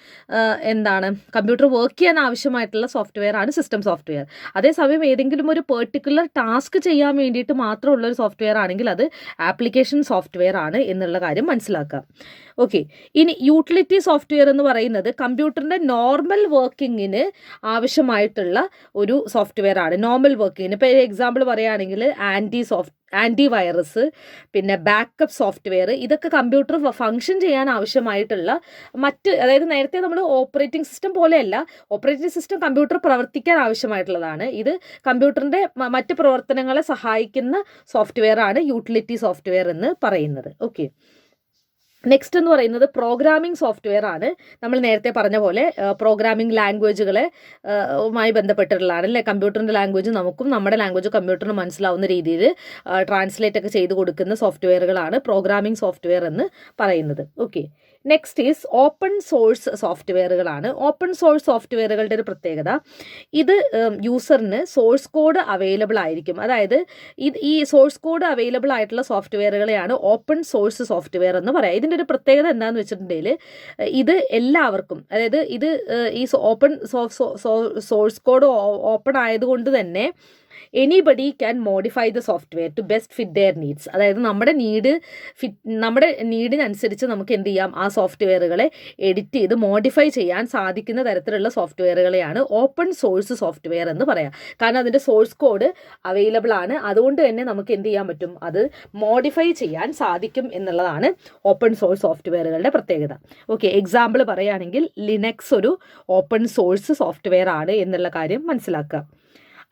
A: കമ്പ്യൂട്ടർ വർക്ക് ചെയ്യാൻ ആവശ്യമായിട്ടുള്ള സോഫ്റ്റ്വെയർ ആണ് സിസ്റ്റം സോഫ്റ്റ്വെയർ. അതേസമയം ഏതെങ്കിലും ഒരു പെർട്ടിക്കുലർ ടാസ്ക് ചെയ്യാൻ വേണ്ടിയിട്ട് മാത്രമുള്ള ഒരു സോഫ്റ്റ്വെയർ ആണെങ്കിൽ അത് ആപ്ലിക്കേഷൻ സോഫ്റ്റ്വെയർ ആണ് എന്നുള്ള കാര്യം മനസ്സിലാക്കാം. ഓക്കെ, ഇനി യൂട്ടിലിറ്റി സോഫ്റ്റ്വെയർ എന്ന് പറയുന്നത് കമ്പ്യൂട്ടറിൻ്റെ നോർമൽ വർക്കിങ്ങിന് ആവശ്യമായിട്ടുള്ള ഒരു സോഫ്റ്റ്വെയർ ആണ്. നോർമൽ വർക്കിങ്ങിന് ഇപ്പോൾ എക്സാമ്പിൾ പറയുകയാണെങ്കിൽ ആൻറ്റി വൈറസ്, പിന്നെ ബാക്കപ്പ് സോഫ്റ്റ്വെയർ, ഇതൊക്കെ കമ്പ്യൂട്ടർ ഫങ്ഷൻ ചെയ്യാൻ ആവശ്യമായിട്ടുള്ള അതായത് നേരത്തെ നമ്മൾ ഓപ്പറേറ്റിംഗ് സിസ്റ്റം പോലെയല്ല, ഓപ്പറേറ്റിംഗ് സിസ്റ്റം കമ്പ്യൂട്ടർ പ്രവർത്തിക്കാൻ ആവശ്യമായിട്ടുള്ളതാണ്. ഇത് കമ്പ്യൂട്ടറിൻ്റെ മറ്റ് പ്രവർത്തനങ്ങളെ സഹായിക്കുന്ന സോഫ്റ്റ്വെയർ ആണ് യൂട്ടിലിറ്റി സോഫ്റ്റ്വെയർ എന്ന് പറയുന്നത്. ഓക്കെ, നെക്സ്റ്റ് എന്ന് പറയുന്നത് പ്രോഗ്രാമിംഗ് സോഫ്റ്റ്വെയർ ആണ്. നമ്മൾ നേരത്തെ പറഞ്ഞ പോലെ പ്രോഗ്രാമിംഗ് ലാംഗ്വേജുകളെ മായി ബന്ധപ്പെട്ടിട്ടുള്ളതാണ്, അല്ലേ. കമ്പ്യൂട്ടറിൻ്റെ ലാംഗ്വേജ് നമുക്കും നമ്മുടെ ലാംഗ്വേജ് കമ്പ്യൂട്ടറിന് മനസ്സിലാവുന്ന രീതിയിൽ ട്രാൻസ്ലേറ്റ് ഒക്കെ ചെയ്ത് കൊടുക്കുന്ന സോഫ്റ്റ്വെയറുകളാണ് പ്രോഗ്രാമിംഗ് സോഫ്റ്റ്വെയർ എന്ന് പറയുന്നത്. Okay, next is open source സോഫ്റ്റ്വെയറുകളാണ്. ഓപ്പൺ സോഴ്സ് സോഫ്റ്റ്വെയറുകളുടെ ഒരു പ്രത്യേകത, ഇത് യൂസറിന് സോഴ്സ് കോഡ് അവൈലബിൾ ആയിരിക്കും. അതായത് ഈ സോഴ്സ് കോഡ് അവൈലബിൾ ആയിട്ടുള്ള സോഫ്റ്റ്വെയറുകളെയാണ് ഓപ്പൺ സോഴ്സ് സോഫ്റ്റ്വെയർ എന്ന് പറയാം. ഇതിൻ്റെ ഒരു പ്രത്യേകത എന്താണെന്ന് വെച്ചിട്ടുണ്ടെങ്കിൽ ഇത് എല്ലാവർക്കും, അതായത് ഇത് ഈ ഓപ്പൺ സോഴ്സ് കോഡ് ഓപ്പൺ ആയതുകൊണ്ട് തന്നെ anybody can modify the software to best fit their needs. അതായത് നമ്മുടെ നീഡിനനുസരിച്ച് നമുക്ക് എന്ത് ചെയ്യാം, ആ സോഫ്റ്റ്വെയറുകളെ എഡിറ്റ് ചെയ്ത് മോഡിഫൈ ചെയ്യാൻ സാധിക്കുന്ന തരത്തിലുള്ള സോഫ്റ്റ്വെയറുകളെയാണ് ഓപ്പൺ സോഴ്സ് സോഫ്റ്റ്വെയർ എന്ന് പറയാം. കാരണം അതിൻ്റെ സോഴ്സ് കോഡ് അവൈലബിൾ ആണ്, അതുകൊണ്ട് തന്നെ നമുക്ക് എന്ത് ചെയ്യാൻ പറ്റും, അത് മോഡിഫൈ ചെയ്യാൻ സാധിക്കും എന്നുള്ളതാണ് ഓപ്പൺ സോഴ്സ് സോഫ്റ്റ്വെയറുകളുടെ പ്രത്യേകത. ഓക്കെ, എക്സാമ്പിൾ പറയുകയാണെങ്കിൽ ലിനക്സ് ഒരു ഓപ്പൺ സോഴ്സ് സോഫ്റ്റ്വെയർ ആണ് എന്നുള്ള കാര്യം മനസ്സിലാക്കുക.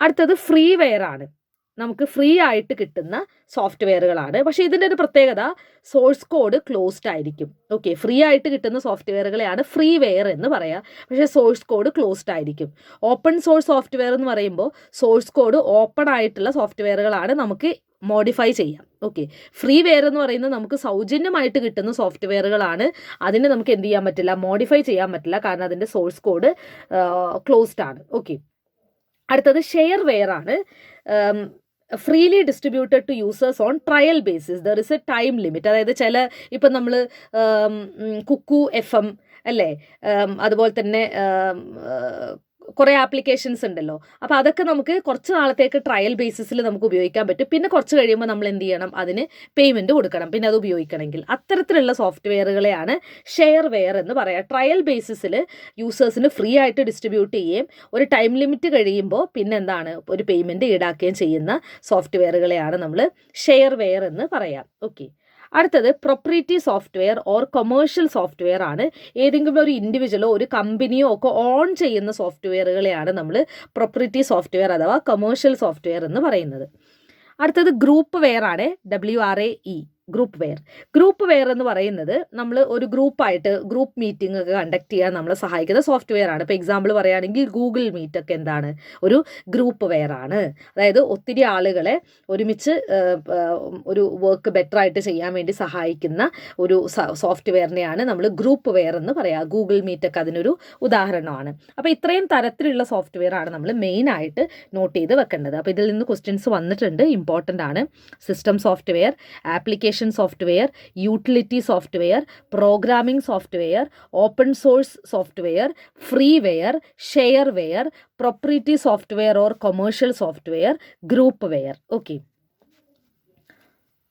A: അടുത്തത് ഫ്രീ വെയർ ആണ്. നമുക്ക് ഫ്രീ ആയിട്ട് കിട്ടുന്ന സോഫ്റ്റ്വെയറുകളാണ്. പക്ഷേ ഇതിൻ്റെ ഒരു പ്രത്യേകത, സോഴ്സ് കോഡ് ക്ലോസ്ഡ് ആയിരിക്കും. ഓക്കെ, ഫ്രീ ആയിട്ട് കിട്ടുന്ന സോഫ്റ്റ്വെയറുകളെയാണ് ഫ്രീ വെയർ എന്ന് പറയാം, പക്ഷേ സോഴ്സ് കോഡ് ക്ലോസ്ഡ് ആയിരിക്കും. ഓപ്പൺ സോഴ്സ് സോഫ്റ്റ്വെയർ എന്ന് പറയുമ്പോൾ സോഴ്സ് കോഡ് ഓപ്പൺ ആയിട്ടുള്ള സോഫ്റ്റ്വെയറുകളാണ് നമുക്ക് മോഡിഫൈ ചെയ്യാം. ഓക്കെ, ഫ്രീ വെയർ എന്ന് പറയുന്നത് നമുക്ക് സൗജന്യമായിട്ട് കിട്ടുന്ന സോഫ്റ്റ്വെയറുകളാണ്. അതിന് നമുക്ക് എന്ത് ചെയ്യാൻ പറ്റില്ല, മോഡിഫൈ ചെയ്യാൻ പറ്റില്ല, കാരണം അതിൻ്റെ സോഴ്സ് കോഡ് ക്ലോസ്ഡ് ആണ്. ഓക്കെ, അടുത്തത് ഷെയർ വെയർ ആണ്. Freely distributed to users on trial basis. There is a time limit. അതായത് ഇപ്പം നമ്മൾ കുക്കു FM, അല്ലേ, അതുപോലെ തന്നെ കുറേ ആപ്ലിക്കേഷൻസ് ഉണ്ടല്ലോ. അപ്പോൾ അതൊക്കെ നമുക്ക് കുറച്ച് നാളത്തേക്ക് ട്രയൽ ബേസിസിൽ നമുക്ക് ഉപയോഗിക്കാൻ പറ്റും. പിന്നെ കുറച്ച് കഴിയുമ്പോൾ നമ്മൾ എന്ത് ചെയ്യണം, അതിന് പേയ്മെൻറ്റ് കൊടുക്കണം, പിന്നെ അത് ഉപയോഗിക്കണമെങ്കിൽ. അത്തരത്തിലുള്ള സോഫ്റ്റ്വെയറുകളെയാണ് ഷെയർ വെയർ എന്ന് പറയാം. ട്രയൽ ബേസിസിൽ യൂസേഴ്സിന് ഫ്രീ ആയിട്ട് ഡിസ്ട്രിബ്യൂട്ട് ചെയ്യുകയും ഒരു ടൈം ലിമിറ്റ് കഴിയുമ്പോൾ പിന്നെ ഒരു പേയ്മെൻറ്റ് ഈടാക്കുകയും ചെയ്യുന്ന സോഫ്റ്റ്വെയറുകളെയാണ് നമ്മൾ ഷെയർ വെയർ എന്ന് പറയാം. ഓക്കെ, അടുത്തത് പ്രൊപ്രീറ്റി സോഫ്റ്റ്വെയർ ഓർ കൊമേഴ്ഷ്യൽ സോഫ്റ്റ്വെയർ ആണ്. ഏതെങ്കിലും ഒരു ഇൻഡിവിജ്വലോ ഒരു കമ്പനിയോ ഒക്കെ ഓൺ ചെയ്യുന്ന സോഫ്റ്റ്വെയറുകളെയാണ് നമ്മൾ പ്രൊപ്രീറ്റി സോഫ്റ്റ്വെയർ അഥവാ കൊമേഴ്ഷ്യൽ സോഫ്റ്റ്വെയർ എന്ന് പറയുന്നത്. അടുത്തത് ഗ്രൂപ്പ് വെയർ ആണ്. WRAE, ഗ്രൂപ്പ് വെയർ എന്ന് പറയുന്നത് നമ്മൾ ഒരു ഗ്രൂപ്പ് മീറ്റിംഗ് ഒക്കെ കണ്ടക്ട് ചെയ്യാൻ നമ്മളെ സഹായിക്കുന്ന സോഫ്റ്റ്വെയർ ആണ്. ഇപ്പോൾ എക്സാമ്പിൾ പറയുകയാണെങ്കിൽ ഗൂഗിൾ മീറ്റ് ഒക്കെ എന്താണ്, ഒരു ഗ്രൂപ്പ് വെയർ ആണ്. അതായത് ഒത്തിരി ആളുകളെ ഒരുമിച്ച് ഒരു വർക്ക് ബെറ്റർ ആയിട്ട് ചെയ്യാൻ വേണ്ടി സഹായിക്കുന്ന ഒരു സോഫ്റ്റ്വെയറിനെയാണ് നമ്മൾ ഗ്രൂപ്പ് വെയർ എന്ന് പറയുക. ഗൂഗിൾ മീറ്റ് ഒക്കെ അതിനൊരു ഉദാഹരണമാണ്. അപ്പോൾ ഇത്രയും തരത്തിലുള്ള സോഫ്റ്റ്വെയർ ആണ് നമ്മൾ മെയിനായിട്ട് നോട്ട് ചെയ്ത് വെക്കേണ്ടത്. അപ്പോൾ ഇതിൽ നിന്ന് ക്വസ്റ്റ്യൻസ് വന്നിട്ടുണ്ട്, ഇമ്പോർട്ടൻ്റ് ആണ്. System software, application software, utility software, programming software, open source software, freeware, shareware, proprietary software or commercial software, groupware. Okay,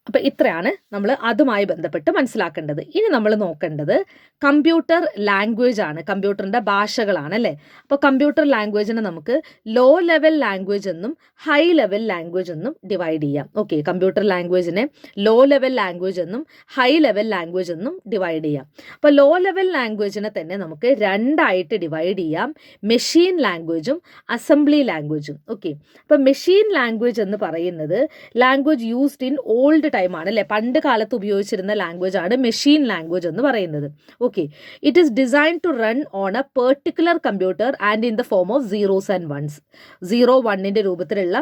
A: അപ്പോൾ ഇത്രയാണ് നമ്മൾ അതുമായി ബന്ധപ്പെട്ട് മനസ്സിലാക്കേണ്ടത്. ഇനി നമ്മൾ നോക്കേണ്ടത് കമ്പ്യൂട്ടർ ലാംഗ്വേജ് ആണ്, കമ്പ്യൂട്ടറിൻ്റെ ഭാഷകളാണ്, അല്ലേ. അപ്പോൾ കമ്പ്യൂട്ടർ ലാംഗ്വേജിനെ നമുക്ക് ലോ ലെവൽ ലാംഗ്വേജ് എന്നും ഹൈ ലെവൽ ലാംഗ്വേജ് എന്നും ഡിവൈഡ് ചെയ്യാം. ഓക്കെ, കമ്പ്യൂട്ടർ ലാംഗ്വേജിനെ ലോ ലെവൽ ലാംഗ്വേജ് എന്നും ഹൈ ലെവൽ ലാംഗ്വേജ് എന്നും ഡിവൈഡ് ചെയ്യാം. അപ്പോൾ ലോ ലെവൽ ലാംഗ്വേജിനെ തന്നെ നമുക്ക് രണ്ടായിട്ട് ഡിവൈഡ് ചെയ്യാം, മെഷീൻ ലാംഗ്വേജും അസംബ്ലി ലാംഗ്വേജും. ഓക്കെ, അപ്പോൾ മെഷീൻ ലാംഗ്വേജ് എന്ന് പറയുന്നത് ലാംഗ്വേജ് യൂസ്ഡ് ഇൻ ഓൾഡ് ടൈമാണ് അല്ലേ, പണ്ട് കാലത്ത് ഉപയോഗിച്ചിരുന്ന ലാംഗ്വേജ് ആണ് മെഷീൻ ലാംഗ്വേജ് എന്ന് പറയുന്നത്. Okay, it is design to run on a particular computer and in the form of zeros and ones. 0-1 രൂപത്തിലുള്ള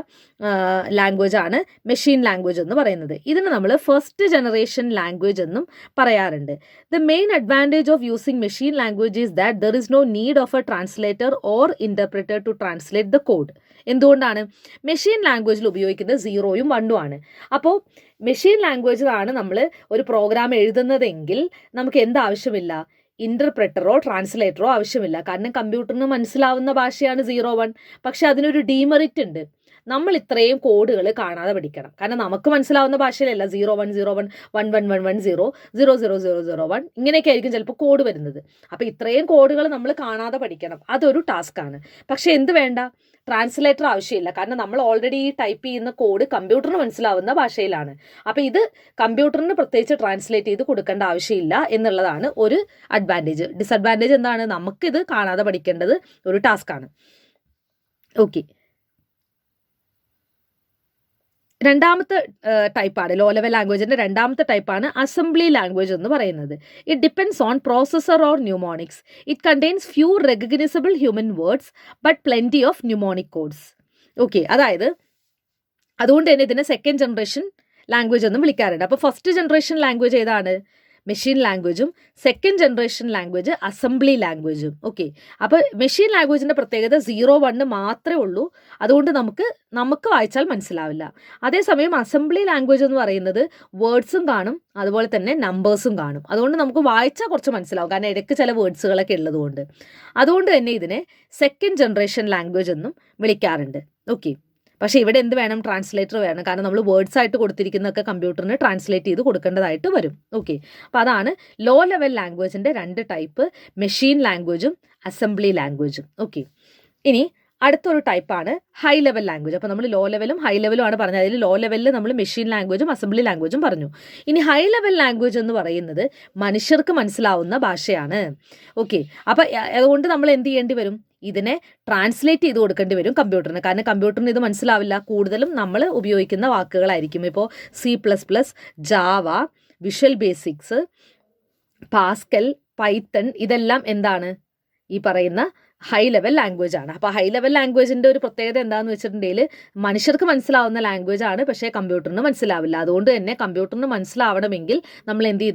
A: ലാംഗ്വേജ് ആണ് മെഷീൻ ലാംഗ്വേജ് എന്ന് പറയുന്നത്. ഇതിന് നമ്മൾ ഫസ്റ്റ് ജനറേഷൻ ലാംഗ്വേജ് എന്നും പറയാറുണ്ട്. The main advantage of using machine language is that there is no need of a translator or interpreter to translate the code. എന്തുകൊണ്ടാണ്? Machine ലാംഗ്വേജിൽ ഉപയോഗിക്കുന്നത് 0ഉം 1ഉം ആണ്. അപ്പോൾ മെഷീൻ ലാംഗ്വേജിലാണ് നമ്മൾ ഒരു പ്രോഗ്രാം എഴുതുന്നതെങ്കിൽ നമുക്ക് എന്താവശ്യമില്ല, ഇന്റർപ്രറ്ററോ ട്രാൻസ്ലേറ്ററോ ആവശ്യമില്ല. കാരണം കമ്പ്യൂട്ടറിന് മനസ്സിലാവുന്ന ഭാഷയാണ് 0-1. പക്ഷെ അതിനൊരു ഡീമെറിറ്റ് ഉണ്ട്, നമ്മൾ ഇത്രയും കോഡുകൾ കാണാതെ പഠിക്കണം. കാരണം നമുക്ക് മനസ്സിലാവുന്ന ഭാഷയിലല്ല 0101 111110 00001 ഇങ്ങനെയൊക്കെ ആയിരിക്കും ചിലപ്പോൾ കോഡ് വരുന്നത്. അപ്പോൾ ഇത്രയും കോഡുകൾ നമ്മൾ കാണാതെ പഠിക്കണം, അതൊരു ടാസ്ക്കാണ്. പക്ഷെ എന്ത് വേണ്ട, ട്രാൻസ്ലേറ്റർ ആവശ്യമില്ല. കാരണം നമ്മൾ ഓൾറെഡി ഈ ടൈപ്പ് ചെയ്യുന്ന കോഡ് കമ്പ്യൂട്ടറിന് മനസ്സിലാവുന്ന ഭാഷയിലാണ്. അപ്പോൾ ഇത് കമ്പ്യൂട്ടറിന് പ്രത്യേകിച്ച് ട്രാൻസ്ലേറ്റ് ചെയ്ത് കൊടുക്കേണ്ട ആവശ്യമില്ല എന്നുള്ളതാണ് ഒരു അഡ്വാൻറ്റേജ്. ഡിസഡ്വാൻറ്റേജ് എന്താണ്? നമുക്കിത് കാണാതെ പഠിക്കേണ്ടത് ഒരു ടാസ്ക്കാണ്. ഓക്കെ, രണ്ടാമത്തെ ടൈപ്പാണ് ലോ ലെവൽ ലാംഗ്വേജിൻ്റെ രണ്ടാമത്തെ ടൈപ്പാണ് അസംബ്ലി ലാംഗ്വേജ് എന്ന് പറയുന്നത്. It depends on processor or mnemonics. It contains few recognisable human words but plenty of mnemonic codes. Okay, അതായത് അതുകൊണ്ട് തന്നെ ഇതിനെ സെക്കൻഡ് ജനറേഷൻ ലാംഗ്വേജ് എന്നും വിളിക്കാറുണ്ട്. അപ്പോൾ ഫസ്റ്റ് ജനറേഷൻ ലാംഗ്വേജ് ഏതാണ്? മെഷീൻ ലാംഗ്വേജും സെക്കൻഡ് ജനറേഷൻ ലാംഗ്വേജ് അസംബ്ലി ലാംഗ്വേജും. ഓക്കെ, അപ്പോൾ മെഷീൻ ലാംഗ്വേജിൻ്റെ പ്രത്യേകത 0-1 മാത്രമേ ഉള്ളൂ, അതുകൊണ്ട് നമുക്ക് വായിച്ചാൽ മനസ്സിലാവില്ല. അതേസമയം അസംബ്ലി ലാംഗ്വേജ് എന്ന് പറയുന്നത് വേർഡ്സും കാണും, അതുപോലെ തന്നെ നമ്പേഴ്സും കാണും. അതുകൊണ്ട് നമുക്ക് വായിച്ചാൽ കുറച്ച് മനസ്സിലാവും, കാരണം ഇടയ്ക്ക് ചില വേർഡ്സുകളൊക്കെ ഉള്ളതുകൊണ്ട്. അതുകൊണ്ട് തന്നെ ഇതിനെ സെക്കൻഡ് ജനറേഷൻ ലാംഗ്വേജ് എന്നും വിളിക്കാറുണ്ട്. ഓക്കെ, പക്ഷേ ഇവിടെ എന്ത് വേണം? ട്രാൻസ്ലേറ്റർ വേണം. കാരണം നമ്മൾ വേർഡ്സ് ആയിട്ട് കൊടുത്തിരിക്കുന്നതൊക്കെ കമ്പ്യൂട്ടറിന് ട്രാൻസ്ലേറ്റ് ചെയ്ത് കൊടുക്കേണ്ടതായിട്ട് വരും. ഓക്കെ, അപ്പോൾ അതാണ് ലോ ലെവൽ ലാംഗ്വേജിൻ്റെ 2 ടൈപ്പ്, മെഷീൻ ലാംഗ്വേജും അസംബ്ലി ലാംഗ്വേജും. ഓക്കെ, ഇനി അടുത്തൊരു ടൈപ്പാണ് ഹൈ ലെവൽ ലാംഗ്വേജ്. അപ്പോൾ നമ്മൾ ലോ ലെവലും ഹൈ ലെവലും ആണ് പറഞ്ഞത്. അതിൽ ലോ ലെവലിൽ നമ്മൾ മെഷീൻ ലാംഗ്വേജും അസംബ്ലി ലാംഗ്വേജും പറഞ്ഞു. ഇനി ഹൈ ലെവൽ ലാംഗ്വേജ് എന്ന് പറയുന്നത് മനുഷ്യർക്ക് മനസ്സിലാവുന്ന ഭാഷയാണ്. ഓക്കെ, അപ്പോൾ അതുകൊണ്ട് നമ്മൾ എന്ത് ചെയ്യേണ്ടി വരും? ഇതിനെ ട്രാൻസ്ലേറ്റ് ചെയ്ത് കൊടുക്കേണ്ടി വരും കമ്പ്യൂട്ടറിന്. കാരണം കമ്പ്യൂട്ടറിന് ഇത് മനസ്സിലാവില്ല, കൂടുതലും നമ്മൾ ഉപയോഗിക്കുന്ന വാക്കുകളായിരിക്കും. ഇപ്പോൾ C++, Java, visual basics, Pascal, Python ഇതെല്ലാം എന്താണ്? ഈ പറയുന്ന ഹൈ ലെവൽ ലാംഗ്വേജ് ആണ്. അപ്പോൾ ഹൈ ലെവൽ ലാംഗ്വേജിൻ്റെ ഒരു പ്രത്യേകത എന്താണെന്ന് വെച്ചിട്ടുണ്ടെങ്കിൽ മനുഷ്യർക്ക് മനസ്സിലാവുന്ന ലാംഗ്വേജ് ആണ്, പക്ഷേ കമ്പ്യൂട്ടറിന് മനസ്സിലാവില്ല. അതുകൊണ്ട് തന്നെ കമ്പ്യൂട്ടറിന് മനസ്സിലാവണമെങ്കിൽ നമ്മൾ എന്ത്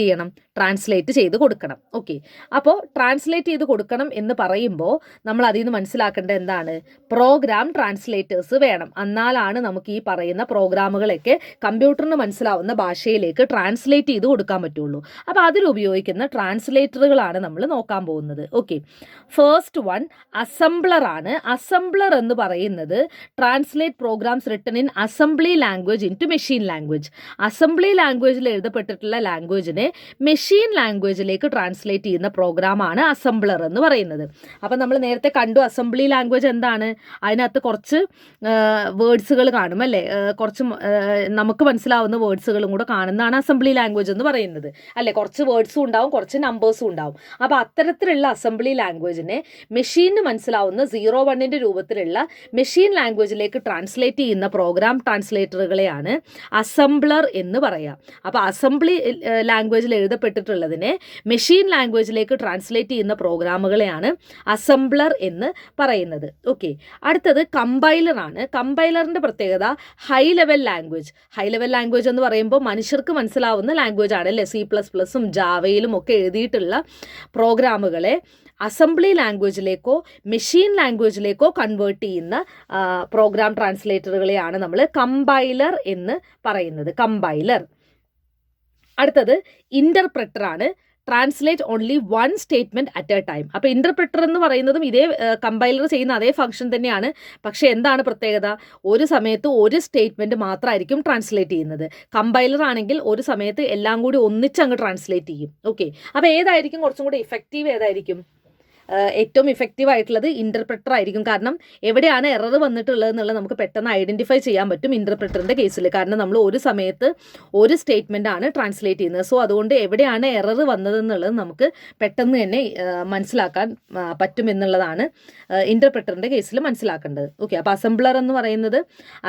A: ചെയ്യണം? ട്രാൻസ്ലേറ്റ് ചെയ്ത് കൊടുക്കണം. ഓക്കെ, അപ്പോൾ ട്രാൻസ്ലേറ്റ് ചെയ്ത് കൊടുക്കണം എന്ന് പറയുമ്പോൾ നമ്മൾ അതിൽ നിന്ന് മനസ്സിലാക്കേണ്ടത് എന്താണ്? പ്രോഗ്രാം ട്രാൻസ്ലേറ്റേഴ്സ് വേണം. എന്നാലാണ് നമുക്ക് ഈ പറയുന്ന പ്രോഗ്രാമുകളൊക്കെ കമ്പ്യൂട്ടറിന് മനസ്സിലാവുന്ന ഭാഷയിലേക്ക് ട്രാൻസ്ലേറ്റ് ചെയ്ത് കൊടുക്കാൻ പറ്റുള്ളൂ. അപ്പോൾ അതിൽ ഉപയോഗിക്കുന്ന ട്രാൻസ്ലേറ്ററുകളാണ് നമ്മൾ നോക്കാൻ പോകുന്നത്. ഓക്കെ, ഫസ്റ്റ് വൺ അസംബ്ലർ ആണ്. അസംബ്ലർ എന്ന് പറയുന്നത് translate programs written in assembly language into machine language. Assembly ലാംഗ്വേജിൽ എഴുതപ്പെട്ടിട്ടുള്ള ലാംഗ്വേജിനെ മെഷീൻ ലാംഗ്വേജിലേക്ക് ട്രാൻസ്ലേറ്റ് ചെയ്യുന്ന പ്രോഗ്രാമാണ് അസംബ്ലർ എന്ന് പറയുന്നത്. അപ്പം നമ്മൾ നേരത്തെ കണ്ടു അസംബ്ലി ലാംഗ്വേജ് എന്താണ്? അതിനകത്ത് കുറച്ച് വേർഡ്സുകൾ കാണും അല്ലേ, കുറച്ച് നമുക്ക് മനസ്സിലാവുന്ന വേർഡ്സുകളും കൂടെ കാണുന്നതാണ് അസംബ്ലി ലാംഗ്വേജ് എന്ന് പറയുന്നത് അല്ലേ. കുറച്ച് വേർഡ്സും ഉണ്ടാവും, കുറച്ച് നമ്പേഴ്സും ഉണ്ടാവും. അപ്പോൾ അത്തരത്തിലുള്ള അസംബ്ലി ലാംഗ്വേജിനെ മെഷീന് മനസ്സിലാവുന്ന 0-1 രൂപത്തിലുള്ള മെഷീൻ ലാംഗ്വേജിലേക്ക് ട്രാൻസ്ലേറ്റ് ചെയ്യുന്ന പ്രോഗ്രാം ട്രാൻസ്ലേറ്ററുകളെയാണ് അസംബ്ലർ എന്ന് പറയാം. അപ്പോൾ അസംബ്ലി ലാംഗ്വേജിൽ എഴുതപ്പെട്ടിട്ടുള്ളതിനെ മെഷീൻ ലാംഗ്വേജിലേക്ക് ട്രാൻസ്ലേറ്റ് ചെയ്യുന്ന പ്രോഗ്രാമുകളെയാണ് അസംബ്ലർ എന്ന് പറയുന്നത്. ഓക്കെ, അടുത്തത് കമ്പൈലർ ആണ്. കമ്പൈലറിൻ്റെ പ്രത്യേകത high level language. High level language എന്ന് പറയുമ്പോൾ മനുഷ്യർക്ക് മനസ്സിലാവുന്ന ലാംഗ്വേജ് ആണ് അല്ലേ. C++ഉം ജാവയിലും ഒക്കെ എഴുതിയിട്ടുള്ള പ്രോഗ്രാമുകളെ അസംബ്ലി ലാംഗ്വേജിലേക്കോ മെഷീൻ ലാംഗ്വേജിലേക്കോ കൺവേർട്ട് ചെയ്യുന്ന പ്രോഗ്രാം ട്രാൻസ്ലേറ്ററുകളെയാണ് നമ്മൾ കമ്പൈലർ എന്ന് പറയുന്നത്. കമ്പൈലർ. അടുത്തത് ഇൻ്റർപ്രറ്റർ ആണ്. Translate only 1 statement at A time. അപ്പോൾ ഇൻ്റർപ്രറ്റർ എന്ന് പറയുന്നതും ഇതേ കമ്പൈലർ ചെയ്യുന്ന അതേ ഫംഗ്ഷൻ തന്നെയാണ്. പക്ഷേ എന്താണ് പ്രത്യേകത? ഒരു സമയത്ത് ഒരു സ്റ്റേറ്റ്മെൻറ്റ് മാത്രമായിരിക്കും ട്രാൻസ്ലേറ്റ് ചെയ്യുന്നത്. കമ്പൈലർ ആണെങ്കിൽ ഒരു സമയത്ത് എല്ലാം കൂടി ഒന്നിച്ച് അങ്ങ് ട്രാൻസ്ലേറ്റ് ചെയ്യും. ഓക്കെ, അപ്പോൾ ഏതായിരിക്കും കുറച്ചും കൂടി ഇഫക്റ്റീവ്? ഏതായിരിക്കും? ഏറ്റവും ഇഫക്റ്റീവ് ആയിട്ടുള്ളത് ഇൻ്റർപ്രറ്റർ ആയിരിക്കും. കാരണം എവിടെയാണ് എറർ വന്നിട്ടുള്ളത് എന്നുള്ളത് നമുക്ക് പെട്ടെന്ന് ഐഡൻറ്റിഫൈ ചെയ്യാൻ പറ്റും ഇൻ്റർപ്രറ്ററിൻ്റെ കേസിൽ. കാരണം നമ്മൾ ഒരു സമയത്ത് ഒരു സ്റ്റേറ്റ്മെൻ്റ് ആണ് ട്രാൻസ്ലേറ്റ് ചെയ്യുന്നത്. സോ അതുകൊണ്ട് എവിടെയാണ് എറർ വന്നതെന്നുള്ളത് നമുക്ക് പെട്ടെന്ന് തന്നെ മനസ്സിലാക്കാൻ പറ്റുമെന്നുള്ളതാണ് ഇൻ്റർപ്രറ്ററിൻ്റെ കേസിൽ മനസ്സിലാക്കേണ്ടത്. ഓക്കെ, അപ്പോൾ അസംബ്ലർ എന്ന് പറയുന്നത്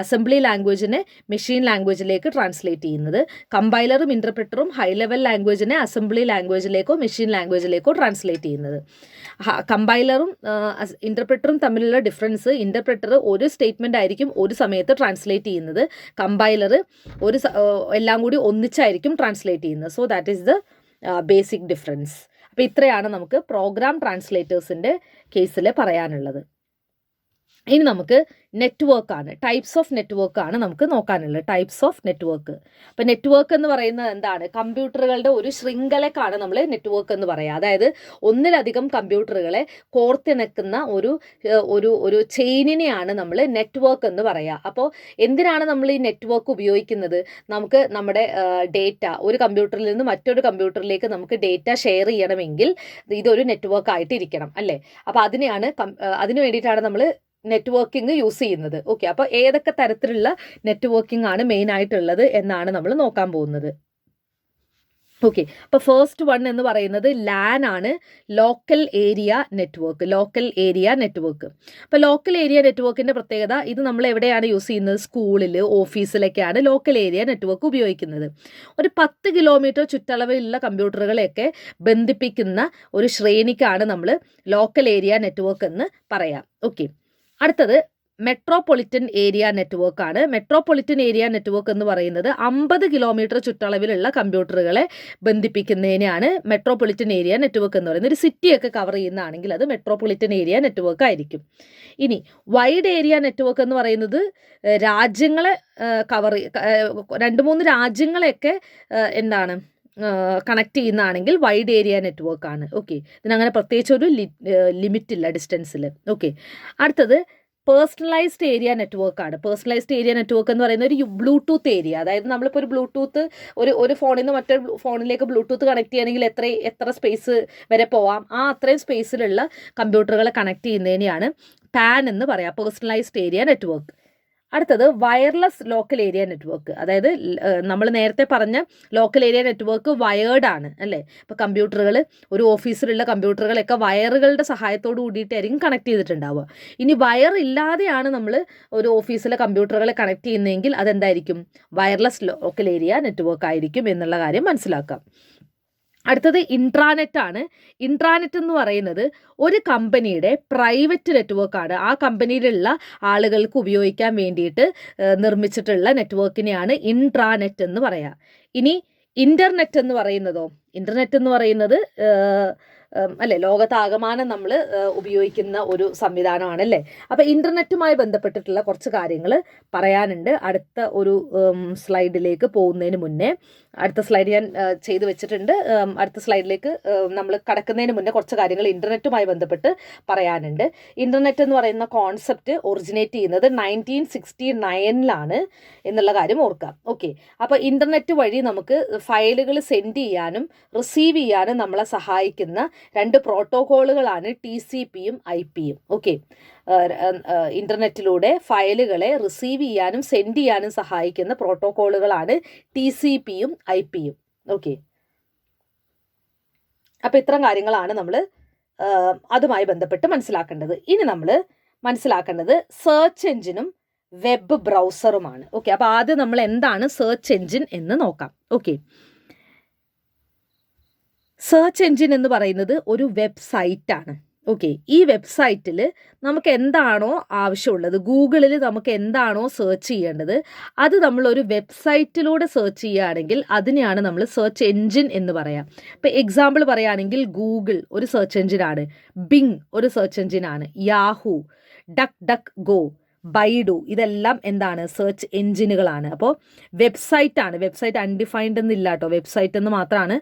A: അസംബ്ലി ലാംഗ്വേജിനെ മെഷീൻ ലാംഗ്വേജിലേക്ക് ട്രാൻസ്ലേറ്റ് ചെയ്യുന്നത്. കമ്പൈലറും ഇൻ്റർപ്രറ്ററും ഹൈ ലെവൽ ലാംഗ്വേജിനെ അസംബ്ലി ലാംഗ്വേജിലേക്കോ മെഷീൻ ലാംഗ്വേജിലേക്കോ ട്രാൻസ്ലേറ്റ് ചെയ്യുന്നത്. കമ്പൈലറും ഇൻ്റർപ്രറ്ററും തമ്മിലുള്ള ഡിഫറൻസ്, ഇൻ്റർപ്രറ്റർ ഒരു സ്റ്റേറ്റ്മെൻ്റ് ആയിരിക്കും ഒരു സമയത്ത് ട്രാൻസ്ലേറ്റ് ചെയ്യുന്നത്, കമ്പൈലർ എല്ലാം കൂടി ഒന്നിച്ചായിരിക്കും ട്രാൻസ്ലേറ്റ് ചെയ്യുന്നത്. So that is the basic difference. അപ്പോൾ ഇത്രയാണ് നമുക്ക് പ്രോഗ്രാം ട്രാൻസ്ലേറ്റേഴ്സിൻ്റെ കേസിൽ പറയാനുള്ളത്. ഇനി നമുക്ക് നെറ്റ്വർക്കാണ്, ടൈപ്സ് ഓഫ് നെറ്റ്വർക്കാണ് നമുക്ക് നോക്കാനുള്ളത്. Types of network. അപ്പോൾ നെറ്റ്വർക്ക് എന്ന് പറയുന്നത് എന്താണ്? കമ്പ്യൂട്ടറുകളുടെ ഒരു ശൃംഖലക്കാണ് നമ്മൾ നെറ്റ്വർക്ക് എന്ന് പറയുക. അതായത് ഒന്നിലധികം കമ്പ്യൂട്ടറുകളെ കോർത്തിണക്കുന്ന ഒരു ചെയിനിനെയാണ് നമ്മൾ നെറ്റ്വർക്ക് എന്ന് പറയുക. അപ്പോൾ എന്തിനാണ് നമ്മൾ ഈ നെറ്റ്വർക്ക് ഉപയോഗിക്കുന്നത്? നമുക്ക് നമ്മുടെ ഡേറ്റ ഒരു കമ്പ്യൂട്ടറിൽ നിന്ന് മറ്റൊരു കമ്പ്യൂട്ടറിലേക്ക് നമുക്ക് ഡേറ്റ ഷെയർ ചെയ്യണമെങ്കിൽ ഇതൊരു നെറ്റ്വർക്ക് ആയിട്ട് ഇരിക്കണം, അല്ലേ? അപ്പോൾ അതിന് വേണ്ടിയിട്ടാണ് നമ്മൾ നെറ്റ്വർക്കിംഗ് യൂസ് ചെയ്യുന്നത്. ഓക്കെ, അപ്പോൾ ഏതൊക്കെ തരത്തിലുള്ള നെറ്റ്വർക്കിംഗ് ആണ് മെയിൻ ആയിട്ടുള്ളത് എന്നാണ് നമ്മൾ നോക്കാൻ പോകുന്നത്. ഓക്കെ, അപ്പോൾ ഫസ്റ്റ് വൺ എന്ന് പറയുന്നത് ലാൻ ആണ്, local area network. Local area network. അപ്പോൾ ലോക്കൽ ഏരിയ നെറ്റ്വർക്കിൻ്റെ പ്രത്യേകത, ഇത് നമ്മൾ എവിടെയാണ് യൂസ് ചെയ്യുന്നത്? സ്കൂളിൽ, ഓഫീസിലൊക്കെയാണ് ലോക്കൽ ഏരിയ നെറ്റ്വർക്ക് ഉപയോഗിക്കുന്നത്. ഒരു 10 കിലോമീറ്റർ ചുറ്റളവിലുള്ള കമ്പ്യൂട്ടറുകളെയൊക്കെ ബന്ധിപ്പിക്കുന്ന ഒരു ശ്രേണിക്കാണ് നമ്മൾ ലോക്കൽ ഏരിയ നെറ്റ്വർക്ക് എന്ന് പറയാം. ഓക്കെ, അടുത്തത് മെട്രോപൊളിറ്റൻ ഏരിയ നെറ്റ്വർക്ക് ആണ്. മെട്രോപൊളിറ്റൻ ഏരിയ നെറ്റ്വർക്ക് എന്ന് പറയുന്നത് 50 കിലോമീറ്റർ ചുറ്റളവിലുള്ള കമ്പ്യൂട്ടറുകളെ ബന്ധിപ്പിക്കുന്നതിനെയാണ് മെട്രോപൊളിറ്റൻ ഏരിയ നെറ്റ്വർക്ക് എന്ന് പറയുന്നത്. ഒരു സിറ്റിയൊക്കെ കവർ ചെയ്യുന്നതാണെങ്കിൽ അത് മെട്രോപൊളിറ്റൻ ഏരിയ നെറ്റ്വർക്ക് ആയിരിക്കും. ഇനി വൈഡ് ഏരിയ നെറ്റ്വർക്ക് എന്ന് പറയുന്നത് രാജ്യങ്ങളെ കവർ 2-3 രാജ്യങ്ങളെയൊക്കെ കണക്ട് ചെയ്യുന്നതാണെങ്കിൽ വൈഡ് ഏരിയ നെറ്റ്വർക്ക് ആണ്. ഓക്കെ, ഇതിനങ്ങനെ പ്രത്യേകിച്ച് ഒരു ലിമിറ്റ് ഇല്ല ഡിസ്റ്റൻസിൽ. ഓക്കെ, അടുത്തത് പേഴ്സണലൈസ്ഡ് ഏരിയ നെറ്റ്വർക്ക് ആണ്. പേഴ്സണലൈസ്ഡ് ഏരിയ നെറ്റ്വർക്ക് എന്ന് പറയുന്നത് ഒരു ബ്ലൂടൂത്ത് ഏരിയ. അതായത് നമ്മളിപ്പോൾ ഒരു ബ്ലൂടൂത്ത് ഒരു ഫോണിൽ നിന്ന് മറ്റൊരു ഫോണിലേക്ക് ബ്ലൂടൂത്ത് കണക്ട് ചെയ്യണമെങ്കിൽ എത്ര സ്പേസ് വരെ പോവാം, അത്രയും സ്പേസിലുള്ള കമ്പ്യൂട്ടറുകളെ കണക്ട് ചെയ്യുന്നതിനെയാണ് പാൻ എന്ന് പറയാം, പേഴ്സണലൈസ്ഡ് ഏരിയ നെറ്റ്വർക്ക്. അടുത്തത് വയർലെസ് ലോക്കൽ ഏരിയ നെറ്റ്വർക്ക്. അതായത് നമ്മൾ നേരത്തെ പറഞ്ഞ ലോക്കൽ ഏരിയ നെറ്റ്വർക്ക് വയേർഡ് ആണ്, അല്ലേ? ഇപ്പോൾ കമ്പ്യൂട്ടറുകൾ, ഒരു ഓഫീസിലുള്ള കമ്പ്യൂട്ടറുകളൊക്കെ വയറുകളുടെ സഹായത്തോട് കൂടിയിട്ടായിരിക്കും കണക്ട് ചെയ്തിട്ടുണ്ടാവുക. ഇനി വയർ ഇല്ലാതെയാണ് നമ്മൾ ഒരു ഓഫീസിലെ കമ്പ്യൂട്ടറുകളെ കണക്ട് ചെയ്യുന്നതെങ്കിൽ അതെന്തായിരിക്കും? വയർലെസ് ലോക്കൽ ഏരിയ നെറ്റ്വർക്ക് ആയിരിക്കും എന്നുള്ള കാര്യം മനസ്സിലാക്കാം. അടുത്തത് ഇൻട്രാനെറ്റ് ആണ്. ഇൻട്രാനെറ്റ് എന്ന് പറയുന്നത് ഒരു കമ്പനിയുടെ പ്രൈവറ്റ് നെറ്റ്വർക്കാണ്. ആ കമ്പനിയിലുള്ള ആളുകൾക്ക് ഉപയോഗിക്കാൻ വേണ്ടിയിട്ട് നിർമ്മിച്ചിട്ടുള്ള നെറ്റ്വർക്കിനെയാണ് ഇൻട്രാനെറ്റ് എന്ന് പറയുക. ഇനി ഇൻ്റർനെറ്റ് എന്ന് പറയുന്നതോ? ഇൻ്റർനെറ്റ് എന്ന് പറയുന്നത് അല്ലേ, ലോകത്താകമാനം നമ്മൾ ഉപയോഗിക്കുന്ന ഒരു സംവിധാനമാണ്, അല്ലേ? അപ്പോൾ ഇൻ്റർനെറ്റുമായി ബന്ധപ്പെട്ടിട്ടുള്ള കുറച്ച് കാര്യങ്ങൾ പറയാനുണ്ട്. അടുത്ത ഒരു സ്ലൈഡിലേക്ക് പോകുന്നതിന് മുന്നേ, അടുത്ത സ്ലൈഡ് ഞാൻ ചെയ്തു വെച്ചിട്ടുണ്ട്. അടുത്ത സ്ലൈഡിലേക്ക് നമ്മൾ കടക്കുന്നതിന് മുന്നേ കുറച്ച് കാര്യങ്ങൾ ഇൻ്റർനെറ്റുമായി ബന്ധപ്പെട്ട് പറയാനുണ്ട്. ഇൻ്റർനെറ്റ് എന്ന് പറയുന്ന കോൺസെപ്റ്റ് ഒറിജിനേറ്റ് ചെയ്യുന്നത് 1969 എന്നുള്ള കാര്യം ഓർക്കാം. ഓക്കെ, അപ്പോൾ ഇൻ്റർനെറ്റ് വഴി നമുക്ക് ഫയലുകൾ സെൻഡ് ചെയ്യാനും റിസീവ് ചെയ്യാനും നമ്മളെ സഹായിക്കുന്ന 2 പ്രോട്ടോക്കോളുകളാണ് TCPയും IPയും. ഓക്കെ, ഇൻ്റർനെറ്റിലൂടെ ഫയലുകളെ റിസീവ് ചെയ്യാനും സെൻഡ് ചെയ്യാനും സഹായിക്കുന്ന പ്രോട്ടോക്കോളുകളാണ് TCPയും IPയും. ഓക്കെ, അപ്പോൾ ഇത്തരം കാര്യങ്ങളാണ് നമ്മൾ അതുമായി ബന്ധപ്പെട്ട് മനസ്സിലാക്കേണ്ടത്. ഇനി നമ്മൾ മനസ്സിലാക്കേണ്ടത് സെർച്ച് എഞ്ചിനും വെബ് ബ്രൗസറുമാണ്. ഓക്കെ, അപ്പോൾ ആദ്യം നമ്മൾ എന്താണ് സെർച്ച് എഞ്ചിൻ എന്ന് നോക്കാം. ഓക്കെ, സെർച്ച് എഞ്ചിൻ എന്ന് പറയുന്നത് ഒരു വെബ്സൈറ്റാണ്. ഓക്കെ, ഈ വെബ്സൈറ്റിൽ നമുക്ക് എന്താണോ ആവശ്യമുള്ളത്, ഗൂഗിളിൽ നമുക്ക് എന്താണോ സെർച്ച് ചെയ്യേണ്ടത്, അത് നമ്മളൊരു വെബ്സൈറ്റിലൂടെ സെർച്ച് ചെയ്യുകയാണെങ്കിൽ അതിനെയാണ് നമ്മൾ സെർച്ച് എഞ്ചിൻ എന്ന് പറയാം. ഇപ്പോൾ എക്സാമ്പിൾ പറയുകയാണെങ്കിൽ ഗൂഗിൾ ഒരു സെർച്ച് എഞ്ചിനാണ്, ബിങ് ഒരു സെർച്ച് എഞ്ചിനാണ്, യാഹൂ, ഡക്ക് ഗോ, ബൈഡു, ഇതെല്ലാം എന്താണ്? സെർച്ച് എഞ്ചിനുകളാണ്. അപ്പോൾ വെബ്സൈറ്റാണ്. വെബ്സൈറ്റ് അൺഡിഫൈൻഡ് എന്നില്ല കേട്ടോ, വെബ്സൈറ്റ് എന്ന് മാത്രമാണ്.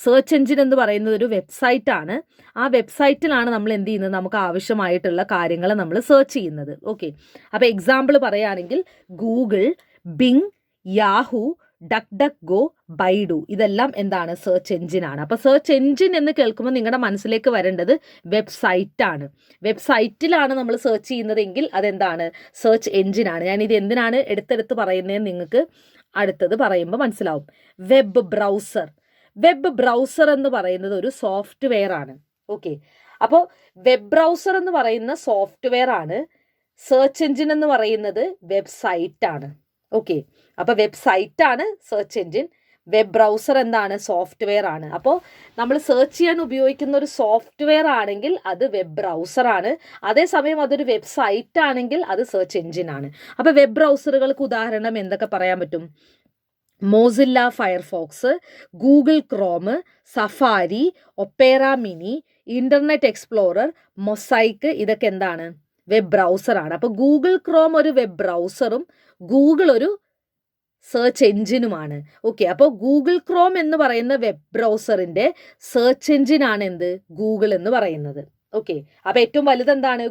A: സെർച്ച് എഞ്ചിൻ എന്ന് പറയുന്നത് ഒരു വെബ്സൈറ്റാണ്. ആ വെബ്സൈറ്റിലാണ് നമ്മൾ എന്ത് ചെയ്യുന്നത്? നമുക്ക് ആവശ്യമായിട്ടുള്ള കാര്യങ്ങൾ നമ്മൾ സെർച്ച് ചെയ്യുന്നത്. ഓക്കെ, അപ്പോൾ എക്സാമ്പിൾ പറയുകയാണെങ്കിൽ Google, Bing, Yahoo, Duck Go, Baidu, ഇതെല്ലാം എന്താണ്? സെർച്ച് എഞ്ചിനാണ്. അപ്പോൾ സെർച്ച് എഞ്ചിൻ എന്ന് കേൾക്കുമ്പോൾ നിങ്ങളുടെ മനസ്സിലേക്ക് വരേണ്ടത് വെബ്സൈറ്റാണ്. വെബ്സൈറ്റിലാണ് നമ്മൾ സെർച്ച് ചെയ്യുന്നതെങ്കിൽ അതെന്താണ്? സെർച്ച് എഞ്ചിനാണ്. ഞാനിത് എന്തിനാണ് എടുത്തെടുത്ത് പറയുന്നതെന്ന് നിങ്ങൾക്ക് അടുത്തത് പറയുമ്പോൾ മനസ്സിലാവും. Web browser. വെബ് ബ്രൗസർ എന്ന് പറയുന്നത് ഒരു സോഫ്റ്റ്വെയർ ആണ്. ഓക്കെ, അപ്പോൾ വെബ് ബ്രൗസർ എന്ന് പറയുന്ന സോഫ്റ്റ്വെയർ ആണ്. സെർച്ച് എഞ്ചിൻ എന്ന് പറയുന്നത് വെബ്സൈറ്റ് ആണ്. ഓക്കെ, അപ്പോൾ വെബ്സൈറ്റ് ആണ് സെർച്ച് എഞ്ചിൻ, വെബ് ബ്രൗസർ എന്താണ്? സോഫ്റ്റ്വെയർ ആണ്. അപ്പോൾ നമ്മൾ സെർച്ച് ചെയ്യാൻ ഉപയോഗിക്കുന്ന ഒരു സോഫ്റ്റ്വെയർ ആണെങ്കിൽ അത് വെബ് ബ്രൗസർ ആണ്. അതേസമയം അതൊരു വെബ്സൈറ്റ് ആണെങ്കിൽ അത് സെർച്ച് എഞ്ചിൻ ആണ്. അപ്പോൾ വെബ് ബ്രൗസറുകൾക്ക് ഉദാഹരണം എന്തൊക്കെ പറയാൻ പറ്റും? Mozilla Firefox, Google Chrome, safari, Opera mini, internet explorer, mosaic, ഇതൊക്കെ എന്താണ്? വെബ് ബ്രൗസറാണ്. അപ്പോൾ ഗൂഗിൾ ക്രോം ഒരു വെബ് ബ്രൗസറും ഗൂഗിൾ ഒരു സെർച്ച് എഞ്ചിനുമാണ്. ഓക്കെ, അപ്പോൾ ഗൂഗിൾ ക്രോം എന്ന് പറയുന്ന വെബ് ബ്രൗസറിൻ്റെ സെർച്ച് എഞ്ചിനാണ് എന്ത്? ഗൂഗിൾ എന്ന് പറയുന്നത്. ഓക്കെ, അപ്പോൾ ഏറ്റവും വലുതെന്താണ്?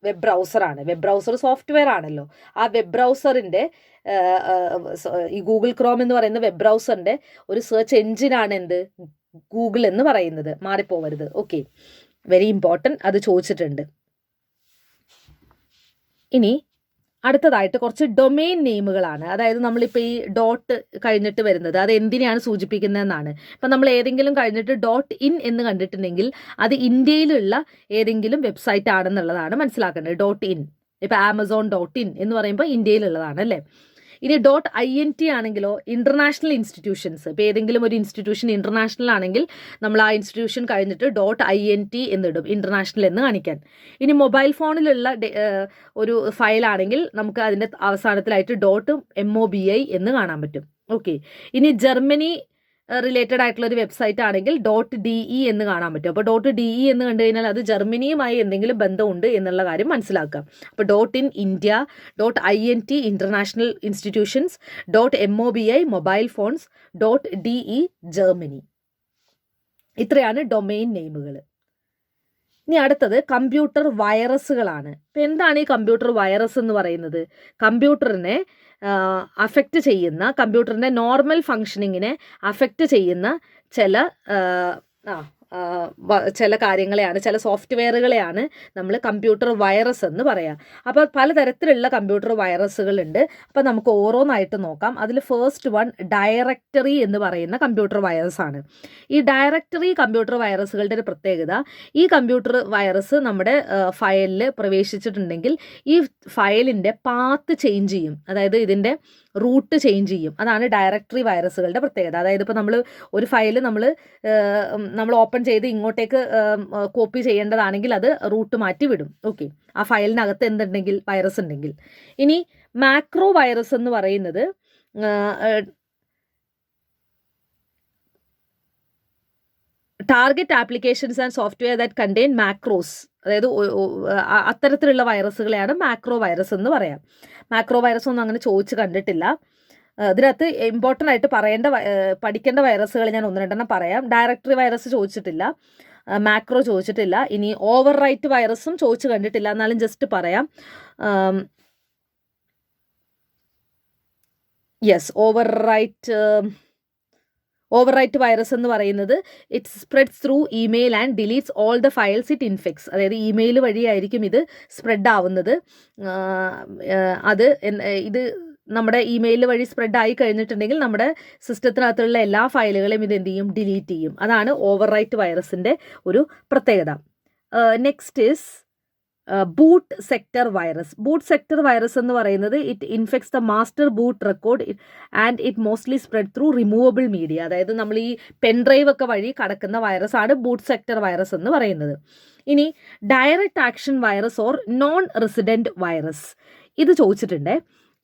A: വെബ് ബ്രൗസറാണ്. വെബ് ബ്രൗസർ സോഫ്റ്റ്വെയർ ആണല്ലോ. ആ വെബ് ബ്രൗസറിൻ്റെ ഈ ഗൂഗിൾ ക്രോം എന്ന് പറയുന്ന വെബ് ബ്രൗസറിൻ്റെ ഒരു സെർച്ച് എഞ്ചിനാണ് എന്ത്? ഗൂഗിൾ എന്ന് പറയുന്നത്. മാറിപ്പോവരുത്. ഓക്കെ, വെരി ഇമ്പോർട്ടൻറ്റ്, അത് ചോദിച്ചിട്ടുണ്ട്. ഇനി അടുത്തതായിട്ട് കുറച്ച് ഡൊമെയിൻ നെയിമുകളാണ്. അതായത് നമ്മളിപ്പോൾ ഈ ഡോട്ട് കഴിഞ്ഞിട്ട് വരുന്നത് അത് എന്തിനെയാണ് സൂചിപ്പിക്കുന്നതെന്നാണ്. ഇപ്പം നമ്മൾ ഏതെങ്കിലും കഴിഞ്ഞിട്ട് .in എന്ന് കണ്ടിട്ടുണ്ടെങ്കിൽ അത് ഇന്ത്യയിലുള്ള ഏതെങ്കിലും വെബ്സൈറ്റ് ആണെന്നുള്ളതാണ് മനസ്സിലാക്കേണ്ടത്. .in, ഇപ്പോൾ Amazon.in എന്ന് പറയുമ്പോൾ ഇന്ത്യയിലുള്ളതാണ് അല്ലേ. ഇനി .int ആണെങ്കിലോ ഇൻ്റർനാഷണൽ ഇൻസ്റ്റിറ്റ്യൂഷൻസ്, ഇപ്പോൾ ഏതെങ്കിലും ഒരു ഇൻസ്റ്റിറ്റ്യൂഷൻ ഇൻ്റർനാഷണൽ ആണെങ്കിൽ നമ്മൾ ആ ഇൻസ്റ്റിറ്റ്യൂഷൻ കഴിഞ്ഞിട്ട് .int എന്നിടും, ഇൻ്റർനാഷണൽ എന്ന് കാണിക്കാൻ. ഇനി മൊബൈൽ ഫോണിലുള്ള ഒരു ഫയലാണെങ്കിൽ നമുക്ക് അതിൻ്റെ അവസാനത്തിലായിട്ട് .mobi എന്ന് കാണാൻ പറ്റും. ഓക്കെ, ഇനി ജർമ്മനി റിലേറ്റഡ് ആയിട്ടുള്ള ഒരു വെബ്സൈറ്റ് ആണെങ്കിൽ .de എന്ന് കാണാൻ പറ്റും. അപ്പോൾ .de എന്ന് കണ്ടു കഴിഞ്ഞാൽ അത് ജർമ്മനിയുമായി എന്തെങ്കിലും ബന്ധമുണ്ട് എന്നുള്ള കാര്യം മനസ്സിലാക്കാം. അപ്പോൾ .in India, .int international institutions, .mobi mobile phones, .de Germany. ഇത്രയാണ് ഡൊമെയിൻ നെയിമുകൾ. ഇനി അടുത്തത് കമ്പ്യൂട്ടർ വൈറസുകളാണ്. ഇപ്പം എന്താണ് ഈ കമ്പ്യൂട്ടർ വൈറസ് എന്ന് പറയുന്നത്? കമ്പ്യൂട്ടറിനെ അഫക്റ്റ് ചെയ്യുന്ന, കമ്പ്യൂട്ടറിൻ്റെ നോർമൽ ഫങ്ഷനിങ്ങിനെ അഫക്റ്റ് ചെയ്യുന്ന ചില കാര്യങ്ങളെയാണ്, ചില സോഫ്റ്റ്വെയറുകളെയാണ് നമ്മൾ കമ്പ്യൂട്ടർ വൈറസ് എന്ന് പറയാം. അപ്പോൾ പലതരത്തിലുള്ള കമ്പ്യൂട്ടർ വൈറസുകളുണ്ട്. അപ്പോൾ നമുക്ക് ഓരോന്നായിട്ട് നോക്കാം. അതിൽ ഫസ്റ്റ് വൺ ഡയറക്ടറി എന്ന് പറയുന്ന കമ്പ്യൂട്ടർ വൈറസ് ആണ്. ഈ ഡയറക്ടറി കമ്പ്യൂട്ടർ വൈറസുകളുടെ ഒരു പ്രത്യേകത, ഈ കമ്പ്യൂട്ടർ വൈറസ് നമ്മുടെ ഫയലിൽ പ്രവേശിച്ചിട്ടുണ്ടെങ്കിൽ ഈ ഫയലിൻ്റെ പാത്ത് ചേഞ്ച് ചെയ്യും, അതായത് ഇതിൻ്റെ റൂട്ട് ചേഞ്ച് ചെയ്യും. അതാണ് ഡയറക്ടറി വൈറസുകളുടെ പ്രത്യേകത. അതായത് ഇപ്പോൾ നമ്മൾ ഒരു ഫയൽ നമ്മൾ ഓപ്പൺ ചെയ്ത് ഇങ്ങോട്ടേക്ക് കോപ്പി ചെയ്യേണ്ടതാണെങ്കിൽ അത് റൂട്ട് മാറ്റി വിടും. ഓക്കെ, ആ ഫയലിനകത്ത് എന്തുണ്ടെങ്കിൽ വൈറസ് ഉണ്ടെങ്കിൽ. ഇനി മാക്രോ വൈറസ് എന്ന് പറയുന്നത് target applications and software that contain macros, അതായത് അത്തരത്തിലുള്ള വൈറസുകളെയാണ് മാക്രോ വൈറസ് എന്ന് പറയാം. മാക്രോ വൈറസ് ഒന്നും അങ്ങനെ ചോദിച്ച് കണ്ടിട്ടില്ല. ഇതിനകത്ത് ഇമ്പോർട്ടൻ്റ് ആയിട്ട് പഠിക്കേണ്ട വൈറസുകൾ ഞാൻ ഒന്ന് രണ്ടെണ്ണം പറയാം. ഡയറക്ടറി വൈറസ് ചോദിച്ചിട്ടില്ല, മാക്രോ ചോദിച്ചിട്ടില്ല. ഇനി ഓവർ റൈറ്റ് വൈറസും ചോദിച്ച് കണ്ടിട്ടില്ല, എന്നാലും ജസ്റ്റ് പറയാം. യെസ്, ഓവർ റൈറ്റ് വൈറസ് എന്ന് പറയുന്നത് it spreads through email and deletes all the files it infects. അതായത് ഇമെയിൽ വഴിയായിരിക്കും ഇത് സ്പ്രെഡ് ആവുന്നത്. ഇത് നമ്മുടെ ഇമെയിൽ വഴി സ്പ്രെഡ് ആയി കഴിഞ്ഞിട്ടുണ്ടെങ്കിൽ നമ്മുടെ സിസ്റ്റത്തിനകത്തുള്ള എല്ലാ ഫയലുകളെയും ഇത് എന്ത് ചെയ്യും? ഡിലീറ്റ് ചെയ്യും. അതാണ് ഓവർ റൈറ്റ് വൈറസിൻ്റെ ഒരു പ്രത്യേകത. Next is boot sector virus. Boot sector virus എന്ന് പറയുന്നത് it infects the master boot record and it mostly spread through removable media. അതായത് നമ്മൾ ഈ പെൻഡ്രൈവ് ഒക്കെ വഴി കടക്കുന്ന വൈറസാണ് ബൂട്ട് സെക്ടർ വൈറസ് എന്ന് പറയുന്നത്. ഇനി direct action virus or non resident virus, ഇത് ചോദിച്ചിട്ടുണ്ട്.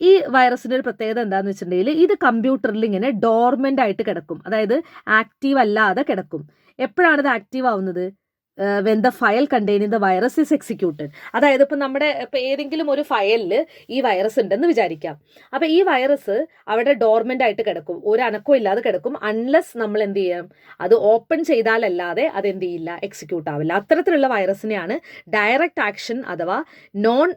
A: ഈ വൈറസിൻ്റെ ഒരു പ്രത്യേകത എന്താണെന്ന് വെച്ചിട്ടുണ്ടെങ്കിൽ ഇത് കമ്പ്യൂട്ടറിൽ ഇങ്ങനെ ഡോർമെൻ്റ് ആയിട്ട് കിടക്കും, അതായത് ആക്റ്റീവ് അല്ലാതെ കിടക്കും. എപ്പോഴാണ് ഇത് ആക്റ്റീവ് ആവുന്നത്? When the file containing the virus is executed. അതായത് ഇപ്പോൾ ഏതെങ്കിലും ഒരു ഫയലിൽ ഈ വൈറസ് ഉണ്ടെന്ന് വിചാരിക്കാം. അപ്പോൾ ഈ വൈറസ് അവിടെ ഡോർമെൻ്റ് ആയിട്ട് കിടക്കും, ഒരു അനക്കവും ഇല്ലാതെ കിടക്കും, അൺലെസ് നമ്മൾ എന്ത് ചെയ്യാം? അത് ഓപ്പൺ ചെയ്താലല്ലാതെ അത് എന്ത് ചെയ്യില്ല? എക്സിക്യൂട്ട് ആവില്ല. അത്തരത്തിലുള്ള വൈറസിനെയാണ് ഡയറക്റ്റ് ആക്ഷൻ അഥവാ നോൺ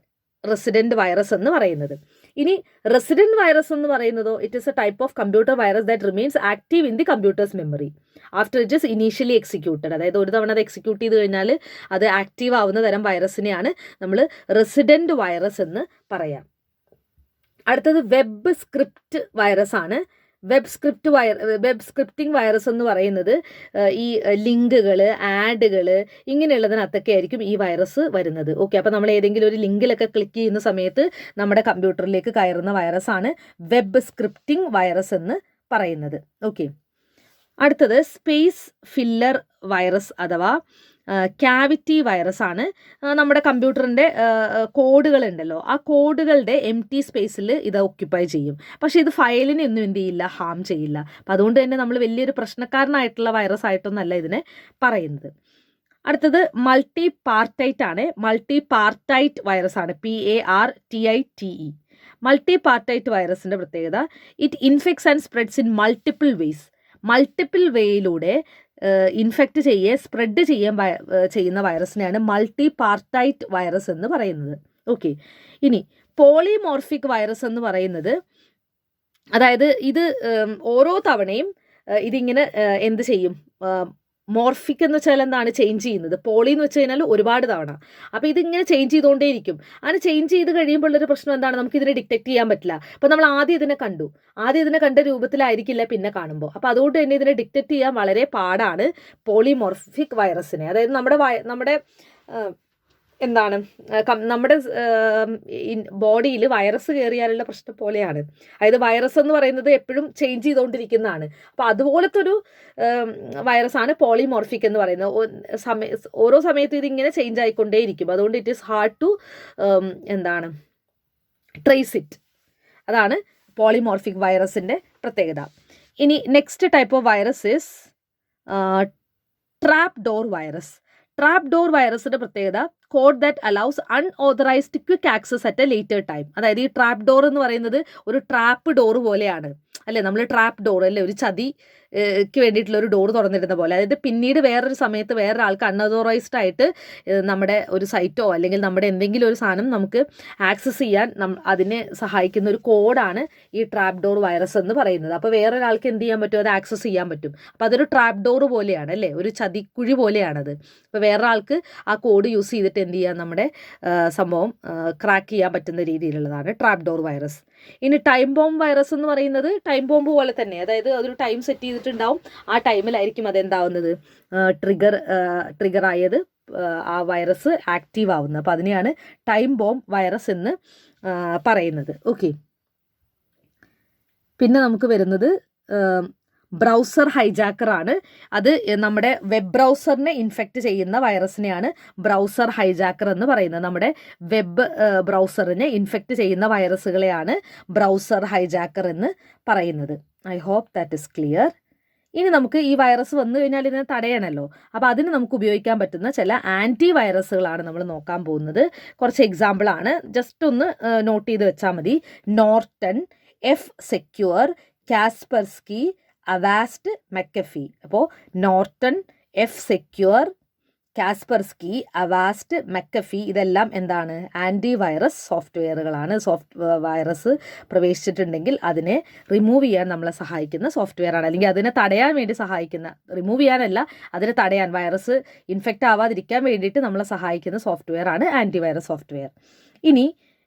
A: റെസിഡൻറ്റ് വൈറസ് എന്ന് പറയുന്നത്. ഇനി റെസിഡന്റ് വൈറസ് എന്ന് പറയുന്നതോ it is a type of computer virus that remains active in the computer's memory after it is initially executed. അതായത് ഒരു തവണ അത് എക്സിക്യൂട്ട് ചെയ്ത് കഴിഞ്ഞാൽ അത് ആക്റ്റീവ് ആവുന്ന തരം വൈറസിനെയാണ് നമ്മൾ റെസിഡന്റ് വൈറസ് എന്ന് പറയാം. അടുത്തത് വെബ് സ്ക്രിപ്റ്റ് വൈറസ് ആണ്. വെബ് സ്ക്രിപ്റ്റിംഗ് വൈറസ് എന്ന് പറയുന്നത് ഈ ലിങ്കുകൾ, ആഡുകൾ ഇങ്ങനെയുള്ളതിനകത്തൊക്കെ ആയിരിക്കും ഈ വൈറസ് വരുന്നത്. ഓക്കെ, അപ്പോൾ നമ്മൾ ഏതെങ്കിലും ഒരു ലിങ്കിലൊക്കെ ക്ലിക്ക് ചെയ്യുന്ന സമയത്ത് നമ്മുടെ കമ്പ്യൂട്ടറിലേക്ക് കയറുന്ന വൈറസാണ് വെബ് സ്ക്രിപ്റ്റിംഗ് വൈറസ് എന്ന് പറയുന്നത്. ഓക്കെ, അടുത്തത് സ്പേസ് ഫില്ലർ വൈറസ് അഥവാ ക്യാവിറ്റി വൈറസ് ആണ്. നമ്മുടെ കമ്പ്യൂട്ടറിൻ്റെ കോഡുകൾ ഉണ്ടല്ലോ, ആ കോഡുകളുടെ എംപ്റ്റി സ്പേസിൽ ഇത് ഒക്യുപ്പൈ ചെയ്യും. പക്ഷേ ഇത് ഫയലിനെ ഒന്നും എന്ത് ചെയ്യില്ല, ഹാം ചെയ്യില്ല. അപ്പം അതുകൊണ്ട് തന്നെ നമ്മൾ വലിയൊരു പ്രശ്നക്കാരനായിട്ടുള്ള വൈറസ് ആയിട്ടൊന്നല്ല ഇതിനെ പറയുന്നത്. അടുത്തത് മൾട്ടി പാർട്ടൈറ്റ് ആണ്. മൾട്ടി പാർട്ടൈറ്റ് വൈറസ് ആണ്, PARTITE. മൾട്ടി പാർട്ടൈറ്റ് വൈറസിൻ്റെ പ്രത്യേകത it infects and spreads in multiple ways. Multiple വേയിലൂടെ ഇൻഫെക്റ്റ് സ്പ്രെഡ് ചെയ്യുന്ന വൈറസിനെയാണ് മൾട്ടി പാർട്ടൈറ്റ് വൈറസ് എന്ന് പറയുന്നത്. ഓക്കെ, ഇനി പോളിമോർഫിക് വൈറസ് എന്ന് പറയുന്നത്, അതായത് ഇത് ഓരോ തവണയും ഇതിങ്ങനെ എന്ത് ചെയ്യും, മോർഫിക് എന്ന് വെച്ചാൽ എന്താണ്, ചേഞ്ച് ചെയ്യുന്നത്. പോളി എന്ന് വെച്ച് കഴിഞ്ഞാൽ ഒരുപാട് തവണ. അപ്പോൾ ഇതിങ്ങനെ ചേഞ്ച് ചെയ്തുകൊണ്ടേയിരിക്കും. അങ്ങനെ ചേഞ്ച് ചെയ്ത് കഴിയുമ്പോഴുള്ളൊരു പ്രശ്നം എന്താണ്, നമുക്ക് ഇതിനെ ഡിറ്റക്ട് ചെയ്യാൻ പറ്റില്ല. അപ്പോൾ നമ്മൾ ആദ്യം ഇതിനെ കണ്ട രൂപത്തിലായിരിക്കില്ല പിന്നെ കാണുമ്പോൾ. അപ്പോൾ അതുകൊണ്ട് തന്നെ ഇതിനെ ഡിറ്റക്ട് ചെയ്യാൻ വളരെ പാടാണ് പോളിമോർഫിക് വൈറസിനെ. അതായത് നമ്മുടെ എന്താണ് നമ്മുടെ ബോഡിയിൽ വൈറസ് കയറിയാലുള്ള പ്രശ്നം പോലെയാണ്. അതായത് വൈറസ് എന്ന് പറയുന്നത് എപ്പോഴും ചേഞ്ച് ചെയ്തുകൊണ്ടിരിക്കുന്നതാണ്. അപ്പോൾ അതുപോലത്തെ ഒരു വൈറസാണ് പോളിമോർഫിക് എന്ന് പറയുന്നത്. ഓരോ സമയത്തും ഇതിങ്ങനെ ചേഞ്ച് ആയിക്കൊണ്ടേയിരിക്കും. അതുകൊണ്ട് it is hard to trace it. അതാണ് പോളിമോർഫിക് വൈറസിൻ്റെ പ്രത്യേകത. ഇനി next type of virus is trap door virus. Trap door വൈറസിന്റെ പ്രത്യേകത code that allows unauthorised quick access at a later time. അതായത് ഈ ട്രാപ്പ് ഡോർ എന്ന് പറയുന്നത് ഒരു ട്രാപ്പ് ഡോർ പോലെയാണ് അല്ലേ. നമ്മൾ ട്രാപ്പ് ഡോർ അല്ലേ, ഒരു ചതിക്ക് വേണ്ടിയിട്ടുള്ള ഒരു ഡോർ തുറന്നിടുന്ന പോലെ. അതായത് പിന്നീട് വേറൊരു സമയത്ത് വേറൊരാൾക്ക് അൺഓതറൈസ്ഡ് ആയിട്ട് നമ്മുടെ ഒരു സൈറ്റോ അല്ലെങ്കിൽ നമ്മുടെ എന്തെങ്കിലും ഒരു സാധനം നമുക്ക് ആക്സസ് ചെയ്യാൻ അതിനെ സഹായിക്കുന്ന ഒരു കോഡാണ് ഈ ട്രാപ്പ് ഡോർ വൈറസ് എന്ന് പറയുന്നത്. അപ്പോൾ വേറൊരാൾക്ക് എന്ത് ചെയ്യാൻ പറ്റും, അത് ആക്സസ് ചെയ്യാൻ പറ്റും. അപ്പോൾ അതൊരു ട്രാപ്പ് ഡോർ പോലെയാണ് അല്ലേ, ഒരു ചതിക്കുഴി പോലെയാണത്. അപ്പോൾ വേറൊരാൾക്ക് ആ കോഡ് യൂസ് ചെയ്തിട്ട് എന്ത് ചെയ്യാൻ, നമ്മുടെ സംഭവം ക്രാക്ക് ചെയ്യാൻ പറ്റുന്ന രീതിയിലുള്ളതാണ് ട്രാപ്പ് ഡോർ വൈറസ്. ഇനി ടൈം ബോംബ് വൈറസ് എന്ന് പറയുന്നത് ടൈം ബോംബ് പോലെ തന്നെ, അതായത് അതൊരു ടൈം സെറ്റ് ചെയ്തിട്ടുണ്ടാവും. ആ ടൈമിലായിരിക്കും അതെന്താവുന്നത്, ട്രിഗർ ആയത് ആ വൈറസ് ആക്റ്റീവ് ആവുന്നത്. അപ്പോൾ അതിനെയാണ് ടൈം ബോംബ് വൈറസ് എന്ന് പറയുന്നത്. ഓക്കെ, പിന്നെ നമുക്ക് വരുന്നത് ബ്രൗസർ ഹൈജാക്കർ ആണ്. അത് നമ്മുടെ വെബ് ബ്രൗസറിനെ ഇൻഫെക്റ്റ് ചെയ്യുന്ന വൈറസിനെയാണ് ബ്രൗസർ ഹൈജാക്കർ എന്ന് പറയുന്നത്. നമ്മുടെ വെബ് ബ്രൗസറിനെ ഇൻഫെക്റ്റ് ചെയ്യുന്ന വൈറസുകളെയാണ് ബ്രൗസർ ഹൈജാക്കർ എന്ന് പറയുന്നത്. I hope that is clear. ഇനി നമുക്ക് ഈ വൈറസ് വന്നു കഴിഞ്ഞാൽ ഇതിനെ തടയണമല്ലോ. അപ്പോൾ അതിന് നമുക്ക് ഉപയോഗിക്കാൻ പറ്റുന്ന ചില ആൻറ്റി വൈറസുകളാണ് നമ്മൾ നോക്കാൻ പോകുന്നത്. കുറച്ച് എക്സാമ്പിളാണ്, ജസ്റ്റ് ഒന്ന് നോട്ട് ചെയ്ത് വെച്ചാൽ മതി. Norton, F-Secure, Kaspersky, Avast, McAfee. അപ്പോൾ Norton, F-Secure, Kaspersky, Avast, McAfee ഇതെല്ലാം എന്താണ്, ആൻറ്റി വൈറസ് സോഫ്റ്റ്വെയറുകളാണ്. വൈറസ് പ്രവേശിച്ചിട്ടുണ്ടെങ്കിൽ അതിനെ റിമൂവ് ചെയ്യാൻ നമ്മളെ സഹായിക്കുന്ന സോഫ്റ്റ്വെയറാണ്, അല്ലെങ്കിൽ അതിനെ തടയാൻ വേണ്ടി സഹായിക്കുന്ന, റിമൂവ് ചെയ്യാനല്ല, അതിനെ തടയാൻ, വൈറസ് ഇൻഫെക്റ്റ് ആവാതിരിക്കാൻ വേണ്ടിയിട്ട് നമ്മളെ സഹായിക്കുന്ന സോഫ്റ്റ്വെയറാണ് ആൻറ്റി വൈറസ് സോഫ്റ്റ്വെയർ. ഇനി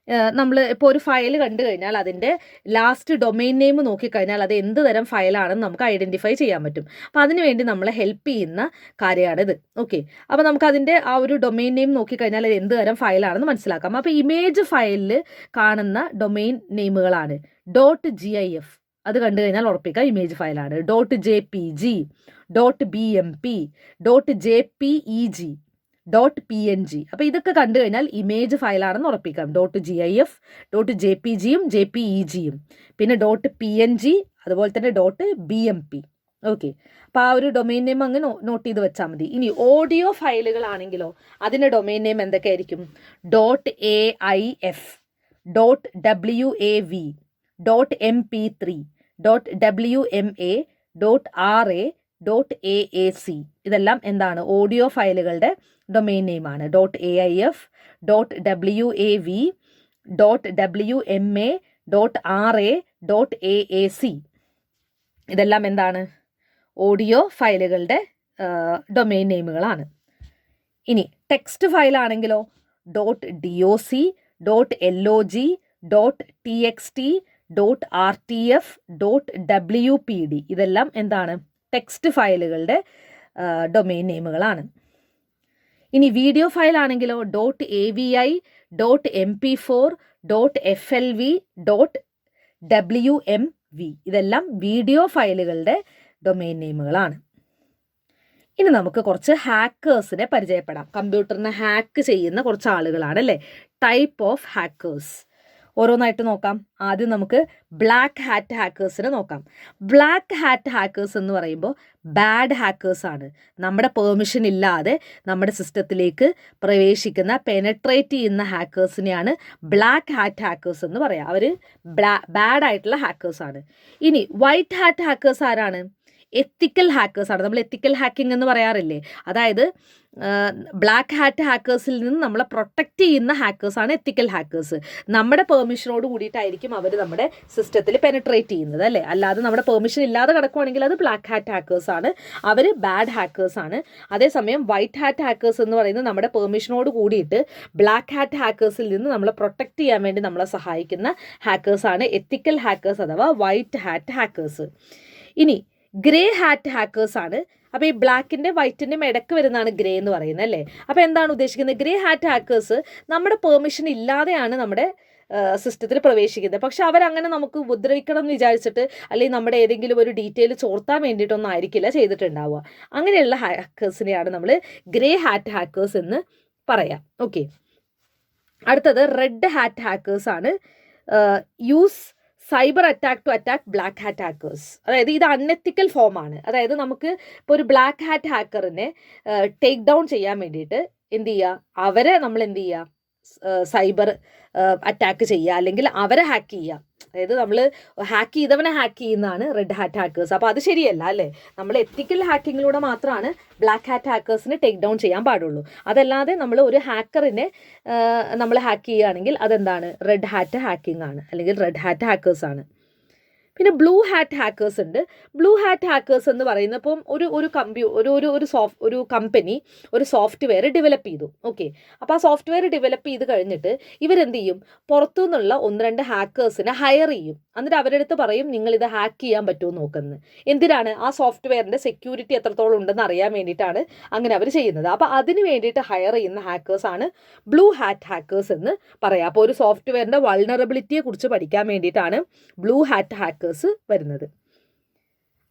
A: നമ്മൾ ഇപ്പോൾ ഒരു ഫയൽ കണ്ടു കഴിഞ്ഞാൽ അതിൻ്റെ ലാസ്റ്റ് ഡൊമെയിൻ നെയിം നോക്കിക്കഴിഞ്ഞാൽ അത് എന്ത് തരം ഫയലാണെന്ന് നമുക്ക് ഐഡൻറ്റിഫൈ ചെയ്യാൻ പറ്റും. അപ്പോൾ അതിനുവേണ്ടി നമ്മളെ ഹെൽപ്പ് ചെയ്യുന്ന കാര്യമാണിത്. ഓക്കെ, അപ്പോൾ നമുക്ക് അതിൻ്റെ ആ ഒരു ഡൊമെയിൻ നെയിം നോക്കിക്കഴിഞ്ഞാൽ അത് എന്ത് തരം ഫയലാണെന്ന് മനസ്സിലാക്കാം. അപ്പോൾ ഇമേജ് ഫയലിൽ കാണുന്ന ഡൊമെയിൻ നെയിമുകളാണ് .gif, അത് കണ്ടു കഴിഞ്ഞാൽ ഉറപ്പിക്കുക image ഫയലാണ്. .jpg, .bmp, .jpeg, .png. അപ്പോൾ ഇതൊക്കെ കണ്ടു കഴിഞ്ഞാൽ ഇമേജ് ഫയലാണെന്ന് ഉറപ്പിക്കാം. .gif, .jpgയും JPEGയും, പിന്നെ .png, അതുപോലെ തന്നെ .bmp. ഓക്കെ, അപ്പോൾ ആ ഒരു ഡൊമെയിൻ നെയിം അങ്ങ് നോട്ട് ചെയ്ത് വെച്ചാൽ മതി. ഇനി ഓഡിയോ ഫയലുകളാണെങ്കിലോ അതിൻ്റെ ഡൊമെയിൻ നെയിം എന്തൊക്കെയായിരിക്കും? .aif, .wav, .mp3, .wma, .ra, .aac ഇതെല്ലാം എന്താണ്, ഓഡിയോ ഫയലുകളുടെ domain നെയിമാണ്. .aif, .wav, .wma, .ra.aac ഇതെല്ലാം എന്താണ്? ഓഡിയോ ഫയലുകളുടെ ഡൊമെയിൻ നെയിമുകളാണ്. ഇനി text ഫയലാണെങ്കിലോ .doc, .log, .txt, .rtf, .wpd ഇതെല്ലാം എന്താണ്? ടെക്സ്റ്റ് ഫയലുകളുടെ ഡൊമെയിൻ നെയിമുകളാണ്. ഇനി വീഡിയോ ഫയൽ ആണെങ്കിലോ .avi, .mp4, .flv, .wmv ഇതെല്ലാം വീഡിയോ ഫയലുകളുടെ ഡൊമെയിൻ നെയിമുകളാണ്. ഇനി നമുക്ക് കുറച്ച് ഹാക്കേഴ്സിനെ പരിചയപ്പെടാം. കമ്പ്യൂട്ടറിനെ ഹാക്ക് ചെയ്യുന്ന കുറച്ച് ആളുകളാണ് അല്ലേ? ടൈപ്പ് ഓഫ് ഹാക്കേഴ്സ് ഓരോന്നായിട്ട് നോക്കാം. ആദ്യം നമുക്ക് ബ്ലാക്ക് ഹാറ്റ് ഹാക്കേഴ്സിനെ നോക്കാം. ബ്ലാക്ക് ഹാറ്റ് ഹാക്കേഴ്സ് എന്ന് പറയുമ്പോൾ ബാഡ് ഹാക്കേഴ്സ് ആണ്. നമ്മുടെ പെർമിഷൻ ഇല്ലാതെ നമ്മുടെ സിസ്റ്റത്തിലേക്ക് പ്രവേശിക്കുന്ന, പെനട്രേറ്റ് ചെയ്യുന്ന ഹാക്കേഴ്സിനെയാണ് ബ്ലാക്ക് ഹാറ്റ് ഹാക്കേഴ്സ് എന്ന് പറയാം. അവർ ബാഡ് ആയിട്ടുള്ള ഹാക്കേഴ്സ് ആണ്. ഇനി വൈറ്റ് ഹാറ്റ് ഹാക്കേഴ്സ് ആരാണ്? എത്തിക്കൽ ഹാക്കേഴ്സ് ആണ്. നമ്മൾ എത്തിക്കൽ ഹാക്കിംഗ് എന്ന് പറയാറില്ലേ? അതായത് ബ്ലാക്ക് ഹാറ്റ് ഹാക്കേഴ്സിൽ നിന്ന് നമ്മളെ പ്രൊട്ടക്റ്റ് ചെയ്യുന്ന ഹാക്കേഴ്സാണ് എത്തിക്കൽ ഹാക്കേഴ്സ്. നമ്മുടെ പെർമിഷനോട് കൂടിയിട്ടായിരിക്കും അവർ നമ്മുടെ സിസ്റ്റത്തിൽ പെനട്രേറ്റ് ചെയ്യുന്നത് അല്ലേ? അല്ലാതെ നമ്മുടെ പെർമിഷൻ ഇല്ലാതെ കിടക്കുവാണെങ്കിൽ അത് ബ്ലാക്ക് ഹാറ്റ് ഹാക്കേഴ്സ് ആണ്. അവർ ബാഡ് ഹാക്കേഴ്സ് ആണ്. അതേസമയം വൈറ്റ് ഹാറ്റ് ഹാക്കേഴ്സ് എന്ന് പറയുന്നത് നമ്മുടെ പെർമിഷനോട് കൂടിയിട്ട് ബ്ലാക്ക് ഹാറ്റ് ഹാക്കേഴ്സിൽ നിന്ന് നമ്മളെ പ്രൊട്ടക്റ്റ് ചെയ്യാൻ വേണ്ടി നമ്മളെ സഹായിക്കുന്ന ഹാക്കേഴ്സാണ് എത്തിക്കൽ ഹാക്കേഴ്സ് അഥവാ വൈറ്റ് ഹാറ്റ് ഹാക്കേഴ്സ്. ഇനി ഗ്രേ ഹാറ്റ് ഹാക്കേഴ്സ് ആണ്. അപ്പോൾ ഈ ബ്ലാക്കിൻ്റെ വൈറ്റിൻ്റെയും ഇടയ്ക്ക് വരുന്നതാണ് ഗ്രേ എന്ന് പറയുന്നത് അല്ലേ? അപ്പോൾ എന്താണ് ഉദ്ദേശിക്കുന്നത്? ഗ്രേ ഹാറ്റ് ഹാക്കേഴ്സ് നമ്മുടെ പെർമിഷൻ ഇല്ലാതെയാണ് നമ്മുടെ സിസ്റ്റത്തിൽ പ്രവേശിക്കുന്നത്. പക്ഷെ അവരങ്ങനെ നമുക്ക് ഉപദ്രവിക്കണം എന്ന് വിചാരിച്ചിട്ട് അല്ലെങ്കിൽ നമ്മുടെ ഏതെങ്കിലും ഒരു ഡീറ്റെയിൽ ചോർത്താൻ വേണ്ടിയിട്ടൊന്നും ആയിരിക്കില്ല ചെയ്തിട്ടുണ്ടാവുക. അങ്ങനെയുള്ള ഹാക്കേഴ്സിനെയാണ് നമ്മൾ ഗ്രേ ഹാറ്റ് ഹാക്കേഴ്സ് എന്ന് പറയാം. ഓക്കെ, അടുത്തത് റെഡ് ഹാറ്റ് ഹാക്കേഴ്സ് ആണ്. Use cyber attack to attack black hat hackers. അതായത് ഇത് അൺഎത്തിക്കൽ ഫോമാണ്. അതായത് നമുക്ക് ഇപ്പോൾ ഒരു ബ്ലാക്ക് ഹാറ്റ് ഹാക്കറിനെ ടേക്ക് ഡൗൺ ചെയ്യാൻ വേണ്ടിയിട്ട് എന്ത് ചെയ്യുക? അവരെ നമ്മൾ എന്ത് ചെയ്യുക? സൈബർ അറ്റാക്ക് ചെയ്യുക, അല്ലെങ്കിൽ അവരെ ഹാക്ക് ചെയ്യുക. അതായത് നമ്മൾ ഹാക്ക് ചെയ്തവനെ ഹാക്ക് ചെയ്യുന്നതാണ് റെഡ് ഹാറ്റ് ഹാക്കേഴ്സ്. അപ്പോൾ അത് ശരിയല്ല അല്ലേ? നമ്മൾ എത്തിക്കൽ ഹാക്കിങ്ങിലൂടെ മാത്രമാണ് ബ്ലാക്ക് ഹാറ്റ് ഹാക്കേഴ്സിനെ ടേക്ക് ഡൗൺ ചെയ്യാൻ പാടുള്ളൂ. അതല്ലാതെ നമ്മൾ ഒരു ഹാക്കറിനെ നമ്മൾ ഹാക്ക് ചെയ്യുകയാണെങ്കിൽ അതെന്താണ്? റെഡ് ഹാറ്റ് ഹാക്കിംഗ് ആണ്, അല്ലെങ്കിൽ റെഡ് ഹാറ്റ് ഹാക്കേഴ്സ് ആണ്. പിന്നെ ബ്ലൂ ഹാറ്റ് ഹാക്കേഴ്സ് ഉണ്ട്. ബ്ലൂ ഹാറ്റ് ഹാക്കേഴ്സ് എന്ന് പറയുന്നത് ഇപ്പം ഒരു കമ്പനി ഒരു സോഫ്റ്റ്വെയർ ഡെവലപ്പ് ചെയ്തു. ഓക്കെ, അപ്പോൾ ആ സോഫ്റ്റ്വെയർ ഡെവലപ്പ് ചെയ്ത് കഴിഞ്ഞിട്ട് ഇവരെന്ത് ചെയ്യും? പുറത്തു നിന്നുള്ള 1-2 ഹാക്കേഴ്സിനെ ഹയർ ചെയ്യും. എന്നിട്ട് അവരുടെ അടുത്ത് പറയും നിങ്ങളിത് ഹാക്ക് ചെയ്യാൻ പറ്റുമോ നോക്കുന്നത്. എന്തിനാണ്? ആ സോഫ്റ്റ്വെയറിൻ്റെ സെക്യൂരിറ്റി എത്രത്തോളം ഉണ്ടെന്ന് അറിയാൻ വേണ്ടിയിട്ടാണ് അങ്ങനെ അവർ ചെയ്യുന്നത്. അപ്പോൾ അതിന് വേണ്ടിയിട്ട് ഹയർ ചെയ്യുന്ന ഹാക്കേഴ്സാണ് ബ്ലൂ ഹാറ്റ് ഹാക്കേഴ്സ് എന്ന് പറയാം. അപ്പോൾ ഒരു സോഫ്റ്റ്വെയറിൻ്റെ വൾണറബിലിറ്റിയെ കുറിച്ച് പഠിക്കാൻ വേണ്ടിയിട്ടാണ് ബ്ലൂ ഹാറ്റ് ഹാക്കേഴ്സ് വരുന്നത്.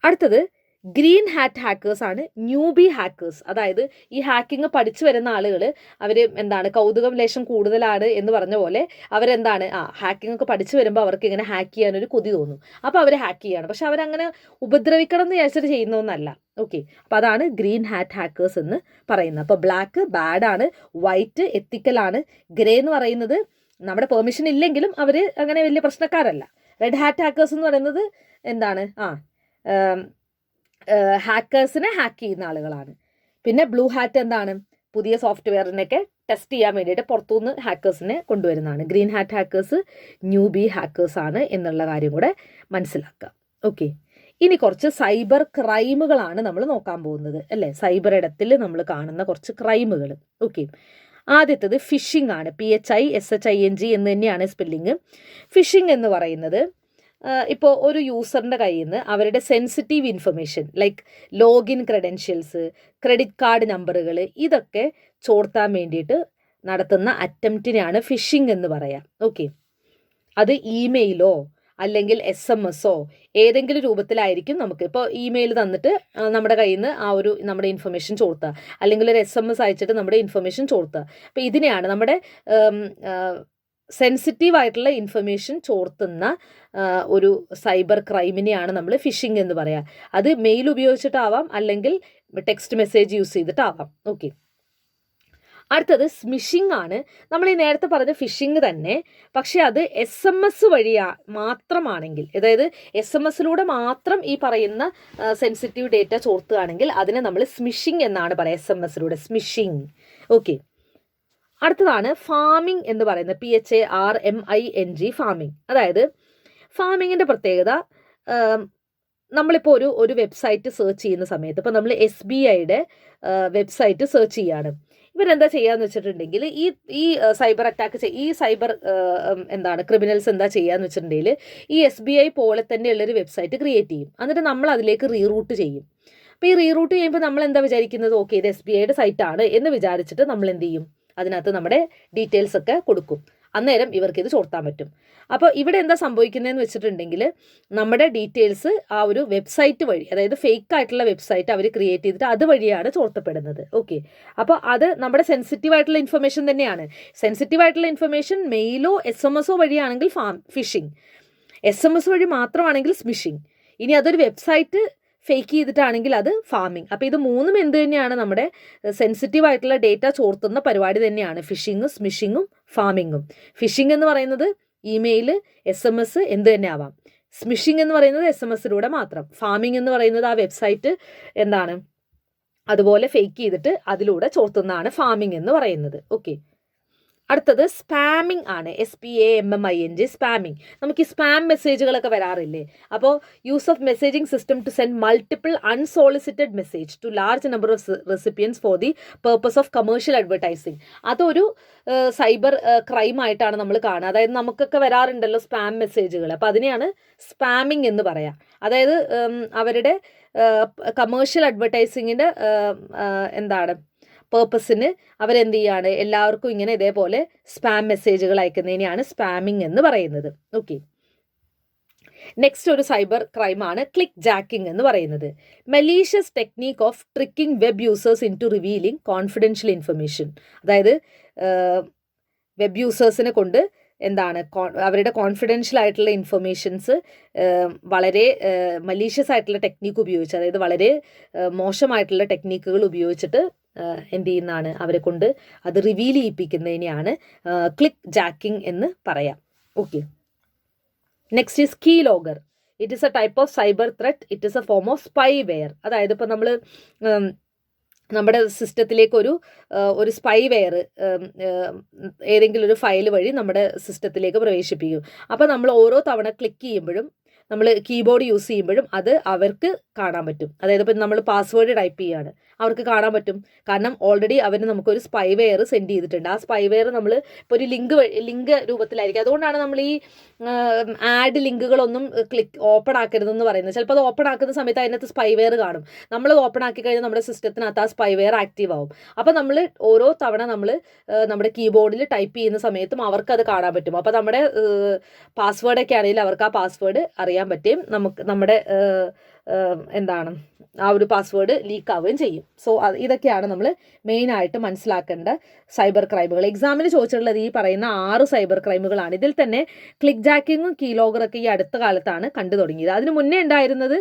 A: അടുത്തത് ഗ്രീൻ ഹാറ്റ് ഹാക്കേഴ്സ് ആണ്. Newbie hackers. അതായത് ഈ ഹാക്കിംഗ് പഠിച്ചു വരുന്ന ആളുകൾ അവർ എന്താണ്, കൗതുകം ലേശം കൂടുതലാണ് എന്ന് പറഞ്ഞ പോലെ അവരെന്താണ്, ഹാക്കിംഗ് ഒക്കെ പഠിച്ചു വരുമ്പോൾ അവർക്ക് ഇങ്ങനെ ഹാക്ക് ചെയ്യാനൊരു കൊതി തോന്നും. അപ്പോൾ അവർ ഹാക്ക് ചെയ്യാണ്. പക്ഷെ അവരങ്ങനെ ഉപദ്രവിക്കണം എന്ന് വിചാരിച്ചിട്ട് ചെയ്യുന്നതൊന്നല്ല. ഓക്കെ, അപ്പോൾ അതാണ് ഗ്രീൻ ഹാറ്റ് ഹാക്കേഴ്സ് എന്ന് പറയുന്നത്. അപ്പോൾ ബ്ലാക്ക് ബാഡാണ്, വൈറ്റ് എത്തിക്കലാണ്, ഗ്രേ എന്ന് പറയുന്നത് നമ്മുടെ പെർമിഷൻ ഇല്ലെങ്കിലും അവർ അങ്ങനെ വലിയ പ്രശ്നക്കാരല്ല. റെഡ് ഹാറ്റ് ഹാക്കേഴ്സ് എന്ന് പറയുന്നത് എന്താണ്, ഹാക്കേഴ്സിനെ ഹാക്ക് ചെയ്യുന്ന ആളുകളാണ്. പിന്നെ ബ്ലൂ ഹാറ്റ് എന്താണ്, പുതിയ സോഫ്റ്റ്വെയറിനൊക്കെ ടെസ്റ്റ് ചെയ്യാൻ വേണ്ടിയിട്ട് പുറത്തുനിന്ന് ഹാക്കേഴ്സിനെ കൊണ്ടുവരുന്നതാണ്. Green hat hackers newbie hackers ആണ് എന്നുള്ള കാര്യം കൂടെ മനസ്സിലാക്കുക. ഓക്കെ, ഇനി കുറച്ച് സൈബർ ക്രൈമുകളാണ് നമ്മൾ നോക്കാൻ പോകുന്നത് അല്ലേ? സൈബർ ഇടത്തിൽ നമ്മൾ കാണുന്ന കുറച്ച് ക്രൈമുകൾ. ഓക്കെ, ആദ്യത്തേത് ഫിഷിംഗ് ആണ്. PHISHING എന്ന് തന്നെയാണ് സ്പെല്ലിങ്. ഫിഷിംഗ് എന്ന് പറയുന്നത് ഇപ്പോൾ ഒരു യൂസറിൻ്റെ കയ്യിൽ നിന്ന് അവരുടെ sensitive information like login credentials, credit card നമ്പറുകൾ, ഇതൊക്കെ ചോർത്താൻ വേണ്ടിയിട്ട് നടത്തുന്ന അറ്റംപ്റ്റിനെയാണ് ഫിഷിംഗ് എന്ന് പറയാം. ഓക്കെ, അത് ഇമെയിലോ അല്ലെങ്കിൽ SMS ഏതെങ്കിലും രൂപത്തിലായിരിക്കും. നമുക്ക് ഇപ്പോൾ ഇമെയിൽ തന്നിട്ട് നമ്മുടെ കയ്യിൽ നിന്ന് നമ്മുടെ ഇൻഫർമേഷൻ ചോർത്തുക, അല്ലെങ്കിൽ ഒരു SMS അയച്ചിട്ട് നമ്മുടെ ഇൻഫർമേഷൻ ചോർത്തുക. അപ്പോൾ ഇതിനെയാണ് നമ്മുടെ സെൻസിറ്റീവ് ആയിട്ടുള്ള ഇൻഫർമേഷൻ ചോർത്തുന്ന ഒരു സൈബർ ക്രൈമിനെയാണ് നമ്മൾ ഫിഷിംഗ് എന്ന് പറയുക. അത് മെയിൽ ഉപയോഗിച്ചിട്ടാവാം, അല്ലെങ്കിൽ ടെക്സ്റ്റ് മെസ്സേജ് യൂസ് ചെയ്തിട്ടാവാം. ഓക്കെ, അടുത്തത് സ്മിഷിംഗ് ആണ്. നമ്മൾ ഈ നേരത്തെ പറഞ്ഞ ഫിഷിംഗ് തന്നെ, പക്ഷെ അത് SMS വഴി മാത്രമാണെങ്കിൽ, അതായത് SMS മാത്രം ഈ പറയുന്ന സെൻസിറ്റീവ് ഡേറ്റ ചോർത്തുകയാണെങ്കിൽ അതിനെ നമ്മൾ സ്മിഷിംഗ് എന്നാണ് പറയുക. SMS സ്മിഷിംഗ്. ഓക്കെ, അടുത്തതാണ് ഫാമിംഗ് എന്ന് പറയുന്നത്. PHARMING farming. അതായത് ഫാമിങ്ങിൻ്റെ പ്രത്യേകത, നമ്മളിപ്പോൾ ഒരു വെബ്സൈറ്റ് സെർച്ച് ചെയ്യുന്ന സമയത്ത്, ഇപ്പോൾ നമ്മൾ SBIയുടെ വെബ്സൈറ്റ് സെർച്ച് ചെയ്യാണ്. ഇവരെന്താ ചെയ്യാന്ന് വെച്ചിട്ടുണ്ടെങ്കിൽ ഈ സൈബർ അറ്റാക്ക് ഈ സൈബർ ക്രിമിനൽസ് എന്താ ചെയ്യാന്ന് വെച്ചിട്ടുണ്ടെങ്കിൽ ഈ SBI പോലെ തന്നെയുള്ളൊരു വെബ്സൈറ്റ് ക്രിയേറ്റ് ചെയ്യും. എന്നിട്ട് നമ്മൾ അതിലേക്ക് റീറൂട്ട് ചെയ്യും. അപ്പോൾ ഈ റീറൂട്ട് ചെയ്യുമ്പോൾ നമ്മൾ എന്താ വിചാരിക്കുന്നത്, ഓക്കെ ഇത് SBIയുടെ സൈറ്റാണ് എന്ന് വിചാരിച്ചിട്ട് നമ്മൾ എന്ത് ചെയ്യും, അതിനകത്ത് നമ്മുടെ ഡീറ്റെയിൽസ് ഒക്കെ കൊടുക്കും. അന്നേരം ഇവർക്ക് ഇത് ചോർത്താൻ പറ്റും. അപ്പോൾ ഇവിടെ എന്താ സംഭവിക്കുന്നതെന്ന് വെച്ചിട്ടുണ്ടെങ്കിൽ നമ്മുടെ ഡീറ്റെയിൽസ് ആ ഒരു വെബ്സൈറ്റ് വഴി, അതായത് ഫേക്ക് ആയിട്ടുള്ള വെബ്സൈറ്റ് അവർ ക്രിയേറ്റ് ചെയ്തിട്ട് അതുവഴിയാണ് ചോർത്തപ്പെടുന്നത്. ഓക്കെ, അപ്പോൾ അത് നമ്മുടെ സെൻസിറ്റീവ് ആയിട്ടുള്ള ഇൻഫർമേഷൻ തന്നെയാണ്. സെൻസിറ്റീവ് ആയിട്ടുള്ള ഇൻഫർമേഷൻ മെയിലോ SMS വഴിയാണെങ്കിൽ ഫിഷിംഗ്, SMS വഴി മാത്രമാണെങ്കിൽ സ്മിഷിംഗ്. ഇനി അതൊരു വെബ്സൈറ്റ് ഫേക്ക് ചെയ്തിട്ടാണെങ്കിൽ അത് ഫാമിംഗ്. അപ്പോൾ ഇത് മൂന്നും എന്ത് തന്നെയാണ്, നമ്മുടെ സെൻസിറ്റീവ് ആയിട്ടുള്ള ഡേറ്റ ചോർത്തുന്ന പരിപാടി തന്നെയാണ് ഫിഷിങ്ങും സ്മിഷിങ്ങും ഫാമിങ്ങും. ഫിഷിംഗ് എന്ന് പറയുന്നത് ഇമെയിൽ, SMS എന്ത് തന്നെ ആവാം. സ്മിഷിംഗ് എന്ന് പറയുന്നത് SMS മാത്രം. ഫാമിംഗ് എന്ന് പറയുന്നത് ആ വെബ്സൈറ്റ് അതുപോലെ ഫേക്ക് ചെയ്തിട്ട് അതിലൂടെ ചോർത്തുന്നതാണ് ഫാമിംഗ് എന്ന് പറയുന്നത്. ഓക്കെ, അടുത്തത് സ്പാമിംഗ് ആണ്. SPAMMING, spamming. നമുക്ക് ഈ സ്പാം മെസ്സേജുകളൊക്കെ വരാറില്ലേ? അപ്പോൾ use of messaging system to send multiple unsolicited message to large number of recipients for the purpose of commercial advertising. അതൊരു സൈബർ ക്രൈം ആയിട്ടാണ് നമ്മൾ കാണുക. അതായത് നമുക്കൊക്കെ വരാറുണ്ടല്ലോ സ്പാം മെസ്സേജുകൾ. അപ്പോൾ അതിനെയാണ് സ്പാമിംഗ് എന്ന് പറയാം. അതായത് അവരുടെ കമേഴ്ഷ്യൽ അഡ്വർടൈസിങ്ങിൻ്റെ പേർപ്പസിന് അവരെന്ത് ചെയ്യാണ്, എല്ലാവർക്കും ഇങ്ങനെ ഇതേപോലെ സ്പാം മെസ്സേജുകൾ അയക്കുന്നതിനെയാണ് സ്പാമിംഗ് എന്ന് പറയുന്നത്. ഓക്കെ, നെക്സ്റ്റ് ഒരു സൈബർ ക്രൈമാണ് ക്ലിക്ക് ജാക്കിംഗ് എന്ന് പറയുന്നത്. Malicious technique of tricking web users into revealing confidential information. അതായത് വെബ് യൂസേഴ്സിനെ കൊണ്ട് അവരുടെ കോൺഫിഡൻഷ്യൽ ആയിട്ടുള്ള ഇൻഫർമേഷൻസ് വളരെ മലീഷ്യസ് ആയിട്ടുള്ള ടെക്നീക്ക് ഉപയോഗിച്ച്, അതായത് വളരെ മോശമായിട്ടുള്ള ടെക്നീക്കുകൾ ഉപയോഗിച്ചിട്ട് എന്ത് ചെയ്യുന്നതാണ്, അവരെ കൊണ്ട് അത് റിവീൽ ചെയ്യിപ്പിക്കുന്നതിനെയാണ് ക്ലിക്ക് ജാക്കിംഗ് എന്ന് പറയാം. Okay, next is keylogger. It is a type of cyber threat. It is a form of spyware. അതായത് ഇപ്പോൾ നമ്മൾ നമ്മുടെ സിസ്റ്റത്തിലേക്ക് ഒരു സ്പൈവെയർ ഏതെങ്കിലും ഒരു ഫയൽ വഴി നമ്മുടെ സിസ്റ്റത്തിലേക്ക് പ്രവേശിപ്പിക്കും. അപ്പോൾ നമ്മൾ ഓരോ തവണ ക്ലിക്ക് ചെയ്യുമ്പോഴും, നമ്മൾ കീബോർഡ് യൂസ് ചെയ്യുമ്പോഴും അത് അവർക്ക് കാണാൻ പറ്റും. അതായത് ഇപ്പം നമ്മൾ പാസ്വേഡ് ടൈപ്പ് ചെയ്യുകയാണ്, അവർക്ക് കാണാൻ പറ്റും. കാരണം ഓൾറെഡി അവർ നമുക്കൊരു സ്പൈവെയർ സെൻഡ് ചെയ്തിട്ടുണ്ട്. ആ സ്പൈവെയർ നമ്മൾ ഇപ്പോൾ ഒരു ലിങ്ക് രൂപത്തിലായിരിക്കും. അതുകൊണ്ടാണ് നമ്മൾ ഈ ആഡ് ലിങ്കുകളൊന്നും ഓപ്പൺ ആക്കരുതെന്ന് പറയുന്നത്. ചിലപ്പോൾ അത് ഓപ്പൺ ആക്കുന്ന സമയത്ത് അതിനകത്ത് സ്പൈവെയർ കാണും. നമ്മളത് ഓപ്പൺ ആക്കി കഴിഞ്ഞാൽ നമ്മുടെ സിസ്റ്റത്തിനകത്ത് ആ സ്പൈവെയർ ആക്റ്റീവ് ആവും. അപ്പോൾ നമ്മൾ ഓരോ തവണ നമ്മൾ നമ്മുടെ കീബോർഡിൽ ടൈപ്പ് ചെയ്യുന്ന സമയത്തും അവർക്കത് കാണാൻ പറ്റും. അപ്പോൾ നമ്മുടെ പാസ്വേഡൊക്കെ ആണെങ്കിൽ അവർക്ക് ആ പാസ്വേഡ് അറിയാൻ പറ്റും. നമുക്ക് നമ്മുടെ ആ ഒരു പാസ്വേഡ് ലീക്ക് ആവുകയും ചെയ്യും. സോ ഇതൊക്കെയാണ് നമ്മൾ മെയിനായിട്ട് മനസ്സിലാക്കേണ്ട സൈബർ ക്രൈമുകൾ. എക്സാമിന് ചോദിച്ചിട്ടുള്ളത് ഈ പറയുന്ന 6 സൈബർ ക്രൈമുകളാണ്. ഇതിൽ തന്നെ ക്ലിക്ക് ജാക്കിങ്ങും കീലോഗറൊക്കെ ഈ അടുത്ത കാലത്താണ് കണ്ടു തുടങ്ങിയത്. അതിന് മുന്നേ ഉണ്ടായിരുന്നത്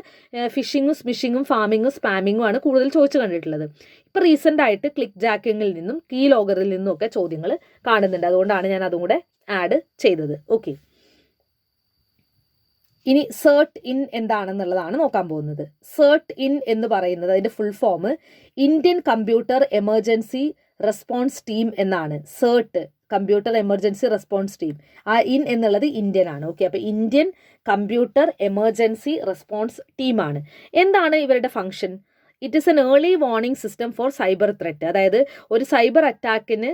A: ഫിഷിങ്ങും സ്മിഷിങ്ങും ഫാമിങ്ങും സ്പാമിങ്ങും ആണ് കൂടുതൽ ചോദിച്ചു കണ്ടിട്ടുള്ളത്. ഇപ്പോൾ റീസെൻ്റ് ആയിട്ട് ക്ലിക്ക് ജാക്കിങ്ങിൽ നിന്നും കീലോഗറിൽ നിന്നും ഒക്കെ ചോദ്യങ്ങൾ കാണുന്നുണ്ട്. അതുകൊണ്ടാണ് ഞാൻ അതും കൂടെ ആഡ് ചെയ്തത്. ഓക്കെ, ഇനി സേർട്ട് ഇൻ എന്താണെന്നുള്ളതാണ് നോക്കാൻ പോകുന്നത്. സേർട്ട് ഇൻ എന്ന് പറയുന്നത് അതിൻ്റെ full form Indian computer emergency response team എന്നാണ്. സേർട്ട് കമ്പ്യൂട്ടർ എമർജൻസി റെസ്പോൺസ് ടീം. ആ ഇൻ എന്നുള്ളത് ഇന്ത്യൻ ആണ്. ഓക്കെ, അപ്പോൾ ഇന്ത്യൻ കമ്പ്യൂട്ടർ എമർജൻസി റെസ്പോൺസ് ടീമാണ്. എന്താണ് ഇവരുടെ function? It is N early warning system for cyber threat. അതായത് ഒരു സൈബർ അറ്റാക്കിന്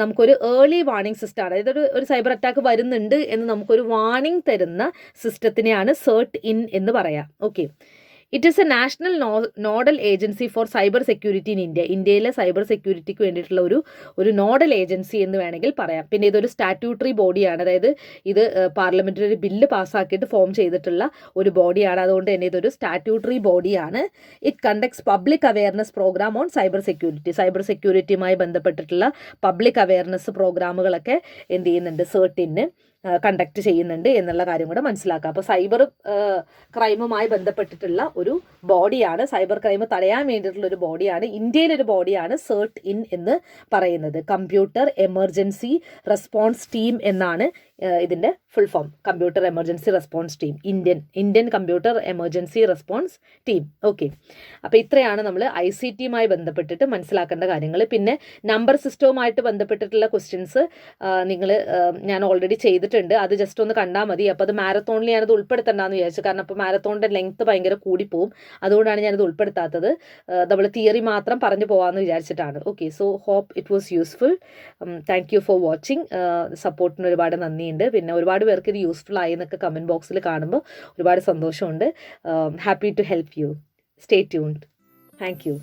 A: നമുക്കൊരു ഏർലി വാർണിംഗ് സിസ്റ്റമാണ്. അതായത് ഒരു സൈബർ അറ്റാക്ക് വരുന്നുണ്ട് എന്ന് നമുക്കൊരു വാർണിംഗ് തരുന്ന സിസ്റ്റത്തിനെയാണ് സേർട്ട് ഇൻ എന്ന് പറയാം. Okay, it is a national nodal agency for cyber security in India. ഇന്ത്യയിലെ സൈബർ സെക്യൂരിറ്റിക്ക് വേണ്ടിയിട്ടുള്ള ഒരു നോഡൽ ഏജൻസി എന്ന് വേണമെങ്കിൽ പറയാം. പിന്നെ ഇതൊരു സ്റ്റാറ്റ്യൂട്ടറി ബോഡിയാണ്. അതായത് ഇത് പാർലമെൻറ്റിൽ ഒരു ബില്ല് പാസ്സാക്കിയിട്ട് ഫോം ചെയ്തിട്ടുള്ള ഒരു ബോഡിയാണ്. അതുകൊണ്ട് തന്നെ ഇതൊരു സ്റ്റാറ്റ്യൂട്ടറി ബോഡിയാണ്. It conducts public awareness programme on cyber security. Cyber സെക്യൂരിറ്റിയുമായി ബന്ധപ്പെട്ടിട്ടുള്ള പബ്ലിക് അവയർനെസ് പ്രോഗ്രാമുകളൊക്കെ എന്ത് ചെയ്യുന്നുണ്ട്, സേർട്ടിന് കണ്ടക്ട് ചെയ്യുന്നുണ്ട് എന്നുള്ള കാര്യം കൂടെ മനസ്സിലാക്കുക. അപ്പോൾ സൈബർ ക്രൈമുമായി ബന്ധപ്പെട്ടിട്ടുള്ള ഒരു ബോഡിയാണ്, സൈബർ ക്രൈം തടയാൻ വേണ്ടിയിട്ടുള്ള ഒരു ബോഡിയാണ്, ഇന്ത്യയിലൊരു ബോഡിയാണ് സേർട്ട് ഇൻ എന്ന് പറയുന്നത്. കമ്പ്യൂട്ടർ എമർജൻസി റെസ്പോൺസ് ടീം എന്നാണ് ഇതിൻ്റെ full form computer emergency response team, Indian computer emergency response team. Okay, അപ്പോൾ ഇത്രയാണ് നമ്മൾ ICTയുമായി ബന്ധപ്പെട്ടിട്ട് മനസ്സിലാക്കേണ്ട കാര്യങ്ങൾ. പിന്നെ നമ്പർ സിസ്റ്റവുമായിട്ട് ബന്ധപ്പെട്ടിട്ടുള്ള ക്വസ്റ്റ്യൻസ് നിങ്ങൾ ഞാൻ ഓൾറെഡി ചെയ്തിട്ടുണ്ട്, അത് ജസ്റ്റ് ഒന്ന് കണ്ടാൽ മതി. അപ്പോൾ അത് മാരത്തോണിൽ ഞാനത് ഉൾപ്പെടുത്തണ്ടെന്ന് വിചാരിച്ചു, കാരണം അപ്പോൾ മാരത്തോണിൻ്റെ ലെങ്ത്ത് ഭയങ്കര കൂടിപ്പോവും, അതുകൊണ്ടാണ് ഞാനത് ഉൾപ്പെടുത്താത്തത്. നമ്മൾ തിയറി മാത്രം പറഞ്ഞു പോകാമെന്ന് വിചാരിച്ചിട്ടാണ്. Okay, so hope it was useful. Thank you for watching. സപ്പോർട്ടിന് ഒരുപാട് നന്ദിയുണ്ട്. പിന്നെ ഒരുപാട് പേർക്ക് ഇത് യൂസ്ഫുൾ ആയി എന്നൊക്കെ കമൻറ്റ് ബോക്സിൽ കാണുമ്പോൾ ഒരുപാട് സന്തോഷമുണ്ട്. Happy to help you. Stay tuned. Thank U.